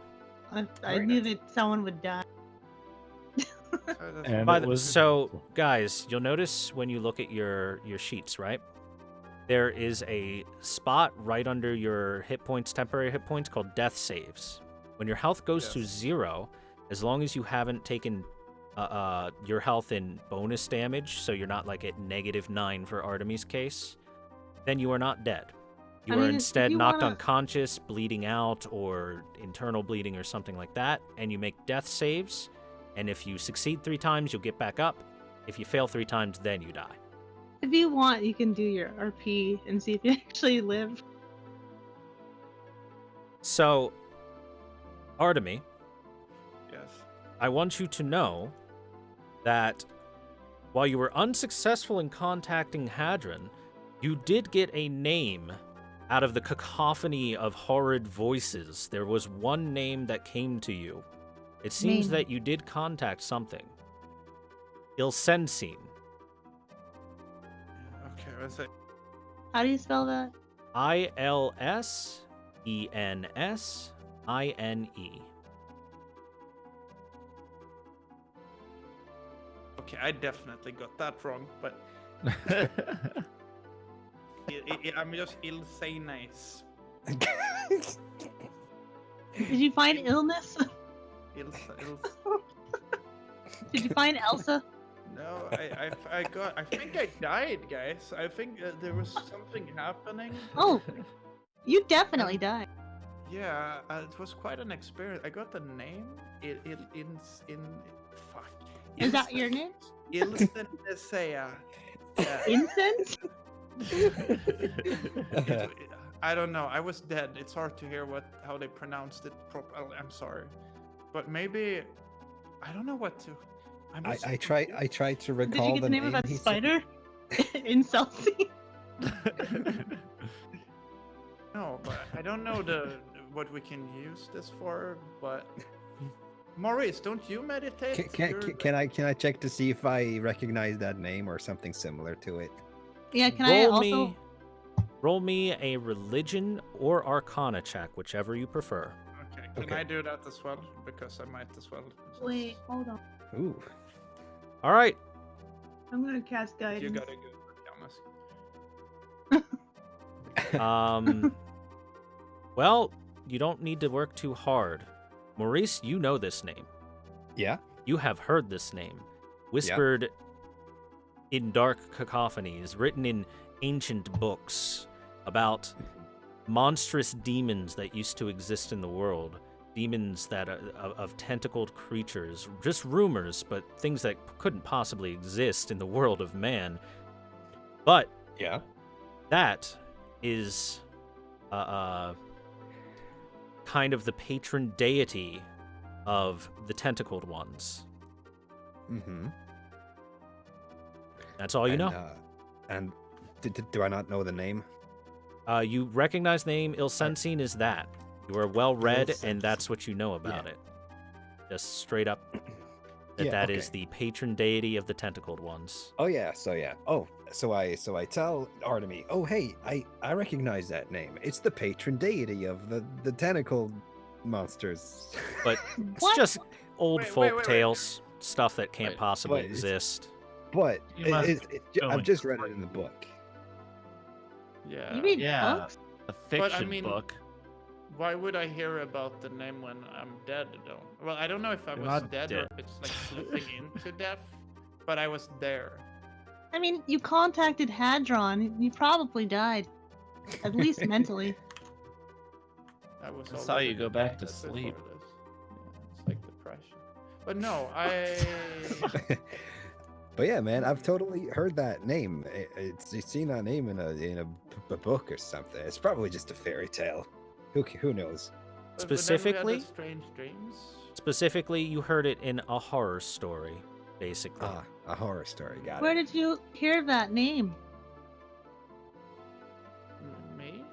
I knew that someone would die. and By it the, was so, guys, you'll notice when you look at your sheets, right? There is a spot right under your hit points, temporary hit points, called death saves. When your health goes to 0, as long as you haven't taken your health in bonus damage, so you're not like at -9 for Artemy's case, then you are not dead. You I are mean, if instead you knocked wanna- unconscious, bleeding out, or internal bleeding or something like that, and you make death saves, and if you succeed 3 times, you'll get back up. If you fail 3 times, then you die. If you want, you can do your RP and see if you actually live. So, Artemy, Yes. I want you to know that while you were unsuccessful in contacting Hadron, you did get a name out of the cacophony of horrid voices. There was one name that came to you. It seems Name. that you did contact something. Ilsensine. Okay, let's say. How do you spell that? Ilsensine. Okay, I definitely got that wrong, but I'm just insane nice. Did you find illness? Did you find Elsa? No, I think I died, guys. I think there was something happening. Oh, you definitely died. Yeah, it was quite an experience. I got the name. Fuck. Is that your name? Ilsenesea. Incense? I don't know. I was dead. It's hard to hear how they pronounced it properly. I'm sorry, but maybe I don't know what to. I tried to Did recall you get the name of that he said. spider? Incelsi? No, but I don't know what we can use this for. But Maurice, don't you meditate? Can I check to see if I recognize that name or something similar to it? Yeah, can I also... Roll me a religion or arcana check, whichever you prefer. Okay, can Okay. I do that as well? Because I might as well. Wait, hold on. Ooh. All right. I'm gonna cast guidance. You gotta go, Thomas. Well, you don't need to work too hard. Maurice, you know this name. Yeah. You have heard this name. Whispered in dark cacophonies, written in ancient books about monstrous demons that used to exist in the world. Demons that are of tentacled creatures. Just rumors, but things that couldn't possibly exist in the world of man. But Yeah. that is kind of the patron deity of the tentacled ones. Mm-hmm. That's all you know. And do I not know the name? You recognize the name Ilsensine is that. You are well read, and that's what you know about Yeah. it. Just straight up that Yeah, that is okay. the patron deity of the tentacled ones. Oh yeah, Oh, so I tell Artemy, oh hey, I recognize that name. It's the patron deity of the tentacle monsters. But it's What? just old Wait, folk wait. tales, stuff that can't Wait, possibly but it's- exist. But You must go I've and just read it find in the it. book. Yeah. You read Yeah. books? A fiction mean- book. Why would I hear about the name when I'm dead, though? Well, I don't know if I You're was not dead, dead. or if it's like slipping into death, but I was there. I mean, you contacted Hadron. You probably died. At least mentally. I was I saw already you go back to dead before sleep. this. Yeah, it's like depression. But no, I. But yeah, man, I've totally heard that name. It's seen that name in a book or something. It's probably just a fairy tale. Who knows? But then we had the Specifically, strange dreams. you heard it in a horror story, basically. Ah, a horror story. Got Where it. did you hear that name? Me?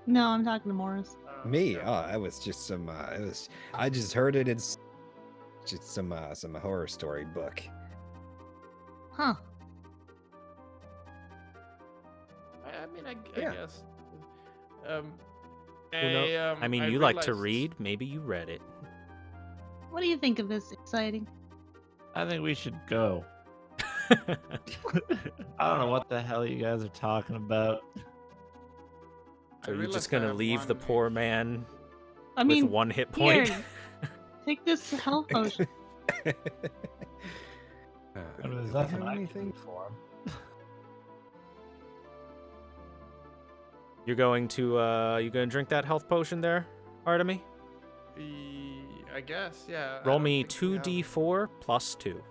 No, I'm talking to Morris. Me? Okay. Oh, it was just some. I just heard it in just some horror story book. Huh. I mean, I Yeah. guess. Who know- I mean, you like to read. Maybe you read it. What do you think of this? Exciting. I think we should go. I don't know what the hell you guys are talking about. So you're realized just I gonna have leave the one- poor man I with mean, 1 hit point? here, take this health potion. I mean, there's Do we nothing have I can anything? do for him. You're going to drink that health potion there, Artemy? I guess, yeah. I Roll don't me think we have- 2d4 plus 2.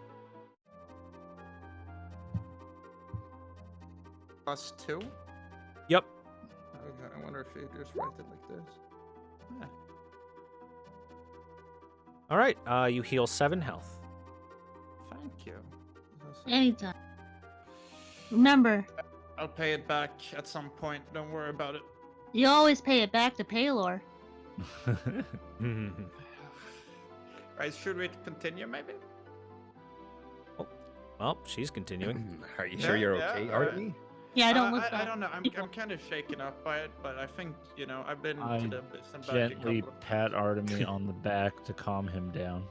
Plus 2? Yep. Okay, I wonder if you just write it like this. Yeah. All right. You heal 7 health. Thank you. Anytime. Remember, I'll pay it back at some point. Don't worry about it. you always pay it back to Paylor. Right, should we continue maybe? Well, she's continuing. Are you Yeah, sure you're yeah, okay, all right. Artemy? Yeah, I don't look I back. don't know. I'm People. kind of shaken up by it, but I think, I've been I to the abyss and back a Gently couple of pat Artemy on the back to calm him down.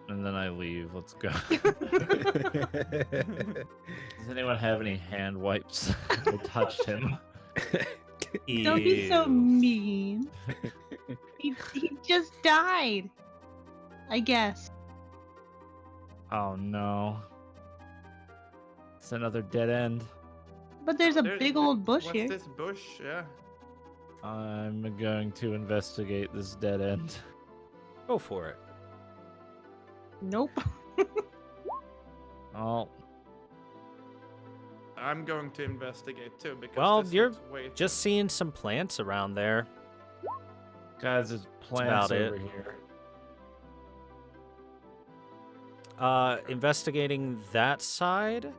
And then I leave. Let's go. Does anyone have any hand wipes? I touched him. Don't be so Ew. mean. he just died. I guess. Oh no. It's another dead end. But there's a There- big old bush What's here. this bush? Yeah. I'm going to investigate this dead end. Go for it. Nope. Oh, I'm going to investigate too because Well, this you're looks way Just seeing some plants around there. guys, there's plants about it. over here. Investigating that side,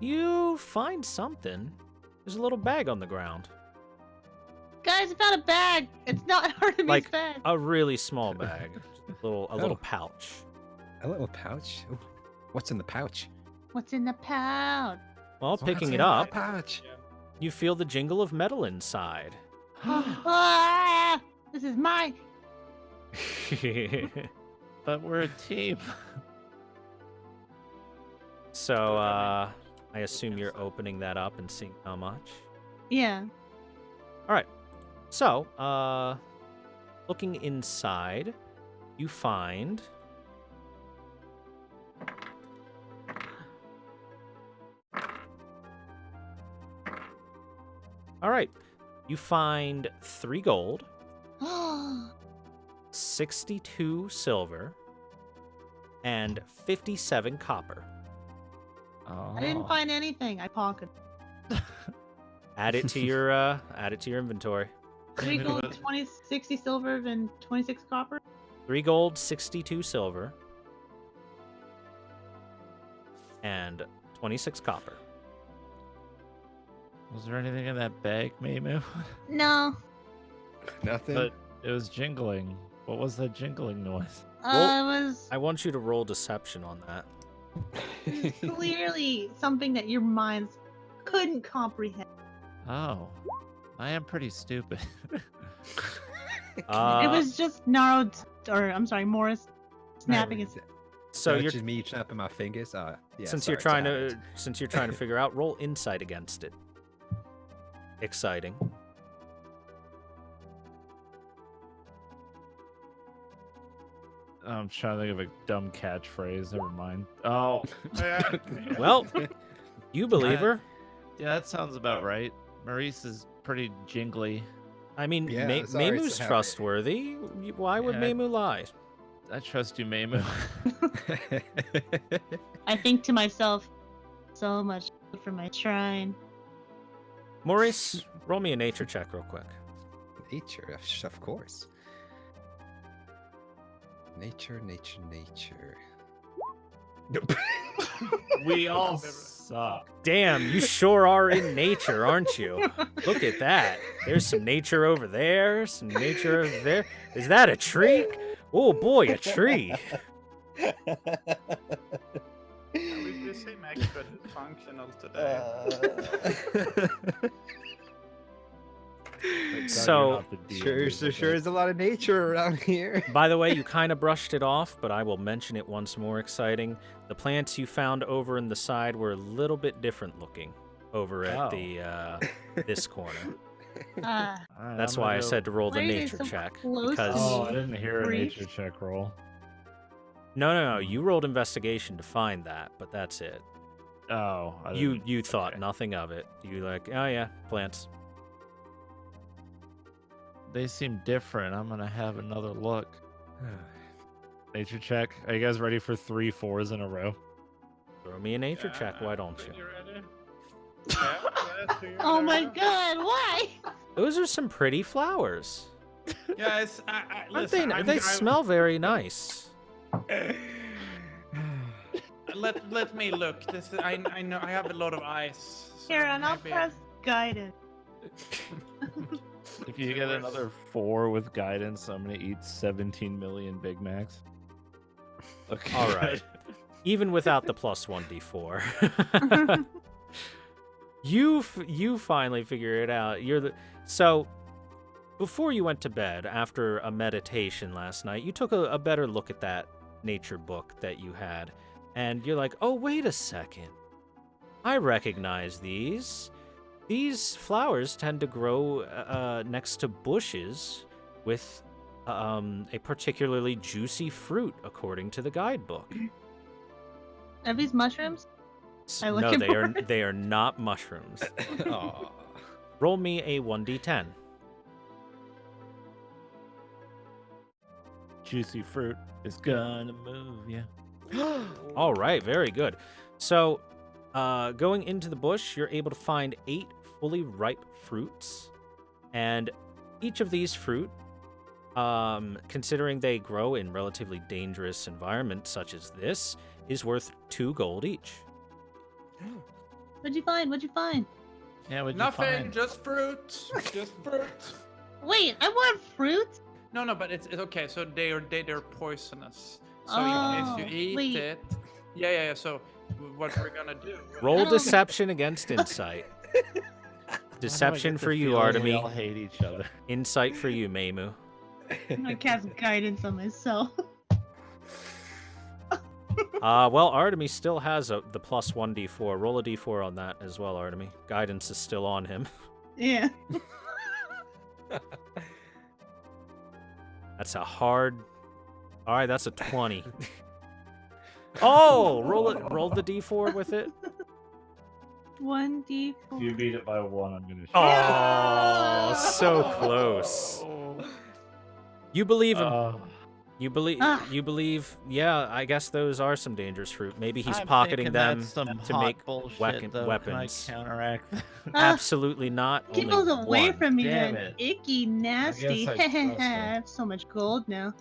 you find something. There's a little bag on the ground. Guys, I found a bag. It's not Artemis' Like bag. a really small bag. a little Oh. pouch. A little pouch. Ooh, what's in the pouch? What's in the pouch? Well, What's picking in it the up, pouch. you feel the jingle of metal inside. Ah, this is mine. But we're a team. So, I assume you're opening that up and seeing how much. Yeah. So, looking inside, you find All right. You find 3 gold, 62 silver, and 57 copper. Oh. I didn't find anything. I pocketed. Add it to your inventory. 3 gold, 60 silver, and 26 copper. 3 gold, 62 silver, and 26 copper. Was there anything in that bag, Mimu? No. Nothing. But it was jingling. What was that jingling noise? Well, It was I want you to roll deception on that. clearly something that your minds couldn't comprehend. Oh, I am pretty stupid. It was just Morris snapping his. so That's you're just me snapping my fingers. Yeah, since sorry, you're trying it's to figure out, roll insight against it. Exciting. I'm trying to think of a dumb catchphrase. Never mind. Oh, Yeah. Well, you believe her. yeah, that sounds about right. Maurice is pretty jingly. I mean, Yeah, sorry, Meimu's sorry. trustworthy. Why would Yeah. Meimu lie? I trust you, Meimu. I think to myself, so much for my shrine. Maurice, roll me a nature check real quick. Nature, of course. Nature. We all suck. Damn, you sure are in nature, aren't you? Look at that. There's some nature over there, some nature over there. Is that a tree? Oh boy, a tree. We seem extra dysfunctional today. So, Sure, there's a lot of nature around here. by the way, you kind of brushed it off, but I will mention it once more. Exciting. The plants you found over in the side were a little bit different looking over at the this corner. That's why I said to roll the Why are they nature so check close to because Oh, I didn't hear a Brief. nature check roll. no, you rolled investigation to find that, but that's it. Oh, I You didn't- thought okay. nothing of it. You like, oh yeah, plants. They seem different. I'm gonna have another look. Nature check. Are you guys ready for 3 4s in a row? Throw me a nature check, why don't When you? you're ready. Yeah, so you're Oh my ready. god, why? Those are some pretty flowers. Guys, Aren't listen, they smell very nice. Let me look. This is, I know I have a lot of eyes. So Here, and I'll maybe- press guidance. If you get another 4 with guidance, I'm gonna eat 17 million Big Macs. Okay. All right. Even without the plus 1d4. You finally figure it out. So before you went to bed after a meditation last night, you took a better look at that nature book that you had, and you're like, "Oh, wait a second. I recognize these. These flowers tend to grow next to bushes with a particularly juicy fruit, according to the guidebook." Are these mushrooms? I No, looking they are for it? they are not mushrooms. Aw. Roll me a 1d10. Juicy fruit is gonna move you. All right, very good. So, going into the bush, you're able to find 8 fully ripe fruits, and each of these fruit, considering they grow in relatively dangerous environments such as this, is worth 2 gold each. What'd you find? What'd you find? Yeah, what'd you Nothing, find? just fruit. Just fruit. Wait, I want fruit? No, but it's okay. So they're poisonous. So Oh, in case you eat wait. it, yeah. So what we're gonna do? Roll don't- deception against insight. Why do I Deception get the for you, feeling we Artemy. all hate each other. Insight for you, Meimu. I'm gonna cast guidance on myself. Well, Artemy still has the plus 1d4. Roll a d4 on that as well, Artemy. Guidance is still on him. Yeah. That's a hard. All right, that's a 20. Oh, roll the d4 with it. 1d4. If you beat it by 1, I'm gonna shoot. Oh, so close. You believe him. You believe. Ah. You believe. Yeah, I guess those are some dangerous fruit. Maybe he's I'm pocketing thinking them that's some to hot make bullshit, though. weapons. Can I counteract that? Absolutely not. Keep Only those away one. from me, Damn then. it. Icky, nasty. I trust I her. have so much gold now.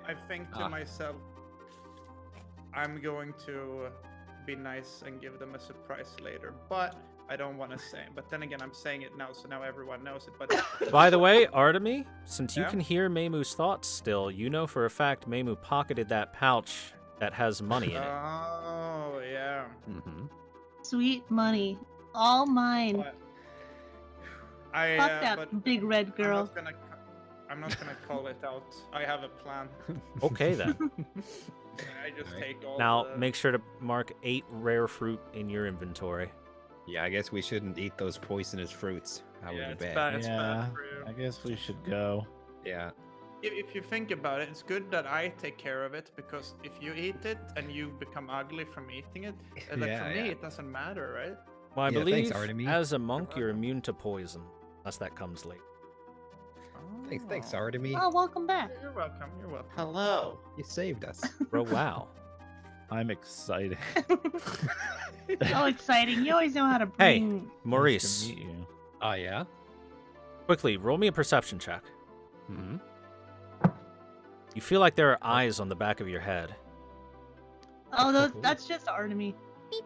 I think to myself, I'm going to be nice and give them a surprise later, but I don't want to say. But then again, I'm saying it now, so now everyone knows it. But By the way, Artemy, since you Yeah? can hear Meimu's thoughts still, you know for a fact Meimu pocketed that pouch that has money in it. oh yeah. Mhm. Sweet money. All mine. But I Fuck that but big red girl. I'm not gonna call it out. I have a plan. Okay then. I just Alright. take all. Now the... make sure to mark 8 rare fruit in your inventory. Yeah, I guess we shouldn't eat those poisonous fruits. That would Yeah, be it's bad. bad. It's Yeah, bad for you. I guess we should go. Yeah. If you think about it, it's good that I take care of it because if you eat it and you become ugly from eating it, like Yeah, for me yeah. it doesn't matter, right? Well, I Yeah, believe thanks, Artemis. as a monk, you're immune to poison, unless that comes late. Thanks, Oh. Artemis. Oh, welcome back. You're welcome. You're welcome. Hello. You saved us. Bro, wow. I'm excited. So exciting. You always know how to Hey, bring. Nice Maurice, to meet you. Oh yeah. quickly, roll me a perception check. Hmm. You feel like there are eyes on the back of your head. Oh, that's just Artemis.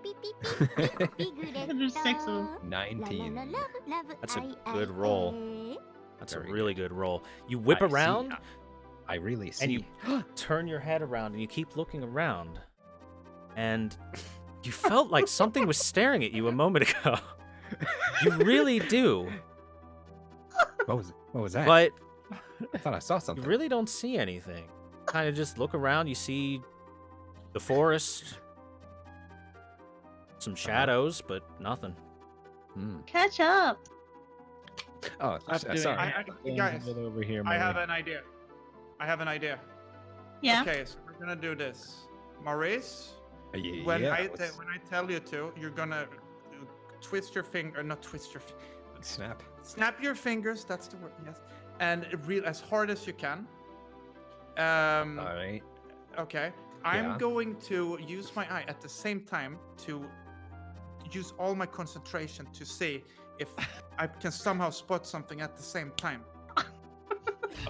Mm-hmm. There's 6 of them. 19. That's a good roll. That's a Very really good roll. You whip I see. around I really see. and you turn your head around and you keep looking around. And you felt like something was staring at you a moment ago. You really do. What was that? But I thought I saw you something. really don't see anything. Kind of just look around, you see the forest, some shadows, but nothing. Hmm. Catch up. Oh, Stop doing sorry. Guys, Get over here, I have Murray. an idea. I have an idea. Yeah. Okay, so we're gonna do this. Maurice, Yeah, when yeah, I let's when I tell you to, you're gonna twist your finger, not twist your, snap. snap your fingers. That's the word. Yes, and as hard as you can. All right. Okay. I'm Yeah. going to use my eye at the same time to use all my concentration to see if I can somehow spot something at the same time.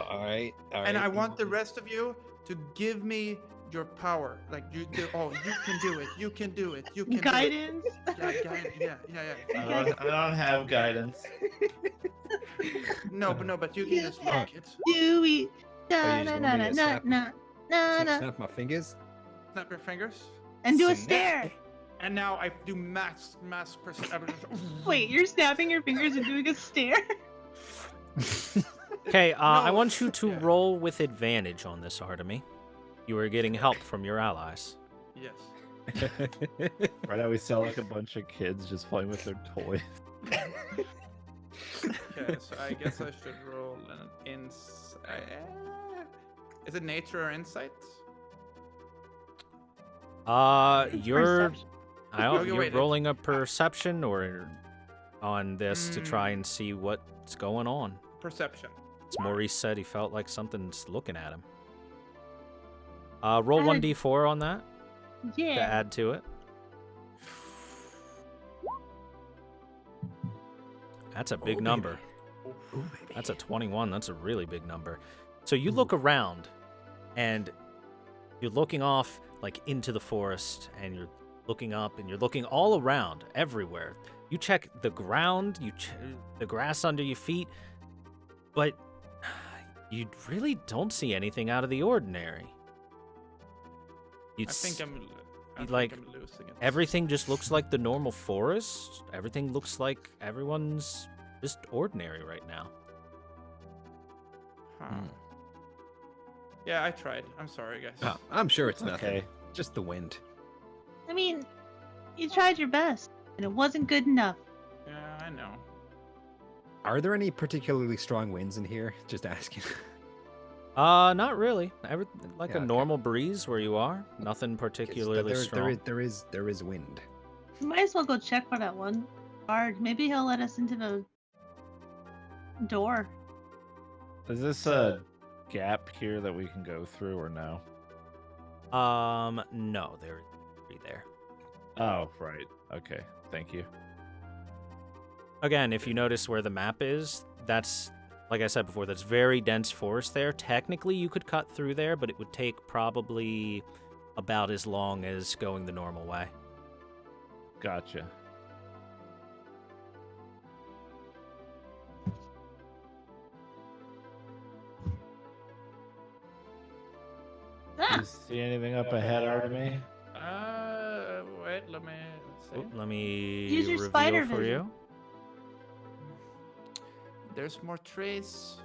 All right. And I want the rest of you to give me your power. Like you do. Oh, you can do it. You can do it. You can Guidance. do it. Yeah. I don't have guidance. No, but you can just look. It's Do we? you Na just na want na me to na snap- na na na. Snap my fingers. snap your fingers. And do a Snap. stare. And now I do mass perception. Wait, you're snapping your fingers and doing a stare? Okay, I No, want you to yeah. roll with advantage on this, Artemis. You are getting help from your allies. Yes. Right now, we sound like a bunch of kids just playing with their toys. Okay, so I guess I should roll an insight. Is it nature or insight? You're Perception. Okay, you're wait, rolling a perception or on this to try Mm. and see what's going on. Perception. As Maurice said, he felt like something's looking at him. Roll I- 1d4 on that to Yeah. add to it. That's a big baby. number. Ooh, baby. That's a 21. That's a really big number. So you look around and you're looking off like into the forest and you're looking up and you're looking all around everywhere. You check the ground, the grass under your feet, but you really don't see anything out of the ordinary. I think I'm like, losing it. everything just looks like the normal forest. Everything looks like everyone's just ordinary right now. Huh. Hmm. Yeah, I tried. I'm sorry, guys. Oh, I'm sure it's nothing. Okay. Just the wind. I mean, you tried your best, and it wasn't good enough. Yeah, I know. Are there any particularly strong winds in here? Just asking. Not really. Like Yeah, a okay. normal breeze where you are. Nothing 'Cause particularly strong. there is wind. We might as well go check for that one guard. Maybe he'll let us into the door. Is this a gap here that we can go through or no? No, there's three there. Oh, right. Okay. Thank you. Again, if you notice where the map is, that's, like I said before, that's very dense forest there. Technically, you could cut through there, but it would take probably about as long as going the normal way. Gotcha. Do Ah! you see anything up ahead, Artemis? Wait, let me see. Oop, let me Use your reveal spider for vision. you. There's more trees.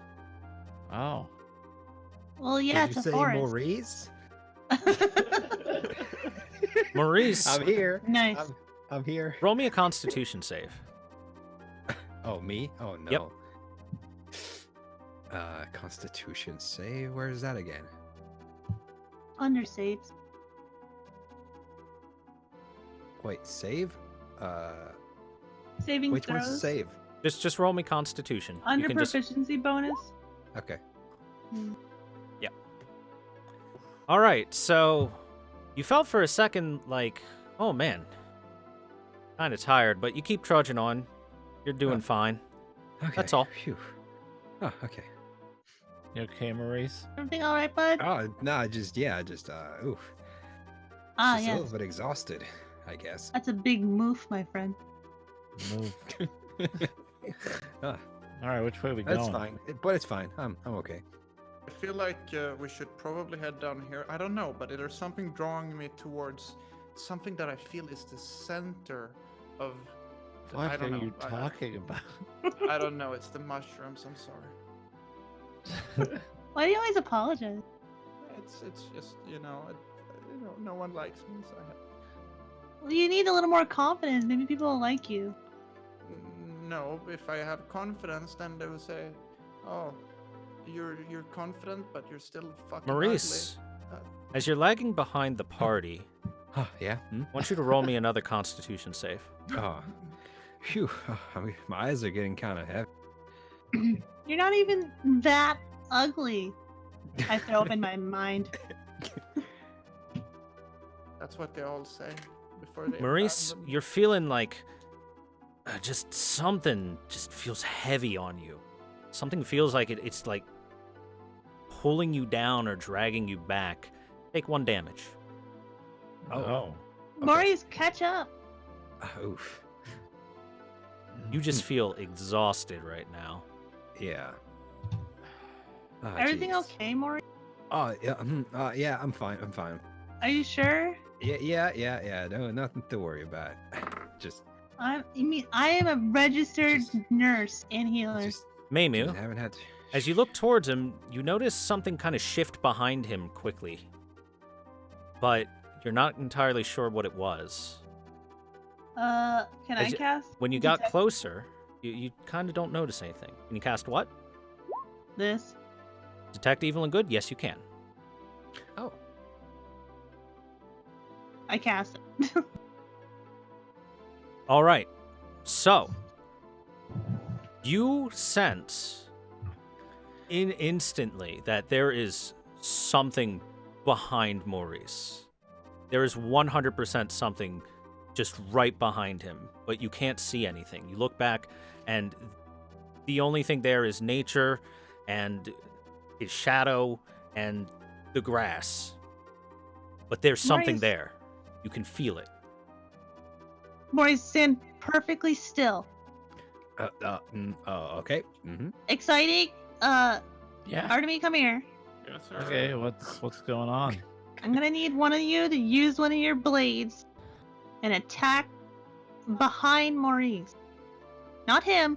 Oh. Well, yeah, Did it's you a say forest. Maurice? Maurice, I'm here. Nice. I'm here. roll me a Constitution save. Oh, me? Oh no. Yep. Constitution save. Where is that again? Under saves. Wait, save? Saving Which one's the throws. save? Just roll me Constitution. Under you can just proficiency bonus. Okay. All right, so you felt for a second like, oh man, kind of tired, but you keep trudging on. You're doing fine. Okay. That's all. Phew. Oh, okay. You okay, Maurice? Everything all right, bud? Oh, no, oof. Just Ah, a yes. little bit exhausted, I guess. That's a big move, my friend. Move. Ah, All right, which way are we that's going? fine. But it's fine. I'm okay. I feel like we should probably head down here. I don't know, but there's something drawing me towards something that I feel is the center of. What I are don't know. you talking about? I don't know. It's the mushrooms. I'm sorry. Why do you always apologize? It's just no one likes me, so Well, you need a little more confidence. Maybe people will like you. no. If I have confidence, then they will say, "Oh, you're confident, but you're still fucking Maurice, ugly." as you're lagging behind the party, Oh, yeah. I want you to roll me another Constitution save. Oh, phew. Oh, I mean, my eyes are getting kind of heavy. You're not even that ugly. I throw up in my mind. That's what they all say before they. Maurice, abandon. you're feeling like just something just feels heavy on you. Something feels like it's like pulling you down or dragging you back. Take 1 damage. Oh. Okay. Maurice, catch up. Oof. You just feel exhausted right now. Yeah. Oh, Everything jeez. okay, Maurice? Oh, yeah. Yeah, I'm fine. I'm fine. Are you sure? Yeah. No, nothing to worry about. Just, I am a registered nurse and healer. just Meimu, haven't had. as you look towards him, you notice something kind of shift behind him quickly. But you're not entirely sure what it was. Can I As you- cast? When you got detect closer, you kind of don't notice anything. Can you cast what? this? Detect evil and good? Yes, you can. Oh. I cast it. All right. So, you sense instantly that there is something behind Maurice. There is 100% something just right behind him, but you can't see anything. You look back, and the only thing there is nature and his shadow and the grass. But there's something Maurice. there. You can feel it. Maurice, stand perfectly still. Okay. Mm-hmm. Exciting? Yeah. Artemy, come here. Yes, sir. Okay, what's going on? I'm gonna need one of you to use one of your blades and attack behind Maurice. Not him.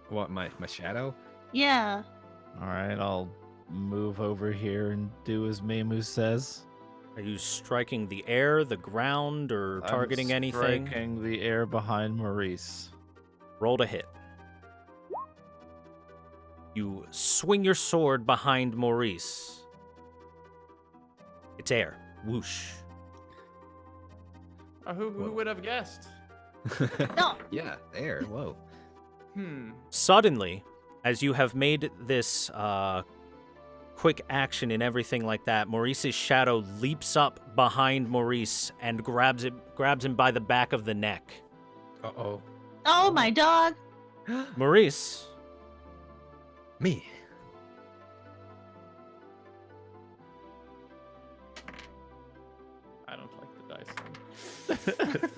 What, my shadow? Yeah. All right, I'll move over here and do as Meimu says. Are you striking the air, the ground, or targeting I'm anything? striking the air behind Maurice. Roll to hit. You swing your sword behind Maurice. It's air. Whoosh. Who Whoa. would have guessed? No. Yeah, there. Whoa. Suddenly, as you have made this quick action and everything like that, Maurice's shadow leaps up behind Maurice and grabs him by the back of the neck. Uh-oh. Oh, my dog. Maurice, Me. I don't like the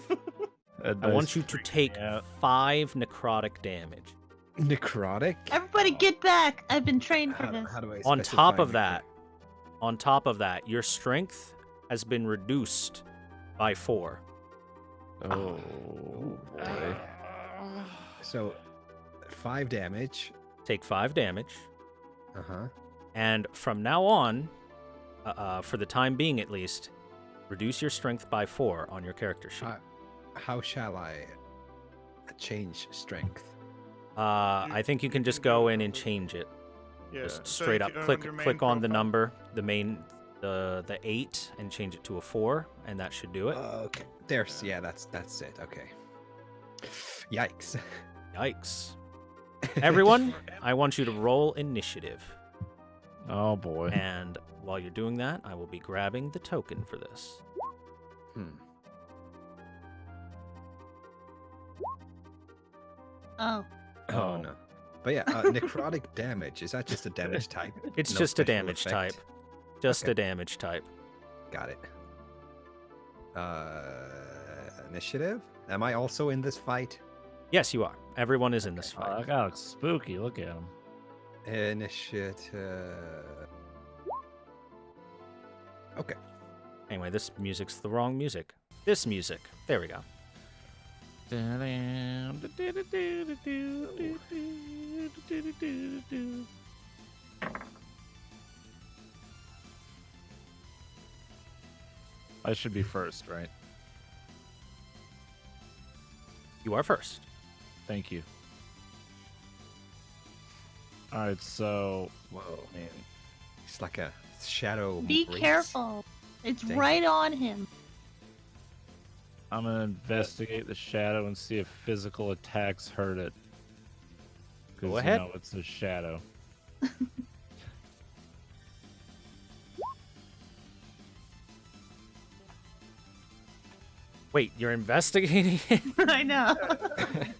dice. I want you to take Yeah. 5 necrotic damage. Necrotic? Everybody get back. I've been trained for How, this. how do I On specify top of necrotic? that, your strength has been reduced by 4. Oh boy. So, 5 damage. Take 5 damage, Uh-huh. and from now on, for the time being at least, reduce your strength by 4 on your character sheet. How shall I change strength? I think you can just go in and change it. Yeah, Just so straight if up you click your main click on the profile- number, the 8, and change it to a 4, and that should do it. Okay. There's yeah, that's it. Okay. Yikes. Yikes. Everyone, I want you to roll initiative. Oh boy. And while you're doing that, I will be grabbing the token for this. Oh. Oh no. But yeah, necrotic damage. Is that just a damage type? It's No just a special damage effect? type. Just Okay. a damage type. Got it. Initiative? Am I also in this fight? Yes, you are. Everyone is in this Oh, fight. that guy looks spooky. Look at him. Initiative. Okay. Anyway, this music's the wrong music. This music. There we go. I should be first, right? You are first. Thank you. All right, so Whoa, man. It's like a shadow. Be race. careful. It's Dang. right on him. I'm gonna investigate the shadow and see if physical attacks hurt it. 'Cause, Go ahead. You know, it's a shadow. Wait, you're investigating it? I know.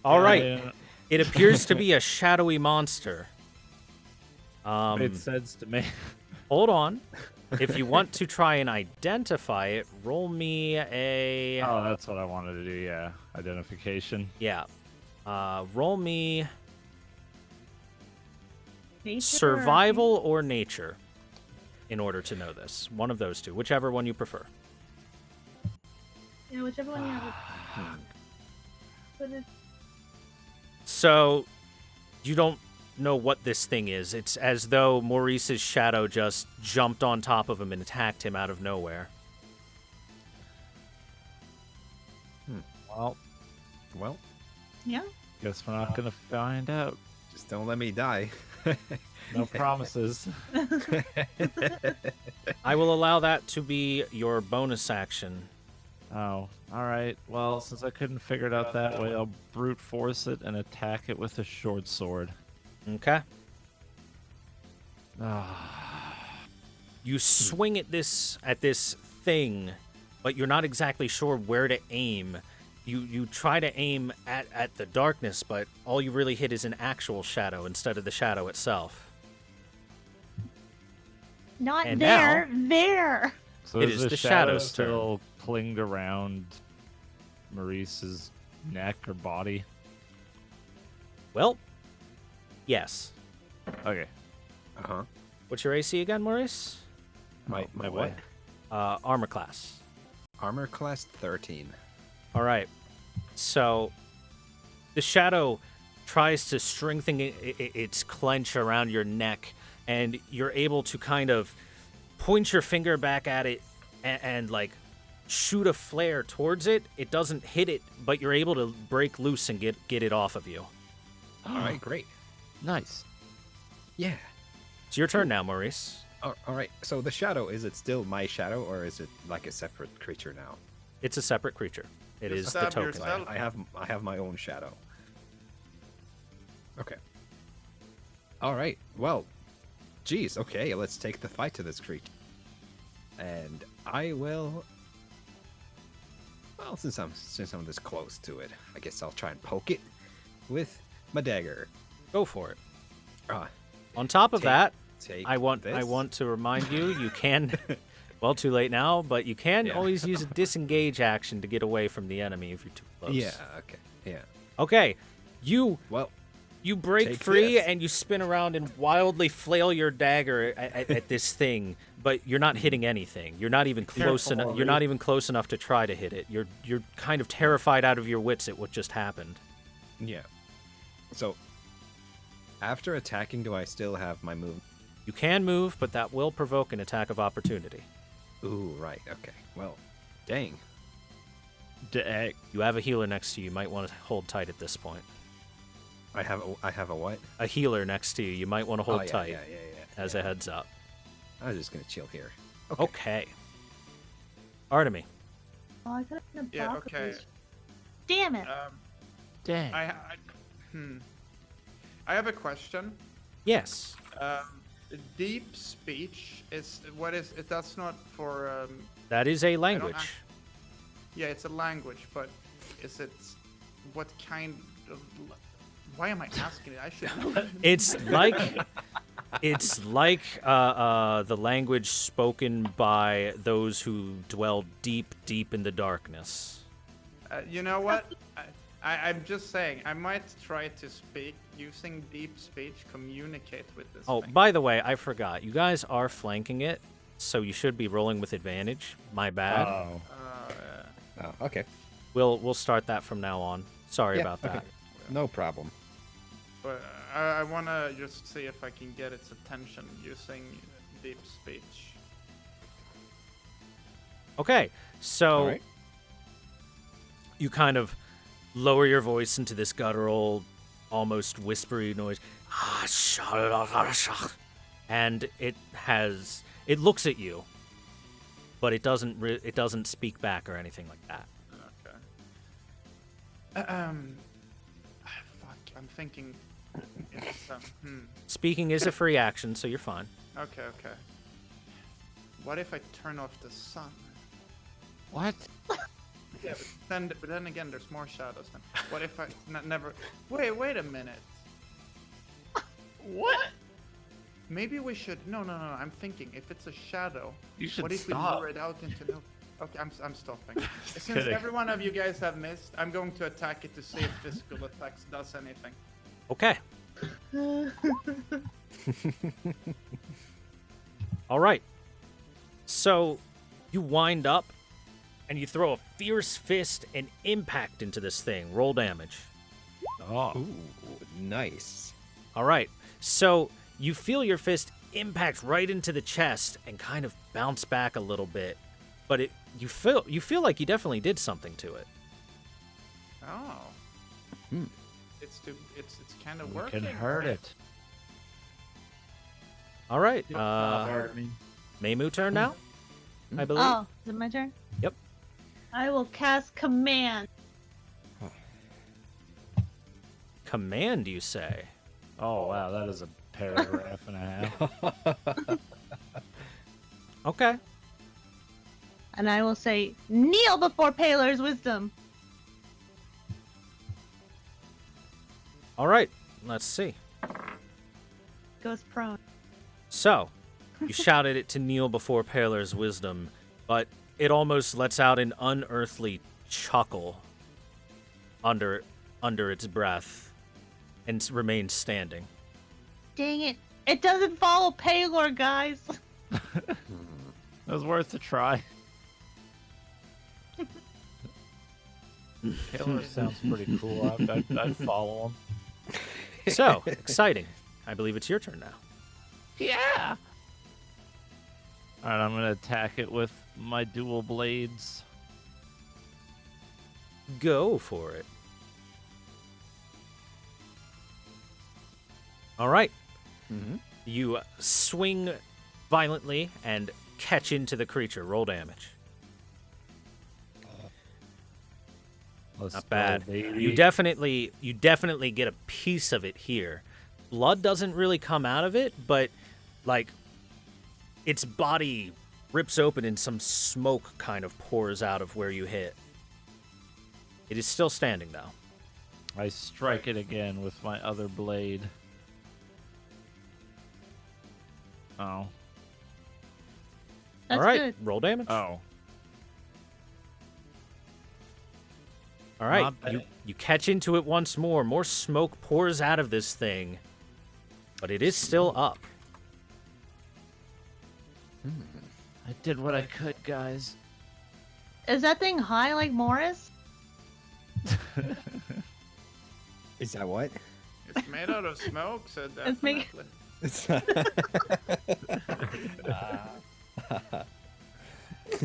All right. Yeah, It appears to be a shadowy monster. made sense to me. Hold on. If you want to try and identify it, roll me a Oh, that's what I wanted to do. Yeah, identification. yeah. Roll me Nature or- survival or nature in order to know this. One of those two, whichever one you prefer. Yeah, whichever one you have. But it's So, you don't know what this thing is. It's as though Maurice's shadow just jumped on top of him and attacked him out of nowhere. Well, Well, yeah. guess we're not gonna find out. just don't let me die. No promises. I will allow that to be your bonus action. Oh, all right. Well, since I couldn't figure it out that way, I'll brute force it and attack it with a short sword. Okay? Ah, You swing at this thing, but you're not exactly sure where to aim. You try to aim at the darkness, but all you really hit is an actual shadow instead of the shadow itself. Not And there. There. so It is is the the shadow shadow's turn. still clinged around Maurice's neck or body? Well, yes. Okay. Uh-huh. What's your AC again, Maurice? My boy. what? Armor class. Armor class 13. All right. So the shadow tries to strengthen its clench around your neck, and you're able to kind of point your finger back at it and like shoot a flare towards it. It doesn't hit it, but you're able to break loose and get it off of you. All right, great. Nice. Yeah. It's your turn now, Maurice. All right. So the shadow, is it still my shadow, or is it like a separate creature now? It's a separate creature. It Just is the stab token. yourself. I have my own shadow. Okay. All right. Well, geez. Okay, let's take the fight to this creature. And I will. Well, since I'm this close to it, I guess I'll try and poke it with my dagger. Go for it. Ah, On top of Take that, take I want this. to remind you, you can well, too late now, but you can Yeah. always use a disengage action to get away from the enemy if you're too close. Yeah. Okay. Yeah. Okay. You Well. break Take free this. and you spin around and wildly flail your dagger at this thing, but you're not hitting anything. You're not even close Careful, enough. You're not even close enough to try to hit it. You're kind of terrified out of your wits at what just happened. Yeah. So. After attacking, do I still have my move? You can move, but that will provoke an attack of opportunity. Ooh, right. Okay. Well, dang. Dag. You have a healer next to you. You might want to hold tight at this point. I have a what? A healer next to you. You might want to hold Oh, yeah, tight yeah. as a heads up. I was just gonna chill here. Okay. Okay. Artemy. Oh, I could have been a Yeah, block of okay. these. Damn it. Dang. I have a question. Yes. Deep speech is what is it? That's not for. That is a don't language. Yeah, it's a language, but is it what kind of? Why am I asking it? I should know. It's like the language spoken by those who dwell deep, deep in the darkness. You know what? I'm just saying. I might try to speak using deep speech, communicate with this. Oh, thing. by the way, I forgot. You guys are flanking it, so you should be rolling with advantage. My bad. Oh. Oh, okay. We'll start that from now on. Sorry Yeah, about that. okay. No problem. But I want to just see if I can get its attention using deep speech. Okay, so All right. you kind of lower your voice into this guttural, almost whispery noise. And it looks at you, but it doesn't speak back or anything like that. Okay. Fuck. I'm thinking. It's, Speaking is a free action, so you're fine. Okay. What if I turn off the sun? What? Yeah, but then again, there's more shadows. Then what if I never? Wait a minute. What? Maybe we should. No. I'm thinking if it's a shadow. You should What if stop. we lure it out into no? Okay, I'm stopping. Since kidding. every one of you guys have missed, I'm going to attack it to see if physical attacks does anything. Okay. All right. So you wind up and you throw a fierce fist and impact into this thing. Roll damage. Oh. Ooh, nice. All right. So you feel your fist impact right into the chest and kind of bounce back a little bit, but you feel like you definitely did something to it. Oh. It's kind of We working. can hurt right? it. All right. Hurt me. Meimu turn now, I believe. Oh, is it my turn? Yep. I will cast command. Command, you say? Oh, wow. That is a paragraph and a half. Okay. And I will say, kneel before Paler's wisdom. All right. Let's see. Goes prone. So, you shouted it to kneel before Paler's wisdom, but it almost lets out an unearthly chuckle under its breath and remains standing. Dang it. It doesn't follow Paler, guys. It was worth a try. Taylor sounds pretty cool. I'd follow him. So, exciting. I believe it's your turn now. Yeah. All right, I'm gonna attack it with my dual blades. Go for it. All right. Mm-hmm. You swing violently and catch into the creature. Roll damage. Let's Not go, bad. baby. You definitely get a piece of it here. Blood doesn't really come out of it, but like its body rips open and some smoke kind of pours out of where you hit. It is still standing though. I strike it again with my other blade. Oh. That's All right, good. roll damage. Oh. All right, Not bad. you catch into it once more. More smoke pours out of this thing, but it is still up. I did what I could, guys. Is that thing high like Morris? Is that what? It's made out of smoke, so It's make- definitely.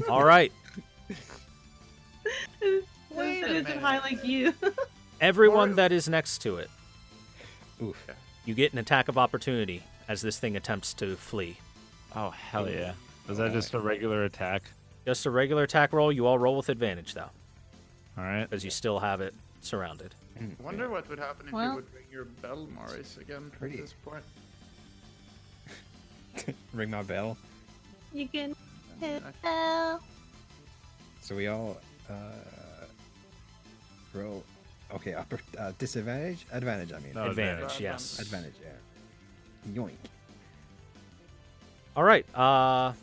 All right, Wait a Is it minute. high like you? everyone that is next to it, Oof. you get an attack of opportunity as this thing attempts to flee. Oh, hell yeah. Is that just a regular attack? Just a regular attack roll. You all roll with advantage though, All right. because you still have it surrounded. I wonder what would happen if Well- you would ring your bell, Morris, again Pretty. at this point. Ring my bell. You can hit I- bell. So we all roll. Okay, upper disadvantage, advantage. I mean, No, Advantage, yes. advantage. Yeah. Yoink. All right. So,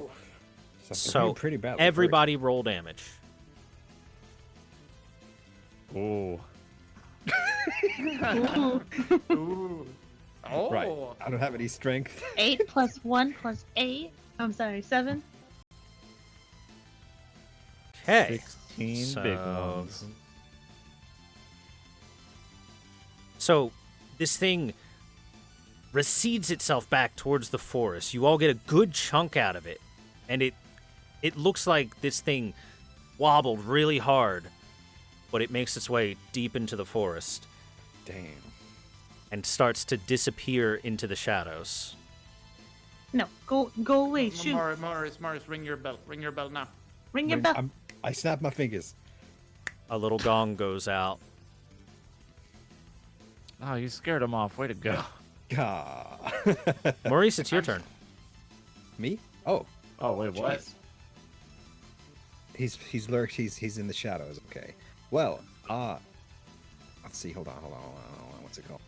we're doing pretty bad. Everybody roll damage. Ooh. Ooh. Ooh. Oh. Right. I don't have any strength. 8 plus 1 plus 8. I'm sorry, 7. Okay. 16 big ones. So this thing recedes itself back towards the forest. You all get a good chunk out of it, and it looks like this thing wobbled really hard, but it makes its way deep into the forest Damn. and starts to disappear into the shadows. No, go away, shoot. Morris, ring your bell. Ring your bell now. Ring your bell. I snap my fingers. A little gong goes out. Oh, you scared him off. Way to go. Gah. Maurice, it's your turn. Me? Oh, Oh, wait, what? he's lurked. He's in the shadows. Okay. Well, let's see. Hold on. What's it called?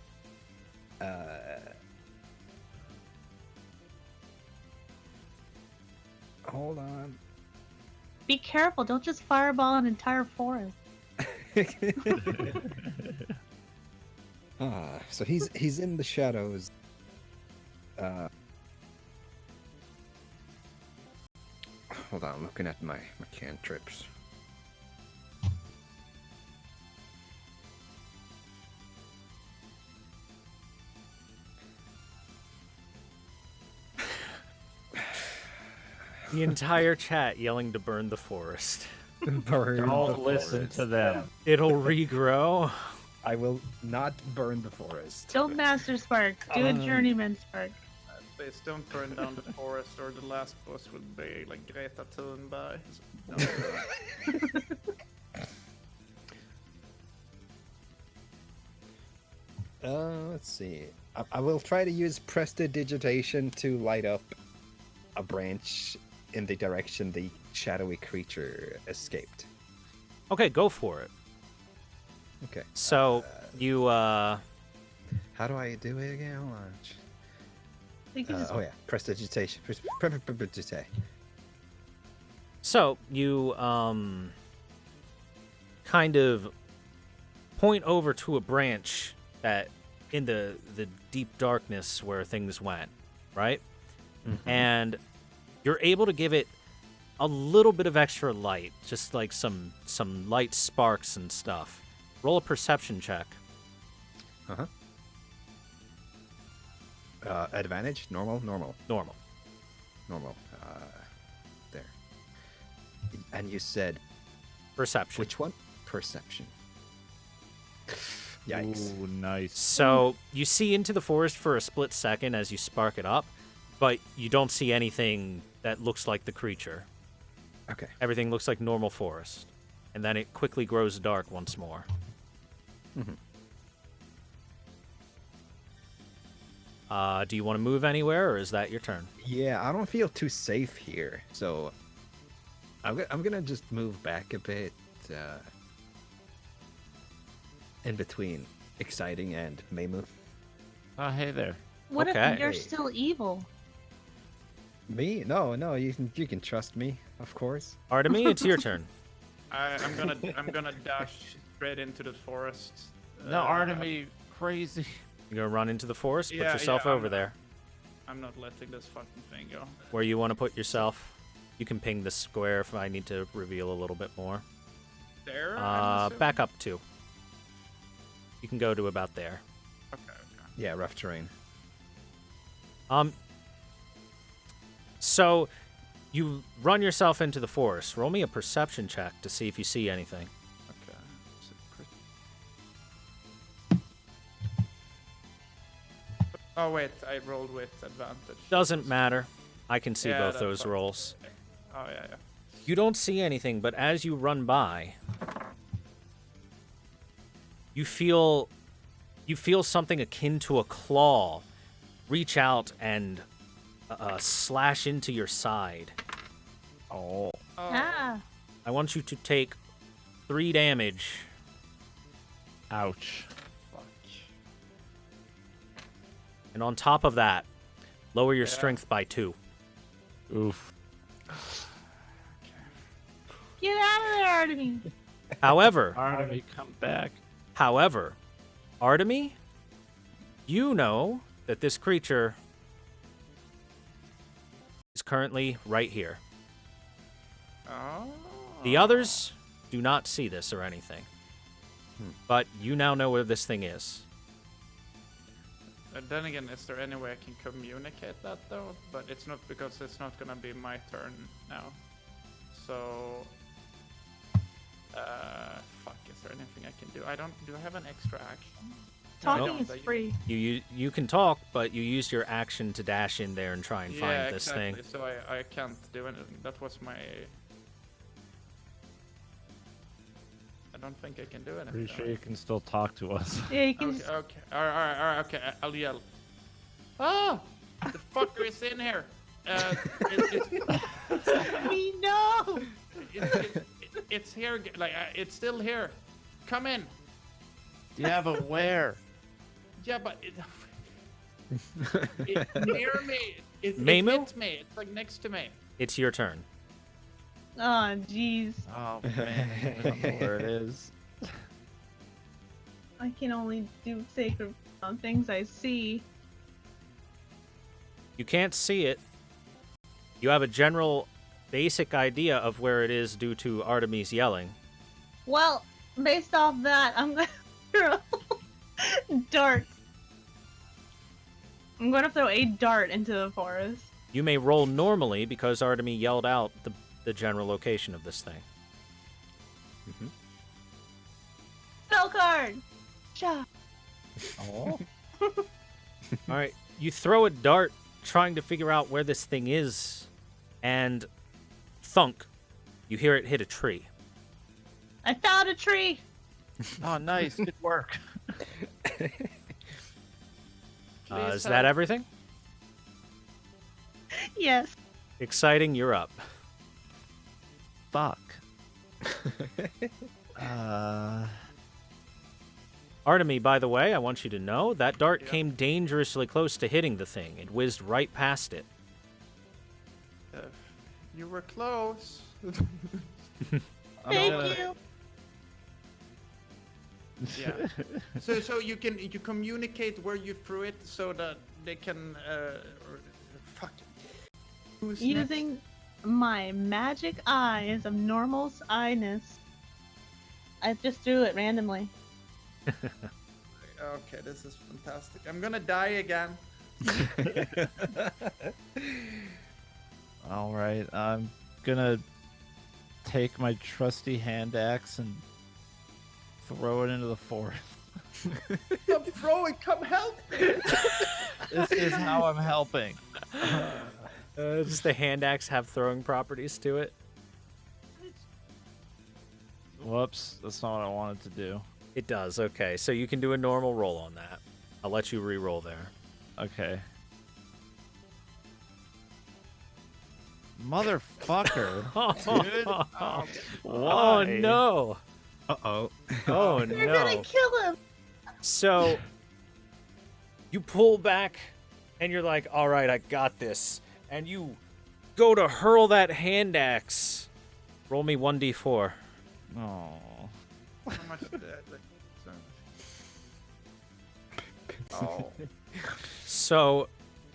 Hold on. Be careful, don't just fireball an entire forest. So he's in the shadows. Hold on, I'm looking at my cantrips. The entire chat yelling to burn the forest. Burn Don't the listen forest. to them. It'll regrow. I will not burn the forest. Don't master spark, do a journeyman spark. Please don't burn down the forest, or the last boss will be like Greta Thunberg. Let's see. I will try to use prestidigitation to light up a branch in the direction the shadowy creature escaped. Okay, go for it. Okay. So you How do I do it again? Hold on. I think you just Oh yeah, prestidigitation. Prestidigitate. So you kind of point over to a branch that in the deep darkness where things went, right? And you're able to give it a little bit of extra light, just like some light sparks and stuff. Roll a perception check. Advantage? Normal? Normal. Normal. There. And you said Perception. which one? Perception. Yikes. Ooh, nice. So you see into the forest for a split second as you spark it up, but you don't see anything that looks like the creature. Okay. Everything looks like normal forest. And then it quickly grows dark once more. Do you want to move anywhere, or is that your turn? Yeah, I don't feel too safe here, so I'm gonna just move back a bit in between exciting and Meimu. Oh, hey there. What Okay. if you're still evil? Me? No, you can trust me, of course. Artemy, it's your turn. I'm gonna dash straight into the forest. No, Artemy, crazy. You're going to run into the forest? Put Yeah, yourself yeah, over there. I'm not letting this fucking thing go. Where you want to put yourself. You can ping the square if I need to reveal a little bit more. There. I'm assuming? Back up 2. You can go to about there. Okay. Yeah, rough terrain. So you run yourself into the forest. Roll me a perception check to see if you see anything. Okay. Oh wait, I rolled with advantage. Doesn't matter. I can see Yeah, both that's those fine. rolls. Oh yeah. You don't see anything, but as you run by, you feel something akin to a claw reach out and slash into your side. Oh. Ah. I want you to take 3 damage. Ouch. Fuck. And on top of that, lower your Yeah. strength by 2. Oof. Get out of there, Artemis. However, Artemis, come back. Artemis, you know that this creature is currently right here. Oh. The others do not see this or anything. But you now know where this thing is. Then again, is there any way I can communicate that though? But it's not, because it's not gonna be my turn now. So, fuck. Is there anything I can do? Do I have an extra action? Talking No, I is don't. free. You can talk, but you used your action to dash in there and try and Yeah, find this exactly. thing. So I can't do anything. That was my. I don't think I can do anything. Pretty sure you can still talk to us. Yeah, you can Okay, just... okay. All right, okay. I'll yell. Oh, the fucker is in here. We know! It's here. Like it's still here. Come in. Yeah, but where? Yeah, but it's near me. It Meimu? hits me. It's like next to me. It's your turn. Oh, jeez. Oh man, I don't know where it is. I can only do sacred things I see. You can't see it. You have a general basic idea of where it is due to Artemis yelling. Well, based off that, I'm gonna throw darts. I'm gonna throw a dart into the forest. You may roll normally because Artemis yelled out the general location of this thing. Spell card! Shah. Oh. All right, you throw a dart trying to figure out where this thing is, and thunk, you hear it hit a tree. I found a tree! Oh, nice. Good work. Please Is that help. everything? Yes. Exciting, you're up. Fuck. Artemis, by the way, I want you to know that dart Yeah. came dangerously close to hitting the thing. It whizzed right past it. You were close. Thank you. Yeah. So you communicate where you threw it so that they can fuck. Who's next? Using my magic eyes of normal sightness, I just threw it randomly. Okay, this is fantastic. I'm gonna die again. All right, I'm gonna take my trusty hand axe and throw it into the forest. Come throw it. Come help me. This is how I'm helping. Does the hand axe have throwing properties to it? Whoops, that's not what I wanted to do. It does, okay. So you can do a normal roll on that. I'll let you re-roll there. Okay. Motherfucker. Dude. Oh Why? no! Uh-oh. Oh You're no! gonna kill him! So you pull back and you're like, all right, I got this. And you go to hurl that hand axe. Roll me 1d4. Oh. How much did I, Oh. So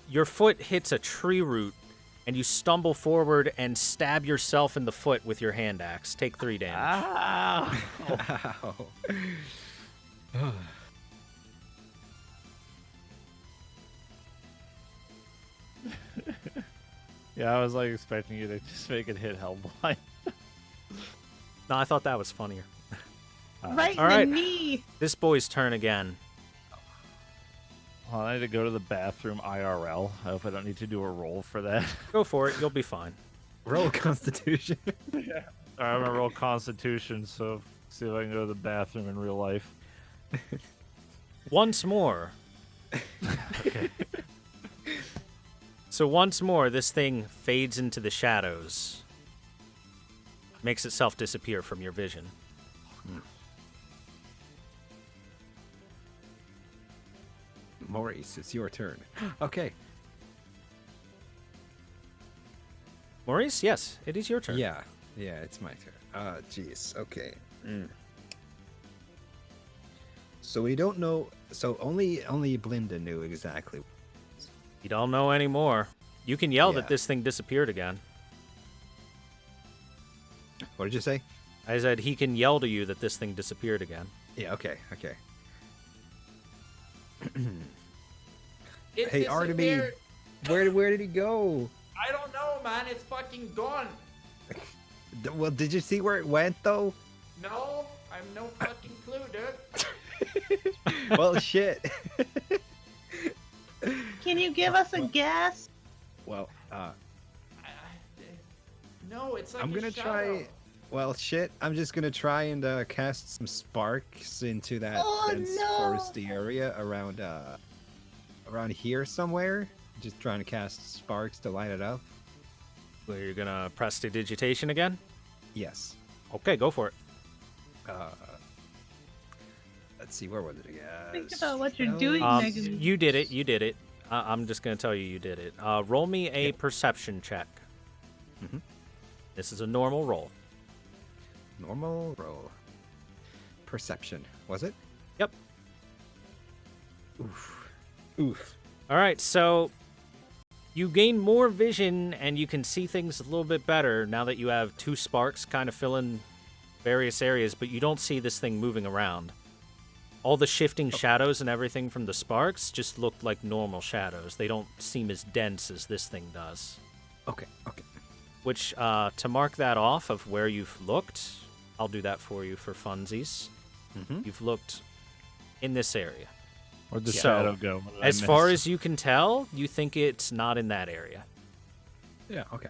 your foot hits a tree root and you stumble forward and stab yourself in the foot with your hand axe. Take 3 damage. Ah. Ow. Yeah, I was like expecting you to just make it hit Hellblind. No, I thought that was funnier. Right in all right. the knee! This boy's turn again. Well, I need to go to the bathroom IRL. I hope I don't need to do a roll for that. Go for it. You'll be fine. Roll Constitution. Alright, I'm gonna roll Constitution, so see if I can go to the bathroom in real life. Once more. Okay. So once more, this thing fades into the shadows. Makes itself disappear from your vision. Maurice, it's your turn. Okay. Maurice, yes, it is your turn. Yeah, it's my turn. Jeez. Okay. So we don't know. So only Blinda knew exactly. You don't know anymore. You can yell Yeah. that this thing disappeared again. What did you say? I said he can yell to you that this thing disappeared again. Yeah. Okay. It Hey, Artemis, disappeared. where did he go? I don't know, man. It's fucking gone. Well, did you see where it went though? No, I'm no fucking clue, dude. Well, shit. Can you give us a guess? Well, No, it's like I'm a gonna shadow. try. Well, shit. I'm just gonna try and cast some sparks into that Oh, dense no. foresty area around here somewhere. Just trying to cast sparks to light it up. Where you're gonna press digitation again? Yes. Okay, go for it. Let's see. Where was it again? Think about what you're doing, Megan. You did it. You did it. I'm just gonna tell you did it. Roll me a perception check. Mhm. This is a normal roll. Normal roll. Perception. Was it? Yep. Oof. All right, so you gain more vision and you can see things a little bit better now that you have two sparks kind of filling various areas, but you don't see this thing moving around. All the shifting shadows and everything from the sparks just look like normal shadows. They don't seem as dense as this thing does. Okay. Which, to mark that off of where you've looked, I'll do that for you for funsies. Mm-hmm. You've looked in this area. Where'd the So, shadow go? What did I As far miss? as you can tell, you think it's not in that area. Yeah. Okay.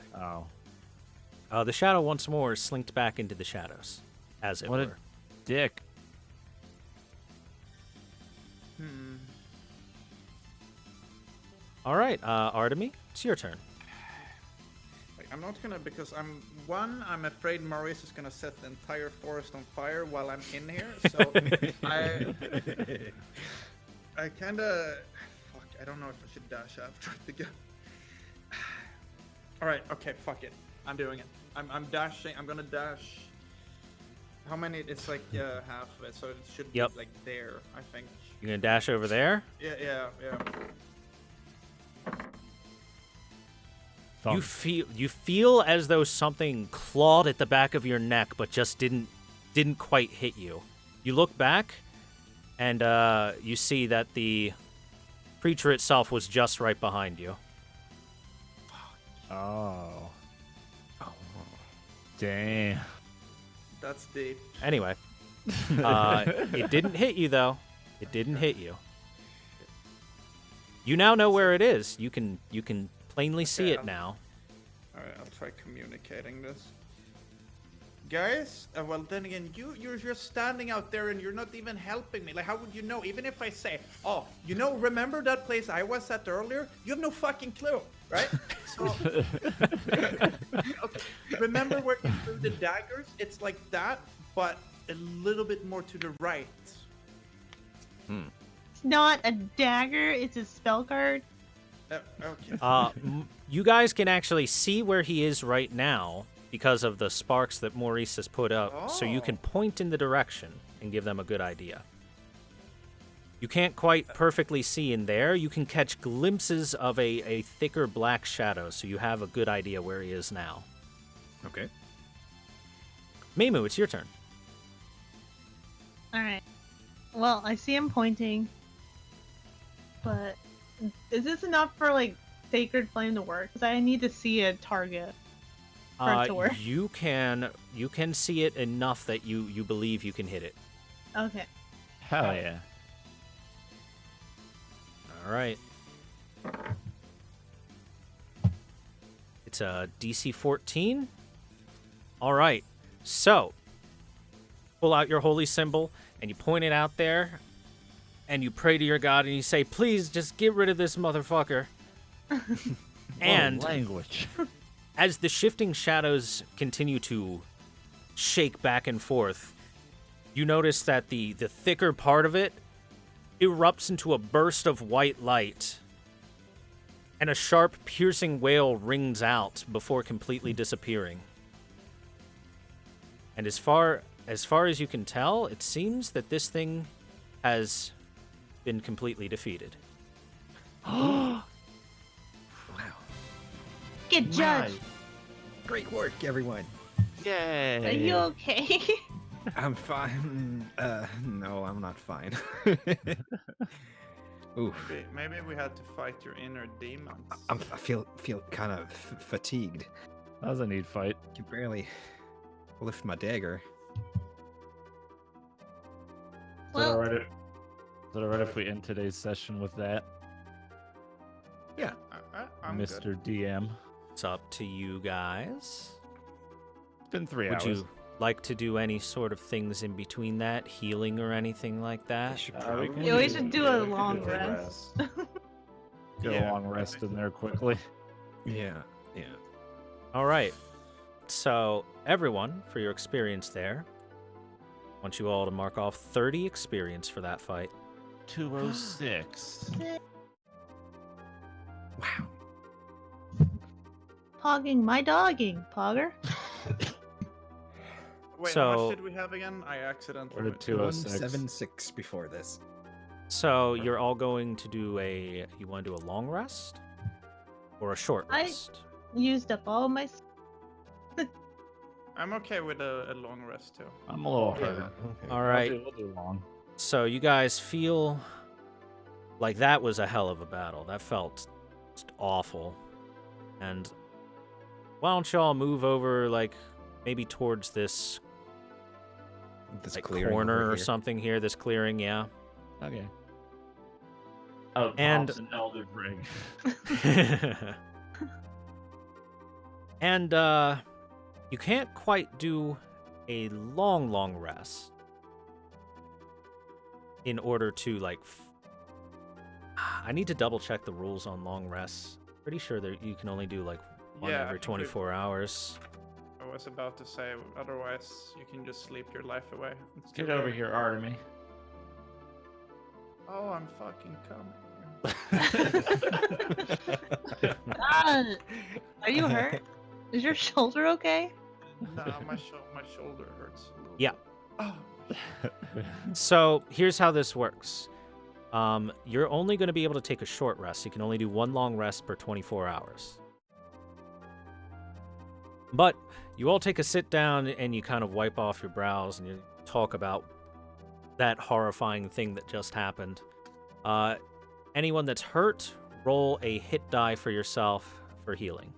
Oh, The shadow once more is slinked back into the shadows, as it what were. a dick. All right, Artemis, it's your turn. Like, I'm not gonna, because I'm afraid Maurice is gonna set the entire forest on fire while I'm in here. So I kinda, fuck, I don't know if I should dash after the gun. All right, okay, fuck it, I'm doing it. I'm dashing. I'm gonna dash. How many? It's like half of it, so it should Yep. be like there. I think. You're gonna dash over there. Yeah. You feel as though something clawed at the back of your neck, but just didn't quite hit you. You look back, and you see that the creature itself was just right behind you. Oh. Damn. That's deep. Anyway, it didn't hit you though. It didn't hit you. You now know where it is. You can plainly see it now. All right, I'll try communicating this. Guys, well then again, you're just standing out there and you're not even helping me. Like, how would you know? Even if I say, oh, remember that place I was at earlier? You have no fucking clue, right? So, okay. Remember where you threw the daggers? It's like that, but a little bit more to the right. It's not a dagger, it's a spell card. Okay. You guys can actually see where he is right now because of the sparks that Maurice has put up, so you can point in the direction and give them a good idea. You can't quite perfectly see in there. You can catch glimpses of a thicker black shadow, so you have a good idea where he is now. Okay. Mimu, it's your turn. Alright. Well, I see him pointing. But is this enough for, like, Sacred Flame to work? Because I need to see a target for it to work. You can see it enough that you believe you can hit it. Okay. Hell yeah. All right. It's a DC 14. All right. So, pull out your holy symbol and you point it out there, and you pray to your god, and you say, "Please, just get rid of this motherfucker." And language. as the shifting shadows continue to shake back and forth, you notice that the thicker part of it erupts into a burst of white light, and a sharp, piercing wail rings out before completely disappearing. And as far as you can tell, it seems that this thing has been completely defeated. Wow. Get judged. Great work, everyone. Yay! Are you okay? I'm fine. No, I'm not fine. Oof. Maybe we had to fight your inner demons. I feel kind of fatigued. That was a neat fight. I can barely lift my dagger. Well, Is it alright if we end today's session with that, Yeah. I'm Mr. DM? It's up to you guys. It's been 3 Would hours. you like to do any sort of things in between that, healing or anything like that? Yeah, we should do a long rest. Get Yeah. a long rest in there quickly. Yeah. All right. So, everyone, for your experience there, I want you all to mark off 30 experience for that fight. 206. Wow. Pogging my dogging, Pogger. Wait, how So- much did we have again? I accidentally. We're at 206. 176 before this. So, you're all going to do you want to do a long rest? Or a short I- rest? Used up all my. I'm okay with a long rest too. I'm a little hurt. Okay. All right. We'll do long. So you guys feel like that was a hell of a battle. That felt just awful. And why don't y'all move over, like, maybe towards this This like, clearing corner over or here. something here, this clearing, yeah. Okay. Oh, And- Thompson Elder Ring. And you can't quite do a long rest in order to, like, I need to double check the rules on long rests. Pretty sure that you can only do like one Yeah, I every think we- 24 hours. I was about to say, otherwise you can just sleep your life away. It's Get too over late. here, Artemy. Oh, I'm fucking coming. God, are you hurt? Is your shoulder okay? Nah, my shoulder hurts. A little Yeah. bit. Oh, So here's how this works. You're only going to be able to take a short rest. You can only do one long rest per 24 hours. But you all take a sit down and you kind of wipe off your brows and you talk about that horrifying thing that just happened. Anyone that's hurt, roll a hit die for yourself for healing.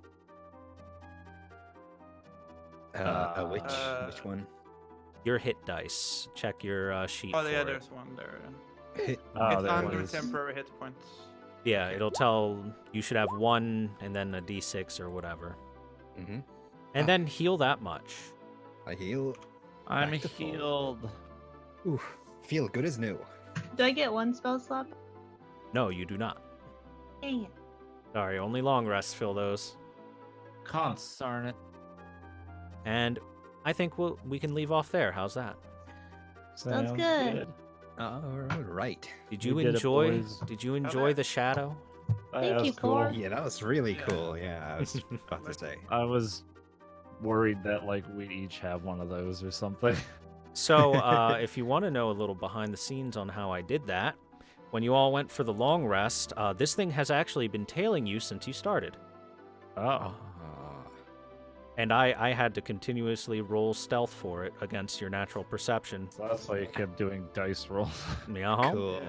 Which one? Your hit dice. Check your sheet oh for yeah, it. there's one there. Hit. Oh, It's there under it is. temporary hit points. Yeah, it'll tell you should have one and then a d6 or whatever. Mm-hmm. And Ah. then heal that much. I heal. I'm Back to full. healed. Ooh, feel good as new. Do I get one spell slot? No, you do not. Dang it. Sorry, only long rests fill those. Consarn it. And I think we can leave off there. How's that? Sounds good. All right. Did We you did it, enjoy? boys. Did you enjoy the shadow? Thank That you, was cool. Thor. Yeah, that was really Yeah. cool. Yeah, I was about to say. I was worried that like we'd each have one of those or something. So, if you want to know a little behind the scenes on how I did that, when you all went for the long rest, this thing has actually been tailing you since you started. Oh. And I had to continuously roll stealth for it against your natural perception. So that's why you kept doing dice rolls. Yeah. Cool.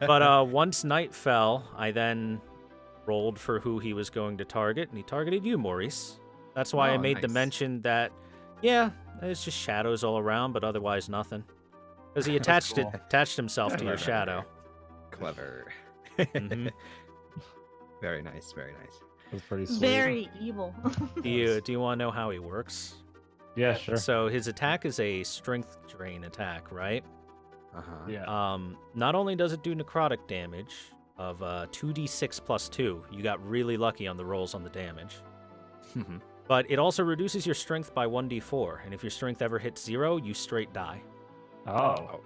But once night fell, I then rolled for who he was going to target, and he targeted you, Maurice. That's why I Oh, made the nice. mention that, yeah, there's just shadows all around, but otherwise nothing. Because he attached cool. attached himself to your Clever. shadow. Clever. Mhm. Very nice. Very nice. That's pretty sweet. Very evil. Do you want to know how he works? Yeah, sure. So his attack is a strength drain attack, right? Uh-huh. Yeah. Not only does it do necrotic damage of 2d6 plus 2, you got really lucky on the rolls on the damage, but it also reduces your strength by 1d4, and if your strength ever hits 0, you straight die. Oh.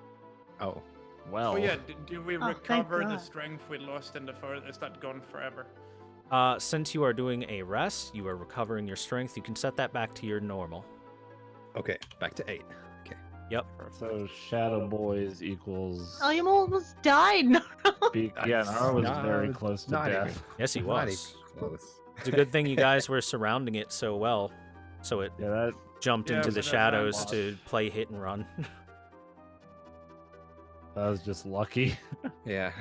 Oh. Well. Oh yeah, do we Oh, thank recover the God. strength we lost in the forest? Is that gone forever? Since you are doing a rest, you are recovering your strength. You can set that back to your normal. Okay, back to 8. Okay. Yep. So Shadow Boys equals. Oh, you almost died. No. Yeah, Nara was No, very close to not even- death. Yes, he Not was. even close. It's a good thing you guys were surrounding it so well, so it Yeah, that jumped Yeah, into but the that shadows was- to play hit and run. was just lucky. Yeah.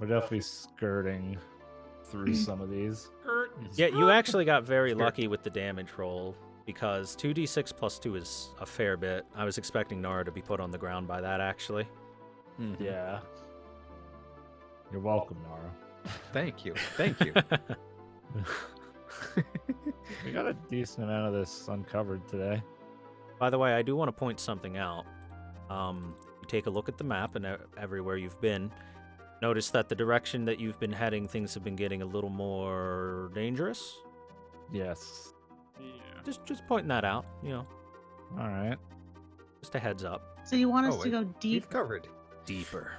We're definitely skirting through some of these. Kurt, Yeah, you actually got very Sure. lucky with the damage roll, because 2d6 plus 2 is a fair bit. I was expecting Nara to be put on the ground by that, actually. Mhm. Yeah. You're welcome, Nara. Thank you. Thank you. We got a decent amount of this uncovered today. By the way, I do want to point something out. You take a look at the map and everywhere you've been. Notice that the direction that you've been heading, things have been getting a little more dangerous. Yes. yeah. Just pointing that out, you know, All right. just a heads up. So you want us Oh, to wait. go deep? We've covered. Deeper.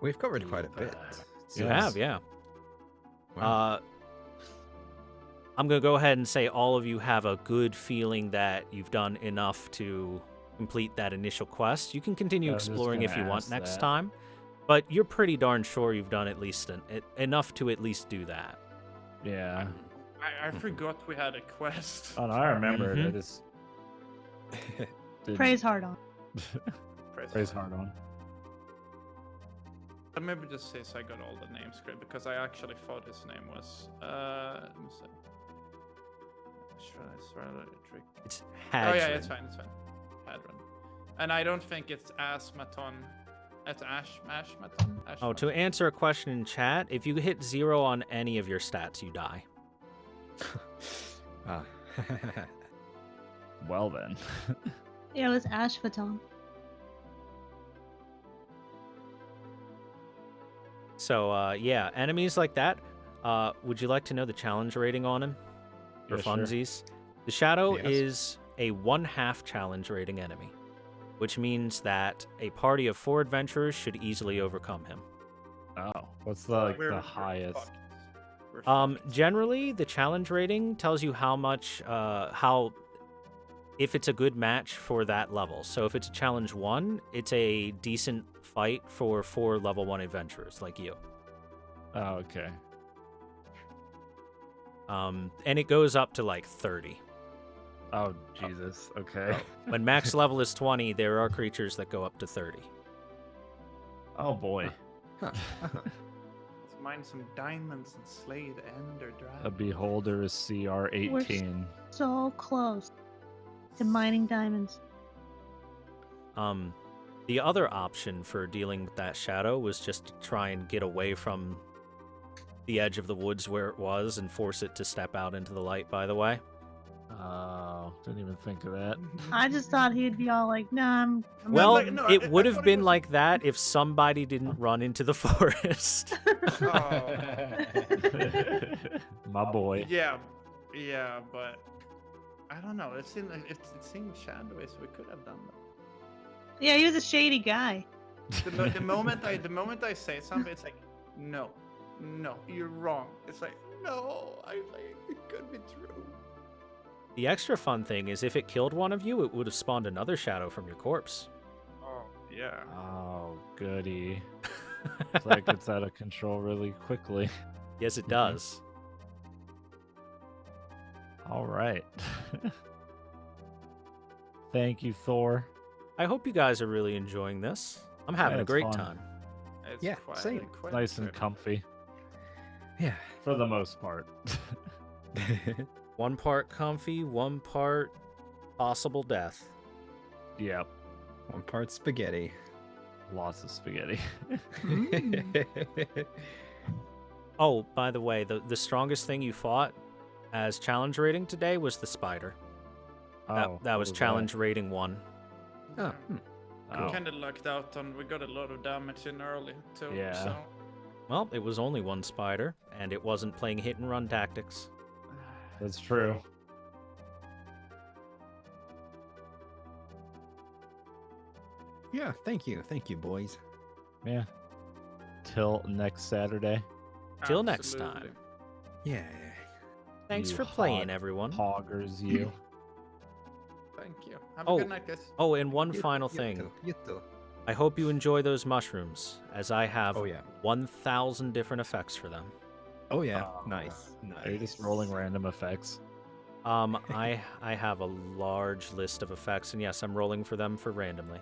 We've covered quite a bit. You Yes. have, yeah. Wow. I'm going to go ahead and say all of you have a good feeling that you've done enough to complete that initial quest. You can continue I was just exploring if gonna you want ask next that. time, but you're pretty darn sure you've done at least enough to at least do that. Yeah. I forgot we had a quest. Oh, no, I remember it. I Mhm. just didn't- Praise hard on. Praise hard on. Let me just say so I got all the names correct because I actually thought his name was. Let me see. Should I swear a trick? It's Oh yeah, Hadron. it's fine. It's fine. Hadron. And I don't think it's Asmaton. It's Ashmaton. Oh, to answer a question in chat, if you hit 0 on any of your stats, you die. Ah. Well then. Yeah, it was Ashvaton. So, yeah, enemies like that. Would you like to know the challenge rating on him? For Yeah, sure. funsies? The Shadow Yes. is a 1/2 challenge rating enemy, which means that a party of 4 adventurers should easily overcome him. Oh, what's the We're highest? fucked. We're fucked. Generally, the challenge rating tells you how much, if it's a good match for that level. So if it's a challenge 1, it's a decent fight for 4 level 1 adventurers like you. Oh, okay. And it goes up to like 30. Oh, Jesus. Okay. When max level is 20, there are creatures that go up to 30. Oh boy. Huh. Let's mine some diamonds and slay the Ender Dragon. A beholder is CR 18. So close to mining diamonds. The other option for dealing with that shadow was just to try and get away from the edge of the woods where it was and force it to step out into the light, by the way. Oh, didn't even think of that. I just thought he'd be all like, "Nah, I'm Well, like, no, it I would have thought it been was- like that if somebody didn't run into the forest. My boy. Yeah, but I don't know. It seemed shadowy, so we could have done that. Yeah, he was a shady guy. The moment I say something, it's like, no, you're wrong. It's like, no, it could be true. The extra fun thing is if it killed one of you, it would have spawned another shadow from your corpse. Oh yeah. Oh, goody. It's like it's out of control really quickly. Yes, it does. All right. Thank you, Thor. I hope you guys are really enjoying this. I'm having a it's great fun. time. It's Yeah, quite, same. quite Nice and good. comfy Yeah. for the most part. 1 part comfy, 1 part possible death. Yep. 1 part spaghetti. Lots of spaghetti. Oh, by the way, the strongest thing you fought as challenge rating today was the spider. Oh, That what was challenge rating 1. Oh, Oh. Kind of lucked out on. We got a lot of damage in early too. Yeah. So. Well, it was only one spider, and it wasn't playing hit and run tactics. That's true. Yeah, thank you, boys. Yeah. Till next Saturday. Till next Absolutely. time. Yeah. Thanks You for playing, hog- everyone. Hoggers, you. Thank you. Have a Oh. good night, guys. Oh, and one You- final you thing. too, You too. I hope you enjoy those mushrooms, as I have Oh yeah. 1,000 different effects for them. Oh yeah. Oh, Nice. Are you just rolling random effects? I have a large list of effects, and yes, I'm rolling for them for randomly.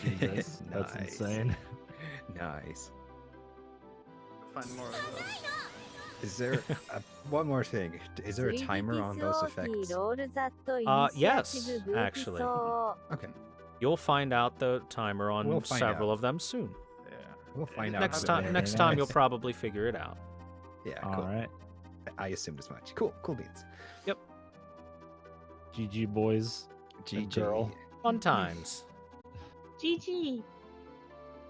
Jesus, that's Nice. insane. Nice. Find more of those. Is there one more thing? Is there a timer on those effects? Yes, actually. Okay. You'll find out the timer on We'll find several out. of them soon. Yeah. We'll find out. Next a bit time, later. next Very time you'll nice. probably figure it out. Yeah. All Cool. right. I assumed as much. Cool. Cool beans. GG, boys. GG. girl. Fun times. GG.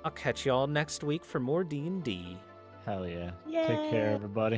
I'll catch y'all next week for more D&D. Hell yeah. Yeah. Take care, everybody.